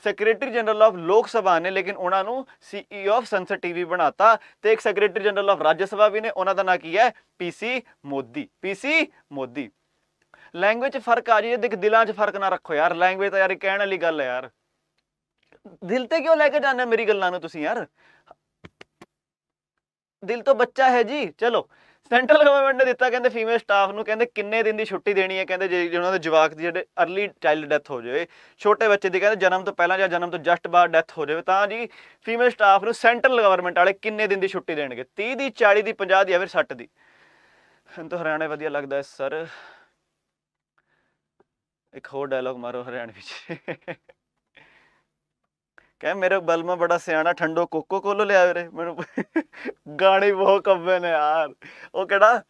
secretary general of Lok Sabha ਨੇ, ਲੇਕਿਨ ਉਹਨਾਂ ਨੂੰ CEO ਆਫ ਸੰਸਦ TV ਬਣਾਤਾ। ਤੇ ਇੱਕ ਸੈਕਟਰੀ ਜਨਰਲ ਆਫ ਰਾਜ ਸਭਾ ਵੀ ਨੇ, ਉਹਨਾਂ ਦਾ ਨਾਂ ਕੀ ਹੈ? PC ਮੋਦੀ। ਲੈਂਗੁਏਜ 'ਚ ਫਰਕ ਆ ਜੀ, ਦੇਖ ਦਿਲਾਂ 'ਚ ਫਰਕ ਨਾ ਰੱਖੋ ਯਾਰ, ਲੈਂਗੁਏਜ ਤਾਂ ਯਾਰ ਕਹਿਣ ਵਾਲੀ ਗੱਲ ਹੈ ਯਾਰ, ਦਿਲ ਤੇ ਕਿਉਂ ਲੈ ਕੇ ਜਾਂਦੇ ਮੇਰੀ ਗੱਲਾਂ ਨੂੰ ਤੁਸੀਂ ਯਾਰ, ਦਿਲ ਤੋਂ ਬੱਚਾ ਹੈ ਜੀ। ਚਲੋ, ਸੈਂਟਰਲ ਗਵਰਨਮੈਂਟ ਨੇ ਦਿੱਤਾ ਕਹਿੰਦੇ ਫੀਮੇਲ ਸਟਾਫ ਨੂੰ, ਕਹਿੰਦੇ ਕਿੰਨੇ ਦਿਨ ਦੀ ਛੁੱਟੀ ਦੇਣੀ ਹੈ? ਕਹਿੰਦੇ ਜੇ ਉਹਨਾਂ ਦੇ ਜਵਾਕ ਦੀ ਜਿਹੜੇ ਅਰਲੀ ਚਾਈਲਡ ਡੈਥ ਹੋ ਜਾਵੇ, ਛੋਟੇ ਬੱਚੇ ਦੀ ਕਹਿੰਦੇ ਜਨਮ ਤੋਂ ਪਹਿਲਾਂ ਜਾਂ ਜਨਮ ਤੋਂ ਜਸਟ ਬਾਅਦ ਡੈਥ ਹੋ ਜਾਵੇ, ਤਾਂ ਜੀ ਫੀਮੇਲ ਸਟਾਫ ਨੂੰ ਸੈਂਟਰਲ ਗਵਰਨਮੈਂਟ ਵਾਲੇ ਕਿੰਨੇ ਦਿਨ ਦੀ ਛੁੱਟੀ ਦੇਣਗੇ? 30 ਦੀ, 40 ਦੀ, 50 ਦੀ ਜਾਂ ਫਿਰ 60 ਦੀ? ਮੈਨੂੰ ਤਾਂ ਹਰਿਆਣਾ ਵਧੀਆ ਲੱਗਦਾ ਹੈ ਸਰ। ਇੱਕ ਹੋਰ ਡਾਇਲੋਗ ਮਾਰੋ ਹਰਿਆਣਵੀ 'ਚ, ਕਹਿ ਮੇਰੇ ਬਲਮਾ ਬੜਾ ਸਿਆਣਾ, ਠੰਡੋ ਕੋਕੋ ਕੋਲੋ ਲਿਆ ਵੀਰੇ। ਮੈਨੂੰ ਗਾਣੇ ਬਹੁਤ ਕੱਬੇ ਨੇ ਯਾਰ, ਉਹ ਕਿਹੜਾ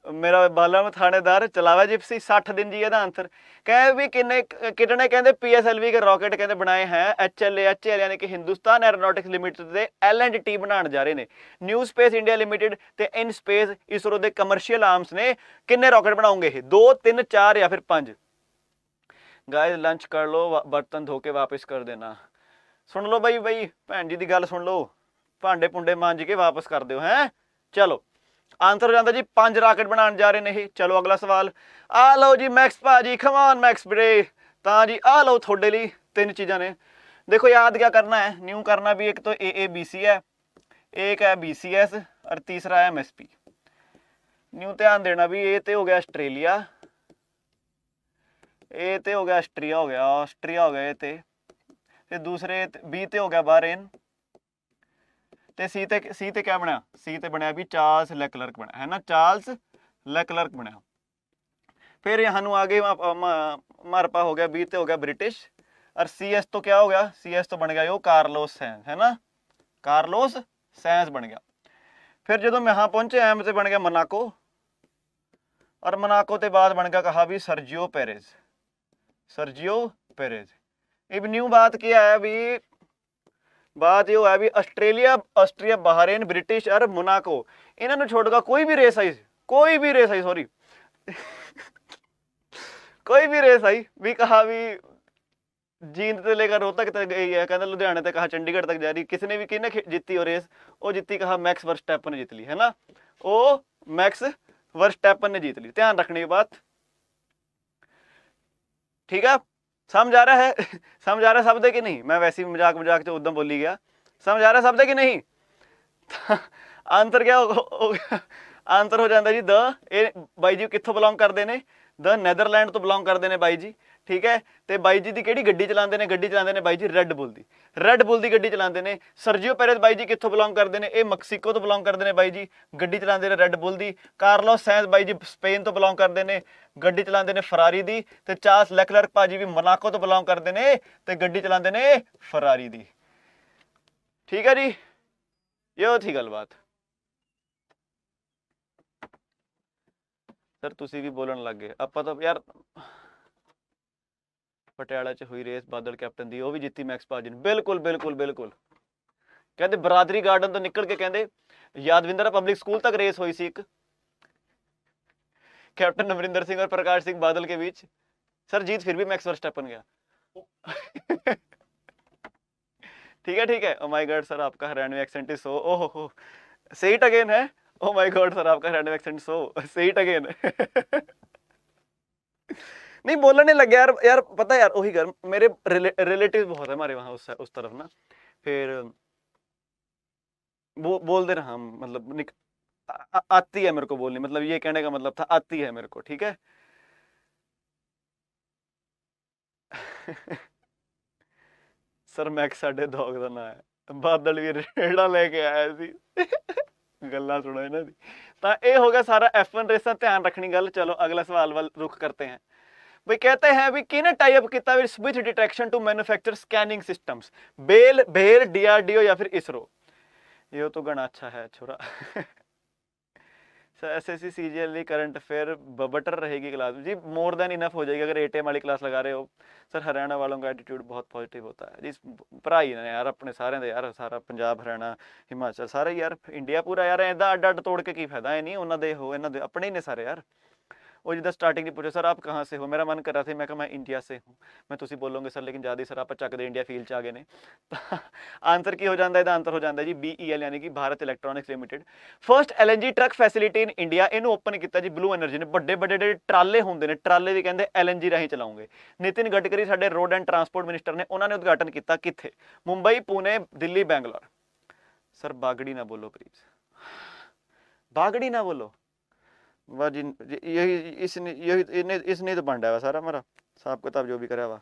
ਮੇਰਾ ਬਾਲਮ ਥਾਣੇਦਾਰ ਚਲਾਵਾ ਜਿਪਸੀ 60 दिन जी। ਇਹਦਾ ਆਂਸਰ ਕਹੇ ਵੀ ਕਿੰਨੇ ਕਹਿੰਦੇ PSLV ਕੇ ਰਾਕਟ ਕਹਿੰਦੇ ਬਣਾਏ ਹੈ HAL ਯਾਨੀ ਕਿ ਹਿੰਦੁਸਤਾਨ ਐਰੋਨੌਟਿਕਸ ਲਿਮਿਟਡ ਦੇ L&T ਬਣਾਉਣ ਜਾ ਰਹੇ ਨੇ। ਨਿਊ ਸਪੇਸ ਇੰਡੀਆ ਲਿਮਿਟਡ ਤੇ ਇਨ ਸਪੇਸ ਇਸਰੋ ਦੇ ਕਮਰਸ਼ੀਅਲ ਆਰਮਸ ਨੇ। ਕਿੰਨੇ ਰਾਕਟ ਬਣਾਉਂਗੇ ਇਹ? 2, 3, 4 ਜਾਂ ਫਿਰ 5? गाइस लंच कर लो, बर्तन धो के वापस कर देना। सुन लो भाई भैन जी की गल सुन लो, भांडे भुंडे मांज के वापस कर दो हैं। चलो ਆਨਸਰ ਹੋ ਜਾਂਦਾ ਜੀ 5 ਰਾਕਟ ਬਣਾਉਣ ਜਾ ਰਹੇ ਨੇ ਇਹ। ਚਲੋ ਅਗਲਾ ਸਵਾਲ, ਆ ਲਓ ਜੀ ਮੈਕਸ ਭਾਜੀ, ਕਮ ਔਨ ਮੈਕਸ ਵੀਰੇ। ਤਾਂ ਜੀ ਆ ਲਓ ਤੁਹਾਡੇ ਲਈ 3 ਚੀਜ਼ਾਂ ਨੇ। देखो याद क्या करना है, न्यू करना भी, एक तो ए बी सी है, एक है बी सी एस और तीसरा है एम एस पी। न्यू ध्यान देना भी, ए तो हो गया आस्ट्रेलिया, ए तो हो गया ऑस्ट्रिया, हो गया ऑस्ट्रिया, हो गया ए ते दूसरे बी तो हो गया बाहरेन, ते सी ते क्या बनया, सी ते बनया भी चार्ल्स लेक्लर्क बनया है ना, चार्ल्स लेक्लर्क बनया। फिर यहाँ आगे मारपा हो गया, बी तो हो गया ब्रिटिश, और सी एस तो क्या हो गया, सी एस तो बन गया यो कार्लोस सैंस, है ना, कार्लोस सैंस बन गया। फिर जो मैं यहाँ पहुंचे एम से बन गया मोनाको, और मोनाको के बाद बन गया कहा भी सर्जियो पेरेज, सर्जियो पेरेज। अब न्यू बात क्या है भी, बात ये है भी ऑस्ट्रेलिया, ऑस्ट्रिया, बहरीन, ब्रिटिश और मोनाको, इन्होंने छोड़कर कोई भी रेस आई, कोई भी रेस आई, सॉरी कोई भी रेस आई भी कहा भी जींद से लेकर रोहतक तक गई है, कहते लुधियाने तक, कहा चंडीगढ़ तक जा रही, किसी ने भी किने जीती हो रेस, वो जीती कहा मैक्स वर्स्टैपन ने जीत ली, है ना, वो मैक्स वर्स्टैपन ने जीत ली। ध्यान रखने की बात, ठीक है, समझ आ रहा है समझ आ रहा है शब्द है कि नहीं, मैं वैसे ही मजाक मजाक से उदम बोली गया, समझ आ रहा है शब्द है कि नहीं आंसर क्या हो गया, आंसर हो जाता जी द, ए बाई जी कित्थों बिलोंग करते हैं, द नैदरलैंड तो बिलोंग करते हैं बाई जी, ठीक है। तो बाई जी की किहड़ी गड्डी चलाते हैं, गड्डी चलाते हैं बाई जी रेड बुल दी, रेड बुल की गड्डी चलाते हैं। सर्जियो पेरेज बाई जी कित्थों बिलोंग करते हैं, ये मैक्सीको तो बिलोंग करते हैं बाई जी, गड्डी चलाते हैं रेड बुल दी। कार्लोस सैंस बाई जी स्पेन तो बिलोंग करते हैं, गड्डी चलाते हैं फरारी दी। ते चार्ल्स लेक्लर्क भाजी भी मोनाको तो बिलोंग करते हैं, तो गड्डी चलाते हैं फरारी दी, ठीक है जी, ये थी गलबात। सर तुसी भी बोलन लग गए, ਆਪਾਂ तो यार पटियाला च हुई रेस बादल कैप्टन दी, वो भी जीती मैक्स भाजी ने, बिल्कुल बिल्कुल बिल्कुल। कहते बरादरी गार्डन तो निकल के कहते यादविंदरा पब्लिक स्कूल तक रेस हुई सी एक, कैप्टन अमरिंदर सिंह और प्रकाश सिंह बादल के बीच। सर जीत फिर भी मैक्स वर्स्टैपन गया ठीक है। ओ माय गॉड सर आपका हरियाणवी एक्सेंट इज सो, ओहो हो से इट अगेन है, ओ माय गॉड सर आपका हरियाणवी एक्सेंट सो से इट अगेन नहीं बोलने लग गया यार, यार पता है यार वही घर मेरे रिलेटिव बहुत है हमारे वहाँ उस तरफ ना, फिर वो बोलते रहा, मतलब आती है मेरे को बोलनी, मतलब ये कहने का मतलब था आती है मेरे को, ठीक है सर मैक्स साडे डॉग का ना है, बादल भी रेड़ा लेके आया सी गल्लां सुनो इन्हां दी। तां ये हो गया सारा F1 रेसां, ध्यान रखनी गल। चलो अगला सवाल वाल रुख करते हैं। भाई कहते हैं भी किने टाई अप किया with detection to manufacture scanning systems, BEL DRDO या फिर इसरो। ये तो गणा अच्छा है छोरा sir SSC CGL current affair butter रहेगी क्लास जी, मोर देन इनफ हो जाएगी अगर ATM वाली क्लास लगा रहे हो। सर हरियाणा वालों का एटीट्यूड बहुत पॉजिटिव होता है जी, भराई ने यार अपने सारे दे यार, सारा पंजाब हरियाणा हिमाचल सारे यार, इंडिया पूरा यार, इदा अड्ड अड्ड तोड़ के की फायदा है, नहीं उन्होंने हो इन्हों दे अपने ही ने सारे यार। वो जिदा स्टार्टिंग नहीं पूछो सर आप कहाँ से हो, मेरा मन कर रहा था मैं कहा मैं इंडिया से हूँ, मैं तुसी बोलोगे सर लेकिन ज़्यादा सर आप चकते इंडिया फील्ड च आ गए ने आंसर की हो जाता है, आंसर हो जाता है जी BEL यानी कि Bharat electronics limited. First LNG truck facility in India, इन्हों ओपन किया जी ब्लू एनर्जी ने। बड़े बड़े जो ट्राले होंगे ने, ट्राले भी कहते LNG राही चलाओगे। नितिन गडकरी साडे रोड एंड ट्रांसपोर्ट मिनिस्टर ने, उन्होंने उद्घाटन किया कित्थे, मुंबई पुणे दिल्ली बैंगलोर। सर बागड़ी ना बोलो प्लीज, बागड़ी ना बोलो वाह जी, यही इसने तो बंडा हुआ सारा हमारा हिसाब किताब जो भी करा हुआ।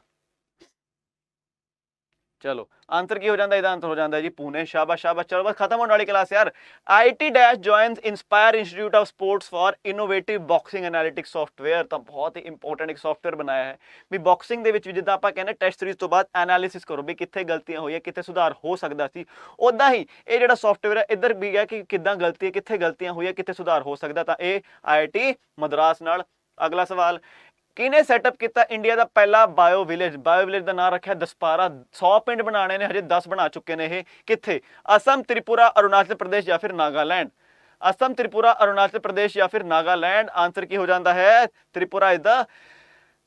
चलो आंसर की हो जाता है, आंसर हो जाता है जी पुणे। शाबाश शाबाश, चलो बस खत्म होने वाली क्लास यार। IT dash joins inspire institute of sports for innovative boxing analytics software. तो बहुत ही इंपॉर्टेंट एक सॉफ्टवेयर बनाया है भी बॉक्सिंग ਦੇ ਵਿੱਚ ਜਿੱਦਾਂ ਆਪਾਂ ਕਹਿੰਦੇ ਟੈਸਟ ਸੀਰੀਜ਼ ਤੋਂ ਬਾਅਦ ਐਨਾਲਿਸਿਸ ਕਰੋ ਵੀ ਕਿੱਥੇ ਗਲਤੀਆਂ ਹੋਈਆਂ, ਕਿੱਥੇ ਸੁਧਾਰ ਹੋ ਸਕਦਾ ਸੀ। ਉਦਾਂ ਹੀ ਇਹ ਜਿਹੜਾ ਸੌਫਟਵੇਅਰ ਹੈ ਇੱਧਰ ਵੀ ਹੈ ਕਿ ਕਿੱਦਾਂ ਗਲਤੀ ਹੈ, ਕਿੱਥੇ ਗਲਤੀਆਂ ਹੋਈਆਂ, ਕਿੱਥੇ ਸੁਧਾਰ ਹੋ ਸਕਦਾ। ਤਾਂ ਇਹ IIT ਮद्रास ਨਾਲ। ਅਗਲਾ ਸਵਾਲ, किने सैटअप किया इंडिया का पहला बायो विलेज का नाम रखा दसपारा। 100 पिंड बनाने ने, हजे 10 बना चुके हैं। ये कित्थे, असम त्रिपुरा अरुणाचल प्रदेश या फिर नागालैंड। असम त्रिपुरा अरुणाचल प्रदेश या फिर नागालैंड। आंसर की हो जाता है Tripura is the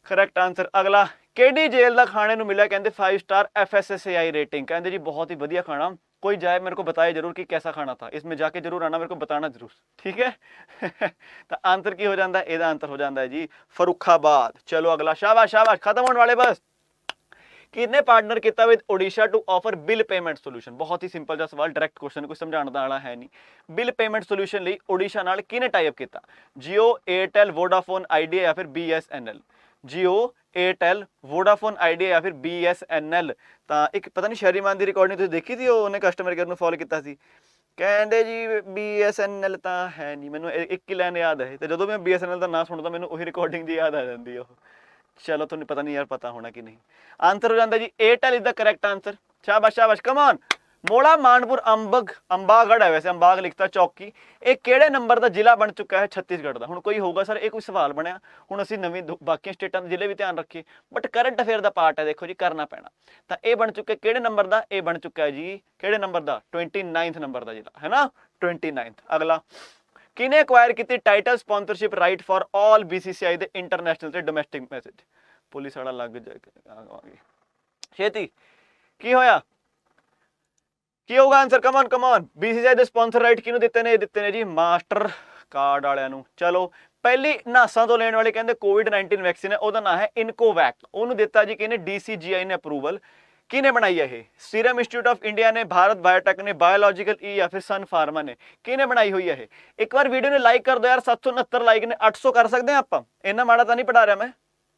correct answer. अगला, केडी जेल का खाने को मिला कहते 5 स्टार FSSAI रेटिंग, कहते जी बहुत ही वधिया खाना कोई जाए मेरे को बताए जरूर कि कैसा खाना था, इसमें जाके जरूर आना, मेरे को बताना जरूर, ठीक है। तो आंसर की हो जाता है, ਇਹਦਾ आंसर हो जाता है जी फरुखाबाद। चलो अगला, शाबाश शाबाश, खत्म होने वाले बस। किसने पार्टनर किया with Odisha to offer bill payment solution? बहुत ही सिंपल सा सवाल, डायरेक्ट क्वेश्चन, कोई समझाने वाला है नहीं। बिल पेमेंट सोल्यूशन ਲਈ ओडिशा नाल किने टाइप किया? जियो, एयरटेल, वोडाफोन आइडिया या फिर BSNL? जियो, एयरटेल, वोडाफोन आइडिया या फिर BSNL? ਤਾਂ ਇੱਕ ਪਤਾ ਨਹੀਂ ਸ਼ੈਰੀਮਾਨ ਦੀ ਰਿਕਾਰਡਿੰਗ ਤੁਸੀਂ ਦੇਖੀ ਸੀ, ਉਹਨੇ ਕਸਟਮਰ ਕੇਅਰ ਨੂੰ ਫੋਲੋ ਕੀਤਾ ਸੀ, ਕਹਿੰਦੇ ਜੀ BSNL ਤਾਂ ਹੈ ਨਹੀਂ, ਮੈਨੂੰ ਇੱਕ ਹੀ ਲਾਈਨ ਯਾਦ ਹੈ, ਤੇ ਜਦੋਂ ਮੈਂ BSNL ਦਾ ਨਾਮ ਸੁਣਦਾ ਮੈਨੂੰ ਉਹੀ ਰਿਕਾਰਡਿੰਗ ਦੀ ਯਾਦ ਆ ਜਾਂਦੀ ਹੈ ਉਹ। चलो ਤੁਹਾਨੂੰ ਪਤਾ ਨਹੀਂ ਯਾਰ ਪਤਾ ਹੋਣਾ ਕਿ ਨਹੀਂ। ਆਨਸਰ ਹੋ ਜਾਂਦਾ ਜੀ Airtel is the correct answer. शाबाश शाबाश, कम ऑन। ਮੋੜਾ ਮਾਨਪੁਰ ਅੰਬਾਗੜ ਹੈ, ਵੈਸੇ ਅੰਬਾਗ ਲਿਖਤਾ ਚੌਕੀ। ਇਹ ਕਿਹੜੇ ਨੰਬਰ ਦਾ ਜ਼ਿਲ੍ਹਾ ਬਣ ਚੁੱਕਾ ਹੈ ਛੱਤੀਸਗੜ੍ਹ ਦਾ? ਹੁਣ ਕੋਈ ਹੋਊਗਾ ਸਰ ਇਹ ਕੋਈ ਸਵਾਲ ਬਣਿਆ, ਹੁਣ ਅਸੀਂ ਨਵੀਂ ਬਾਕੀ ਸਟੇਟਾਂ ਦੇ ਜ਼ਿਲ੍ਹੇ ਵੀ ਧਿਆਨ ਰੱਖੀਏ, but current affair the part ਹੈ, ਦੇਖੋ ਜੀ ਕਰਨਾ ਪੈਣਾ। ਤਾਂ ਇਹ ਬਣ ਚੁੱਕਾ ਕਿਹੜੇ ਨੰਬਰ ਦਾ? ਇਹ ਬਣ ਚੁੱਕਾ ਹੈ ਜੀ ਕਿਹੜੇ ਨੰਬਰ ਦਾ? 29th ਨੰਬਰ ਦਾ ਜ਼ਿਲ੍ਹਾ ਹੈ ਨਾ, 29th। ਅਗਲਾ, ਕਿਹਨੇ ਅਕਵਾਇਰ ਕੀਤੀ title sponsorship right for all BCCI ਦੇ ਇੰਟਰਨੈਸ਼ਨਲ ਤੇ ਡੋਮੈਸਟਿਕ ਮੈਸੇਜ? ਪੁਲਿਸ ਵਾਲਾ ਲੱਗ ਜਾਏ ਛੇਤੀ, ਕੀ ਹੋਇਆ, ਕੀ ਹੋਊਗਾ ਆਨਸਰ? Come on. BCCI ਦੇ ਸਪਾਂਸਰ ਰਾਈਟ ਕਿਹਨੂੰ ਦਿੱਤੇ ਨੇ? ਇਹ ਦਿੱਤੇ ਨੇ ਜੀ ਮਾਸਟਰ ਕਾਰਡ ਵਾਲਿਆਂ ਨੂੰ। ਚਲੋ, ਪਹਿਲੀ ਨਾਸਾਂ ਤੋਂ ਲੈਣ ਵਾਲੀ ਕਹਿੰਦੇ COVID-19 ਵੈਕਸੀਨ ਹੈ, ਉਹਦਾ ਨਾਂ ਹੈ ਇਨਕੋਵੈਕ, ਉਹਨੂੰ ਦਿੱਤਾ ਜੀ ਕਿਹਨੇ? DCGI ਨੇ ਅਪਰੂਵਲ। किने बनाई है ये? सीरम इंस्टीट्यूट ऑफ इंडिया ने, भारत बायोटेक ने, बायोलॉजिकल ई या फिर सन फार्मा ने? किने बनाई हुई है ये? एक बार वीडियो ने लाइक कर दो यार, 769 लाइक ने, 800 कर सकते हैं आप? इतना माड़ा तो नहीं पढ़ा रहा मैं,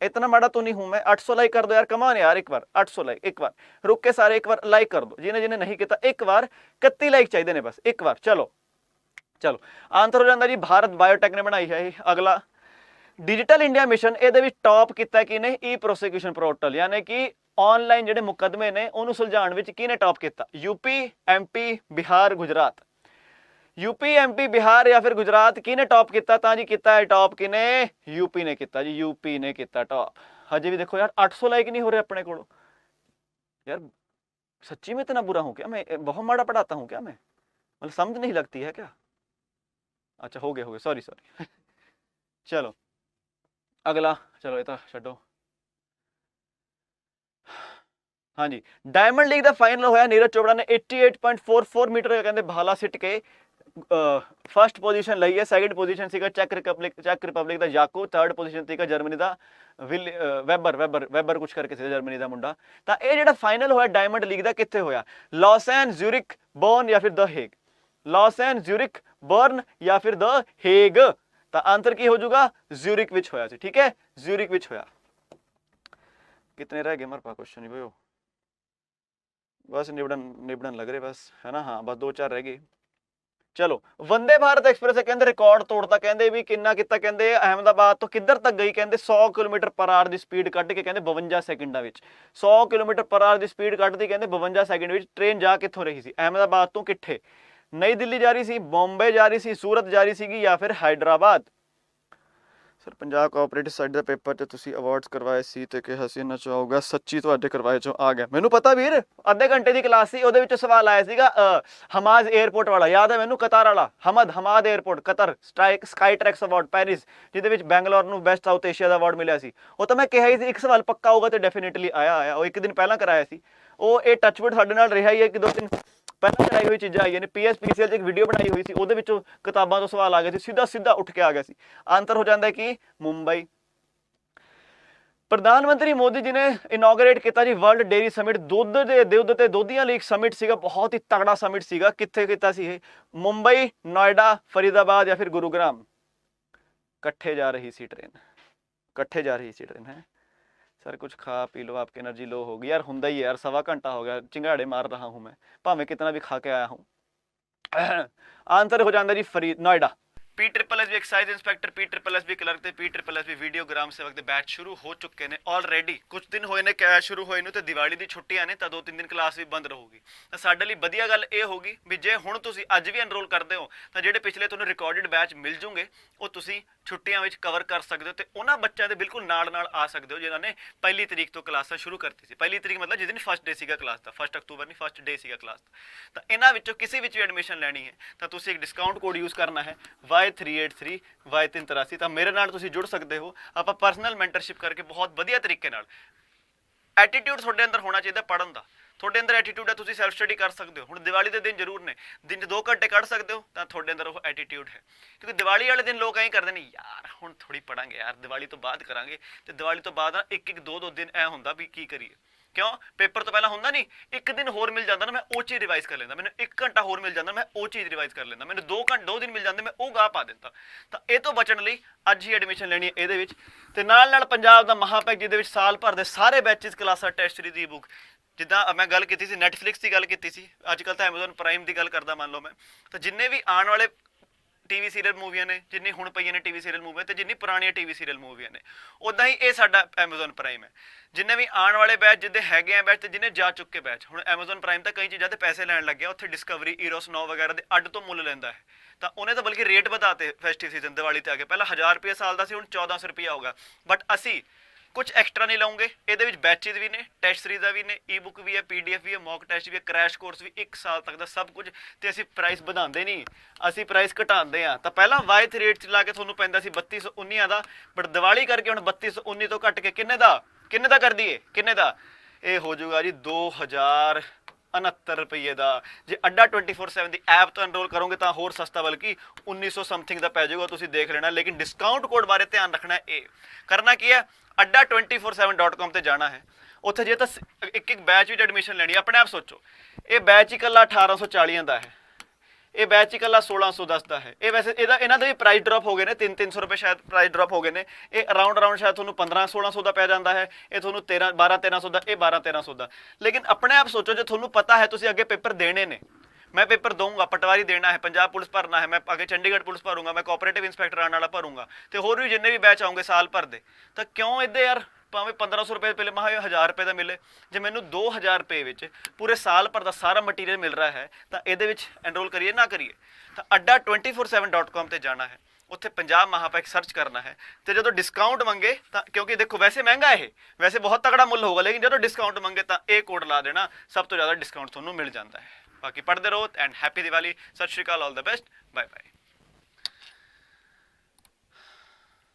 इतना माड़ा तो नहीं हूं मैं। 800 लाइक कर दो यार, कमान यार, एक बार 800 लाइक, एक बार रुक के सारे एक बार लाइक कर दो, जिन्हें जिन्हें नहीं किया एक बार 31 लाइक चाहिए ने बस, एक बार। चलो चलो, आंसर हो जाता जी भारत बायोटेक ने बनाई है। अगला, डिजिटल इंडिया मिशन ये टॉप किया कि नहीं? ई प्रोसिक्यूशन पोर्टल, यानी कि ऑनलाइन ਜਿਹੜੇ ਮੁਕੱਦਮੇ ਨੇ ਉਹਨੂੰ ਸੁਲਝਾਉਣ ਵਿੱਚ ਕਿਹਨੇ ਟੌਪ ਕੀਤਾ? UP, MP, Bihar, Gujarat? UP, MP, Bihar या फिर गुजरात किहने टॉप किया? ਤਾਂ ਜੀ ਕੀਤਾ ਹੈ ਟੌਪ ਕਿਹਨੇ? यूपी ने ਕੀਤਾ जी, यूपी ने ਕੀਤਾ टॉप। हजे भी देखो यार 800 लाइक नहीं हो रहे अपने को यार, सच्ची में इतना बुरा हूँ क्या मैं? बहुत माड़ा पढ़ाता हूँ क्या मैं? मतलब समझ नहीं लगती है क्या? अच्छा हो गया सॉरी चलो अगला, चलो ये तो छड्डो। हाँ जी, डायमंड लीग का फाइनल होया, नीरज चोपड़ा ने 88.44 मीटर कहते भाला सिट के फर्स्ट पोजीशन लई है। सैकेंड पोजीशन सीगा चेक रिपब्लिक का याकू, थर्ड पोजीशन सीगा जर्मनी का वेबर कुछ करके सीगा जर्मनी का मुंडा। तो ये जिहड़ा फाइनल होया डायमंड लीग का कित्थे होया? लॉसेन, ज्यूरिख, बर्न या फिर the Hague? Lausanne, Zurich, burn या फिर द हेग? तो आंसर की हो जाऊगा? ज्यूरिख विच होया सी, ठीक है, ज्यूरिख विच होया। कितने रह गए हमारे पास क्वेश्चन? ही बस निबड़न लग रहे बस, है ना? हाँ बस 2-4 रह गए। चलो, वंदे भारत एक्सप्रेस कहते रिकॉर्ड तोड़ता, कहते भी किन्ना किता, कहते अहमदाबाद तो किधर तक गई? कहते 100 किलोमीटर पर आवर की स्पीड कट के कहते 52 सेकंडा विच 100 किलोमीटर पर आवर की स्पीड कटती कहते 52 सेकंड विच। ट्रेन जा कित्थों रही सी? अहमदाबाद तो किट्ठे? नई दिल्ली जा रही सी, बॉम्बे जा रही सी, सूरत जा रही सी या फिर Hyderabad? Sir Punjab cooperative side का पेपर तो तुसी अवार्ड्स करवाए सी ते किहा सी इन्ना चाहोगा, सच्ची तुहाडे करवाए चो आ गया। मैनू पता वीर, आधे घंटे की क्लास सी, उहदे विच सवाल आया सीगा हमाद एयरपोर्ट वाला, याद है मैनू? कतार वाला Hamad airport, Qatar Skytrax award Paris, जिहदे विच बैंगलोर नू बेस्ट साउथ एशिया का अवार्ड मिलिया सी। वो तो मैं कहा ही सी एक सवाल पक्का होगा तो डेफिनेटली आया वो एक दिन पहला कराया सी। वो ये टचवुड साडे नाल रहा ही है कि 2-3 पहले कराई हुई चीज़ां आई ने। PSPCL एक वीडियो बनाई हुई सी, उहदे विचों किताबां तो सवाल आ गए थे, सीधा उठ के आ गया सी। आंसर हो जाता है कि मुंबई। प्रधानमंत्री मोदी जी ने इनॉग्रेट किया जी वर्ल्ड डेयरी समिट, दुध ते दोधियां लीग समिट सीगा, बहुत ही तगड़ा समिट सीगा। कित्थे कीता सी? मुंबई, नोएडा, फरीदाबाद या फिर गुरुग्राम? कट्ठे जा रही सी ट्रेन, है सर कुछ खा पी लो, आपकी एनर्जी लो होगी यार, हुंदा ही है यार, 1.25 घंटा हो गया, चिंगाड़े मार रहा हूँ मैं, भावें कितना भी खा के आया हूँ। आंसर हो जाता जी Noida. PSSB excise inspector, PSSB clerk ते PSSB वीडियोग्राम सेवक दे बैच शुरू हो चुके हैं ऑलरेडी। कुछ दिन होए ने क्या शुरू होए नूं ते दिवाली दी छुट्टियां ने, तां 2-3 दिन क्लास भी बंद रहूगी। तां साडे लई वधिया गल ये होगी भी जे हुण तुसीं अज भी एनरोल करदे हो तां जिहड़े पिछले तुहानूं रिकॉर्डिड बैच मिल जूगे वो तुसीं छुट्टियां विच कवर कर सकदे हो, ते उन्हां बच्चों दे बिल्कुल नाल आ सकदे हो जिन्हां ने 1 तरीक तो क्लासां शुरू करती सी। 1 तरीक मतलब जिस दिन फर्स्ट डे सीगा क्लास दा, 1 अक्तूबर नहीं, फर्स्ट डे सीगा क्लास दा। तां इन्हां विचों किसी विच भी एडमिशन लैनी है तां तुसीं एक डिस्काउंट कोड यूज़ करना है Y383 Y383। तो मेरे नाल तुसीं जुड़ सकते हो, आपां पर्सनल मैंटरशिप करके बहुत वधिया तरीके नाल। एटीट्यूड तुहाडे अंदर होना चाहिए पढ़न दा, ਤੁਹਾਡੇ ਅੰਦਰ ਐਟੀਟਿਊਡ ਹੈ, ਤੁਸੀਂ ਸੈਲਫ ਸਟੱਡੀ ਕਰ ਸਕਦੇ ਹੋ। ਹੁਣ ਦੀਵਾਲੀ ਦੇ ਦਿਨ ਜ਼ਰੂਰ ਨੇ, ਦਿਨ 'ਚ 2 ਘੰਟੇ ਕੱਢ ਸਕਦੇ ਹੋ ਤਾਂ ਤੁਹਾਡੇ ਅੰਦਰ ਉਹ ਐਟੀਟਿਊਡ ਹੈ। ਕਿਉਂਕਿ ਦੀਵਾਲੀ ਵਾਲੇ ਦਿਨ ਲੋਕ ਐਂ ਕਰਦੇ ਨੇ, ਯਾਰ ਹੁਣ ਥੋੜੀ ਪੜਾਂਗੇ ਯਾਰ, ਦੀਵਾਲੀ ਤੋਂ ਬਾਅਦ ਕਰਾਂਗੇ। ਤੇ ਦੀਵਾਲੀ ਤੋਂ ਬਾਅਦ ਨਾ 1-1 2-2 ਦਿਨ ਐ ਹੁੰਦਾ ਵੀ ਕੀ ਕਰੀਏ, ਕਿਉਂ ਪੇਪਰ ਤੋਂ ਪਹਿਲਾਂ ਹੁੰਦਾ ਨਹੀਂ, 1 ਦਿਨ ਹੋਰ ਮਿਲ ਜਾਂਦਾ ਨਾ, ਮੈਂ ਉਹ ਚੀਜ਼ ਰਿਵਾਈਜ਼ ਕਰ ਲੈਂਦਾ, ਮੈਨੂੰ 1 ਘੰਟਾ ਹੋਰ ਮਿਲ ਜਾਂਦਾ, ਮੈਂ ਉਹ ਚੀਜ਼ ਰਿਵਾਈਜ਼ ਕਰ ਲੈਂਦਾ, ਮੈਨੂੰ 2 ਦਿਨ ਮਿਲ ਜਾਂਦੇ, ਮੈਂ ਉਹ ਗਾਹ ਪਾ ਦਿੰਦਾ। ਤਾਂ ਇਹ ਤੋਂ ਬਚਣ ਲਈ ਅੱਜ ਹੀ ਐਡਮਿਸ਼ਨ ਲੈਣੀ ਹੈ ਇਹਦੇ ਵਿੱਚ। ਤੇ ਨਾਲ ਪੰਜਾਬ ਦਾ ਮਹਾਪੈਕ ਜਿਹਦੇ ਵਿੱਚ ਸਾਲ ਭਰ ਦੇ ਸਾਰੇ ਬੈਚਿਸ, ਕਲਾਸਾਂ, ਟੈਸਟ ਸੀਰੀਜ਼ ਦੀ ਬੁੱਕ, ਜਿੱਦਾਂ ਮੈਂ ਗੱਲ ਕੀਤੀ ਸੀ ਨੈਟਫਲਿਕਸ ਦੀ ਗੱਲ ਕੀਤੀ ਸੀ, ਅੱਜ ਕੱਲ੍ਹ ਤਾਂ ਐਮਾਜ਼ੋਨ ਪ੍ਰਾਈਮ ਦੀ ਗੱਲ ਕਰਦਾ ਮੰਨ ਲਓ ਮੈਂ, ਤਾਂ ਜਿੰਨੇ ਵੀ ਆਉਣ ਵਾਲੇ ਟੀਵੀ ਸੀਰੀਅਲ ਮੂਵੀਆਂ ਨੇ, ਜਿੰਨੀ ਹੁਣ ਪਈਆਂ ਨੇ ਟੀਵੀ ਸੀਰੀਅਲ ਮੂਵੀਆਂ, ਤੇ ਜਿੰਨੀ ਪੁਰਾਣੀਆਂ ਟੀਵੀ ਸੀਰੀਅਲ ਮੂਵੀਆਂ ਨੇ, ਉੱਦਾਂ ਹੀ ਇਹ ਸਾਡਾ ਐਮਾਜ਼ੋਨ ਪ੍ਰਾਈਮ ਹੈ। ਜਿੰਨੇ ਵੀ ਆਉਣ ਵਾਲੇ ਬੈਚ, ਜਿੱਦੇ ਹੈਗੇ ਆ ਬੈਚ ਤੇ ਜਿੰਨੇ ਜਾ ਚੁੱਕੇ ਬੈਚ, ਹੁਣ ਐਮਾਜ਼ੋਨ ਪ੍ਰਾਈਮ ਤਾਂ ਕਈ ਚੀਜ਼ਾਂ ਤੇ ਪੈਸੇ ਲੈਣ ਲੱਗਿਆ, ਉੱਥੇ ਡਿਸਕਵਰੀ, ਈਰੋਸ 9 ਵਗੈਰਾ ਦੇ ਅੱਡ ਤੋਂ ਮੁੱਲ ਲੈਂਦਾ ਹੈ। ਤਾਂ ਉਹਨੇ ਤਾਂ ਬਲਕਿ ਰੇਟ ਵਧਾਤੇ ਫੈਸਟਿਵ ਸੀਜ਼ਨ ਦੀਵਾਲੀ ਤੇ ਆ ਕੇ, ਪਹਿਲਾਂ 1000 ਰੁਪਏ ਸਾਲ ਦਾ ਸੀ, ਹੁਣ 1400 ਰੁਪਇਆ ਹੋਗਾ। ਬਟ ਅਸੀਂ ਕੁਝ ਐਕਸਟਰਾ ਨਹੀਂ ਲਾਉਂਗੇ, ਇਹਦੇ ਵਿੱਚ ਬੈਚਿਸ ਵੀ ਨੇ, ਟੈਸਟ ਸੀਰੀਜ਼ ਦਾ ਵੀ ਨੇ, ਈ ਬੁੱਕ ਵੀ ਹੈ, PDF ਵੀ ਹੈ, ਮੌਕ ਟੈਸਟ ਵੀ ਹੈ, ਕ੍ਰੈਸ਼ ਕੋਰਸ ਵੀ, 1 ਸਾਲ ਤੱਕ ਦਾ ਸਭ ਕੁਝ। ਤੇ ਅਸੀਂ ਪ੍ਰਾਈਸ ਵਧਾਉਂਦੇ ਨਹੀਂ, ਅਸੀਂ ਪ੍ਰਾਈਸ ਘਟਾਉਂਦੇ ਹਾਂ। ਤਾਂ ਪਹਿਲਾਂ Y3 ਰੇਟ 'ਚ ਲਾ ਕੇ ਤੁਹਾਨੂੰ ਪੈਂਦਾ ਸੀ 3219 ਦਾ, ਬਟ ਦੀਵਾਲੀ ਕਰਕੇ ਹੁਣ 3219 ਤੋਂ ਘੱਟ ਕੇ ਕਿੰਨੇ ਦਾ ਕਰ ਦਈਏ, ਕਿੰਨੇ ਦਾ? ਇਹ ਹੋ ਜਾਊਗਾ ਜੀ 2069 ਰੁਪਏ ਦਾ। ਜੇ ਅੱਡਾ 24/7 ਦੀ ਐਪ ਤੋਂ ਐਨਰੋਲ ਕਰੋਗੇ ਤਾਂ ਹੋਰ ਸਸਤਾ, ਬਲਕਿ 1900 ਸਮਥਿੰਗ ਦਾ ਪੈ ਜਾਊਗਾ, ਤੁਸੀਂ ਦੇਖ ਲੈਣਾ। ਲੇਕਿਨ ਡਿਸਕਾਊਂਟ ਕੋਡ ਬਾਰੇ ਧਿਆਨ ਰੱਖਣਾ ਹੈ। ਇਹ ਕਰਨਾ ਕੀ ਹੈ, adda247.com ਤੇ ਜਾਣਾ ਹੈ। ਉੱਥੇ ਜੇ ਤਾਂ ਇੱਕ ਬੈਚ ਵਿੱਚ ਐਡਮਿਸ਼ਨ ਲੈਣੀ, ਆਪਣੇ ਆਪ ਸੋਚੋ, ਇਹ ਬੈਚ ਹੀ ਇਕੱਲਾ 1840 ਦਾ ਹੈ, ਇਹ ਬੈਚ ਹੀ ਇਕੱਲਾ 1610 ਦਾ ਹੈ। ਇਹ ਵੈਸੇ ਇਹਨਾਂ ਦੇ ਵੀ ਪ੍ਰਾਈਸ ਡ੍ਰੌਪ ਹੋ ਗਏ ਨੇ, 300 ਰੁਪਏ ਸ਼ਾਇਦ ਪ੍ਰਾਈਸ ਡ੍ਰੌਪ ਹੋ ਗਏ ਨੇ। ਇਹ ਅਰਾਊਂਡ ਸ਼ਾਇਦ ਤੁਹਾਨੂੰ 1500-1600 ਦਾ ਪੈ ਜਾਂਦਾ ਹੈ, ਇਹ ਤੁਹਾਨੂੰ 1200-1300 ਦਾ, ਇਹ 1200-1300 ਦਾ। ਲੇਕਿਨ ਆਪਣੇ ਆਪ ਸੋਚੋ, ਜੇ ਤੁਹਾਨੂੰ ਪਤਾ ਹੈ ਤੁਸੀਂ ਅੱਗੇ ਪੇਪਰ ਦੇਣੇ ਨੇ, ਮੈਂ ਪੇਪਰ ਦਊਂਗਾ, ਪਟਵਾਰੀ ਦੇਣਾ ਹੈ, ਪੰਜਾਬ ਪੁਲਿਸ ਭਰਨਾ ਹੈ, ਮੈਂ ਅੱਗੇ ਚੰਡੀਗੜ੍ਹ ਪੁਲਿਸ ਭਰੂੰਗਾ, ਮੈਂ ਕੋਆਪਰੇਟਿਵ ਇੰਸਪੈਕਟਰ ਆਉਣ ਵਾਲਾ ਭਰੂੰਗਾ, ਤੇ ਹੋਰ ਵੀ ਜਿੰਨੇ ਵੀ ਬੈਚ ਆਉਂਗੇ ਸਾਲ ਭਰ ਦੇ, ਤਾਂ ਕਿਉਂ ਇੱਦਾਂ ਯਾਰ ਭਾਵੇਂ 1500 ਰੁਪਏ ਪਹਿਲੇ ਮਹਾ 1000 ਰੁਪਏ ਦਾ ਮਿਲੇ, ਜੇ ਮੈਨੂੰ 2000 ਰੁਪਏ ਵਿੱਚ ਪੂਰੇ ਸਾਲ ਭਰ ਦਾ ਸਾਰਾ ਮਟੀਰੀਅਲ ਮਿਲ ਰਿਹਾ ਹੈ, ਤਾਂ ਇਹਦੇ ਵਿੱਚ ਐਨਰੋਲ ਕਰੀਏ ਨਾ ਕਰੀਏ? ਤਾਂ adda247.com ਤੇ ਜਾਣਾ ਹੈ, ਉੱਥੇ ਪੰਜਾਬ ਮਹਾਪੈਕ ਸਰਚ ਕਰਨਾ ਹੈ। ਤੇ ਜਦੋਂ ਡਿਸਕਾਊਂਟ ਮੰਗੇ ਤਾਂ, ਕਿਉਂਕਿ ਦੇਖੋ ਵੈਸੇ ਮਹਿੰਗਾ, ਇਹ ਵੈਸੇ ਬਹੁਤ ਤਕੜਾ ਮੁੱਲ ਹੋਊਗਾ, ਲੇਕਿਨ ਜਦੋਂ ਡਿਸਕਾਊਂਟ ਮੰਗੇ ਤਾਂ ਇਹ ਕੋਡ ਲਾ ਦੇਣਾ, ਸਭ ਤੋਂ ਜ਼ਿਆਦਾ ਡਿਸਕਾਊਂਟ ਤੁਹਾਨੂੰ ਮਿਲ ਜਾਂਦਾ ਹੈ। ਬਾਕੀ ਪੜ੍ਹਦੇ ਰਹੋ ਐਂਡ ਹੈਪੀ ਦੀਵਾਲੀ। ਸਤਿ ਸ਼੍ਰੀ ਅਕਾਲ, ਆਲ ਦ ਬੈਸਟ, ਬਾਏ ਬਾਏ।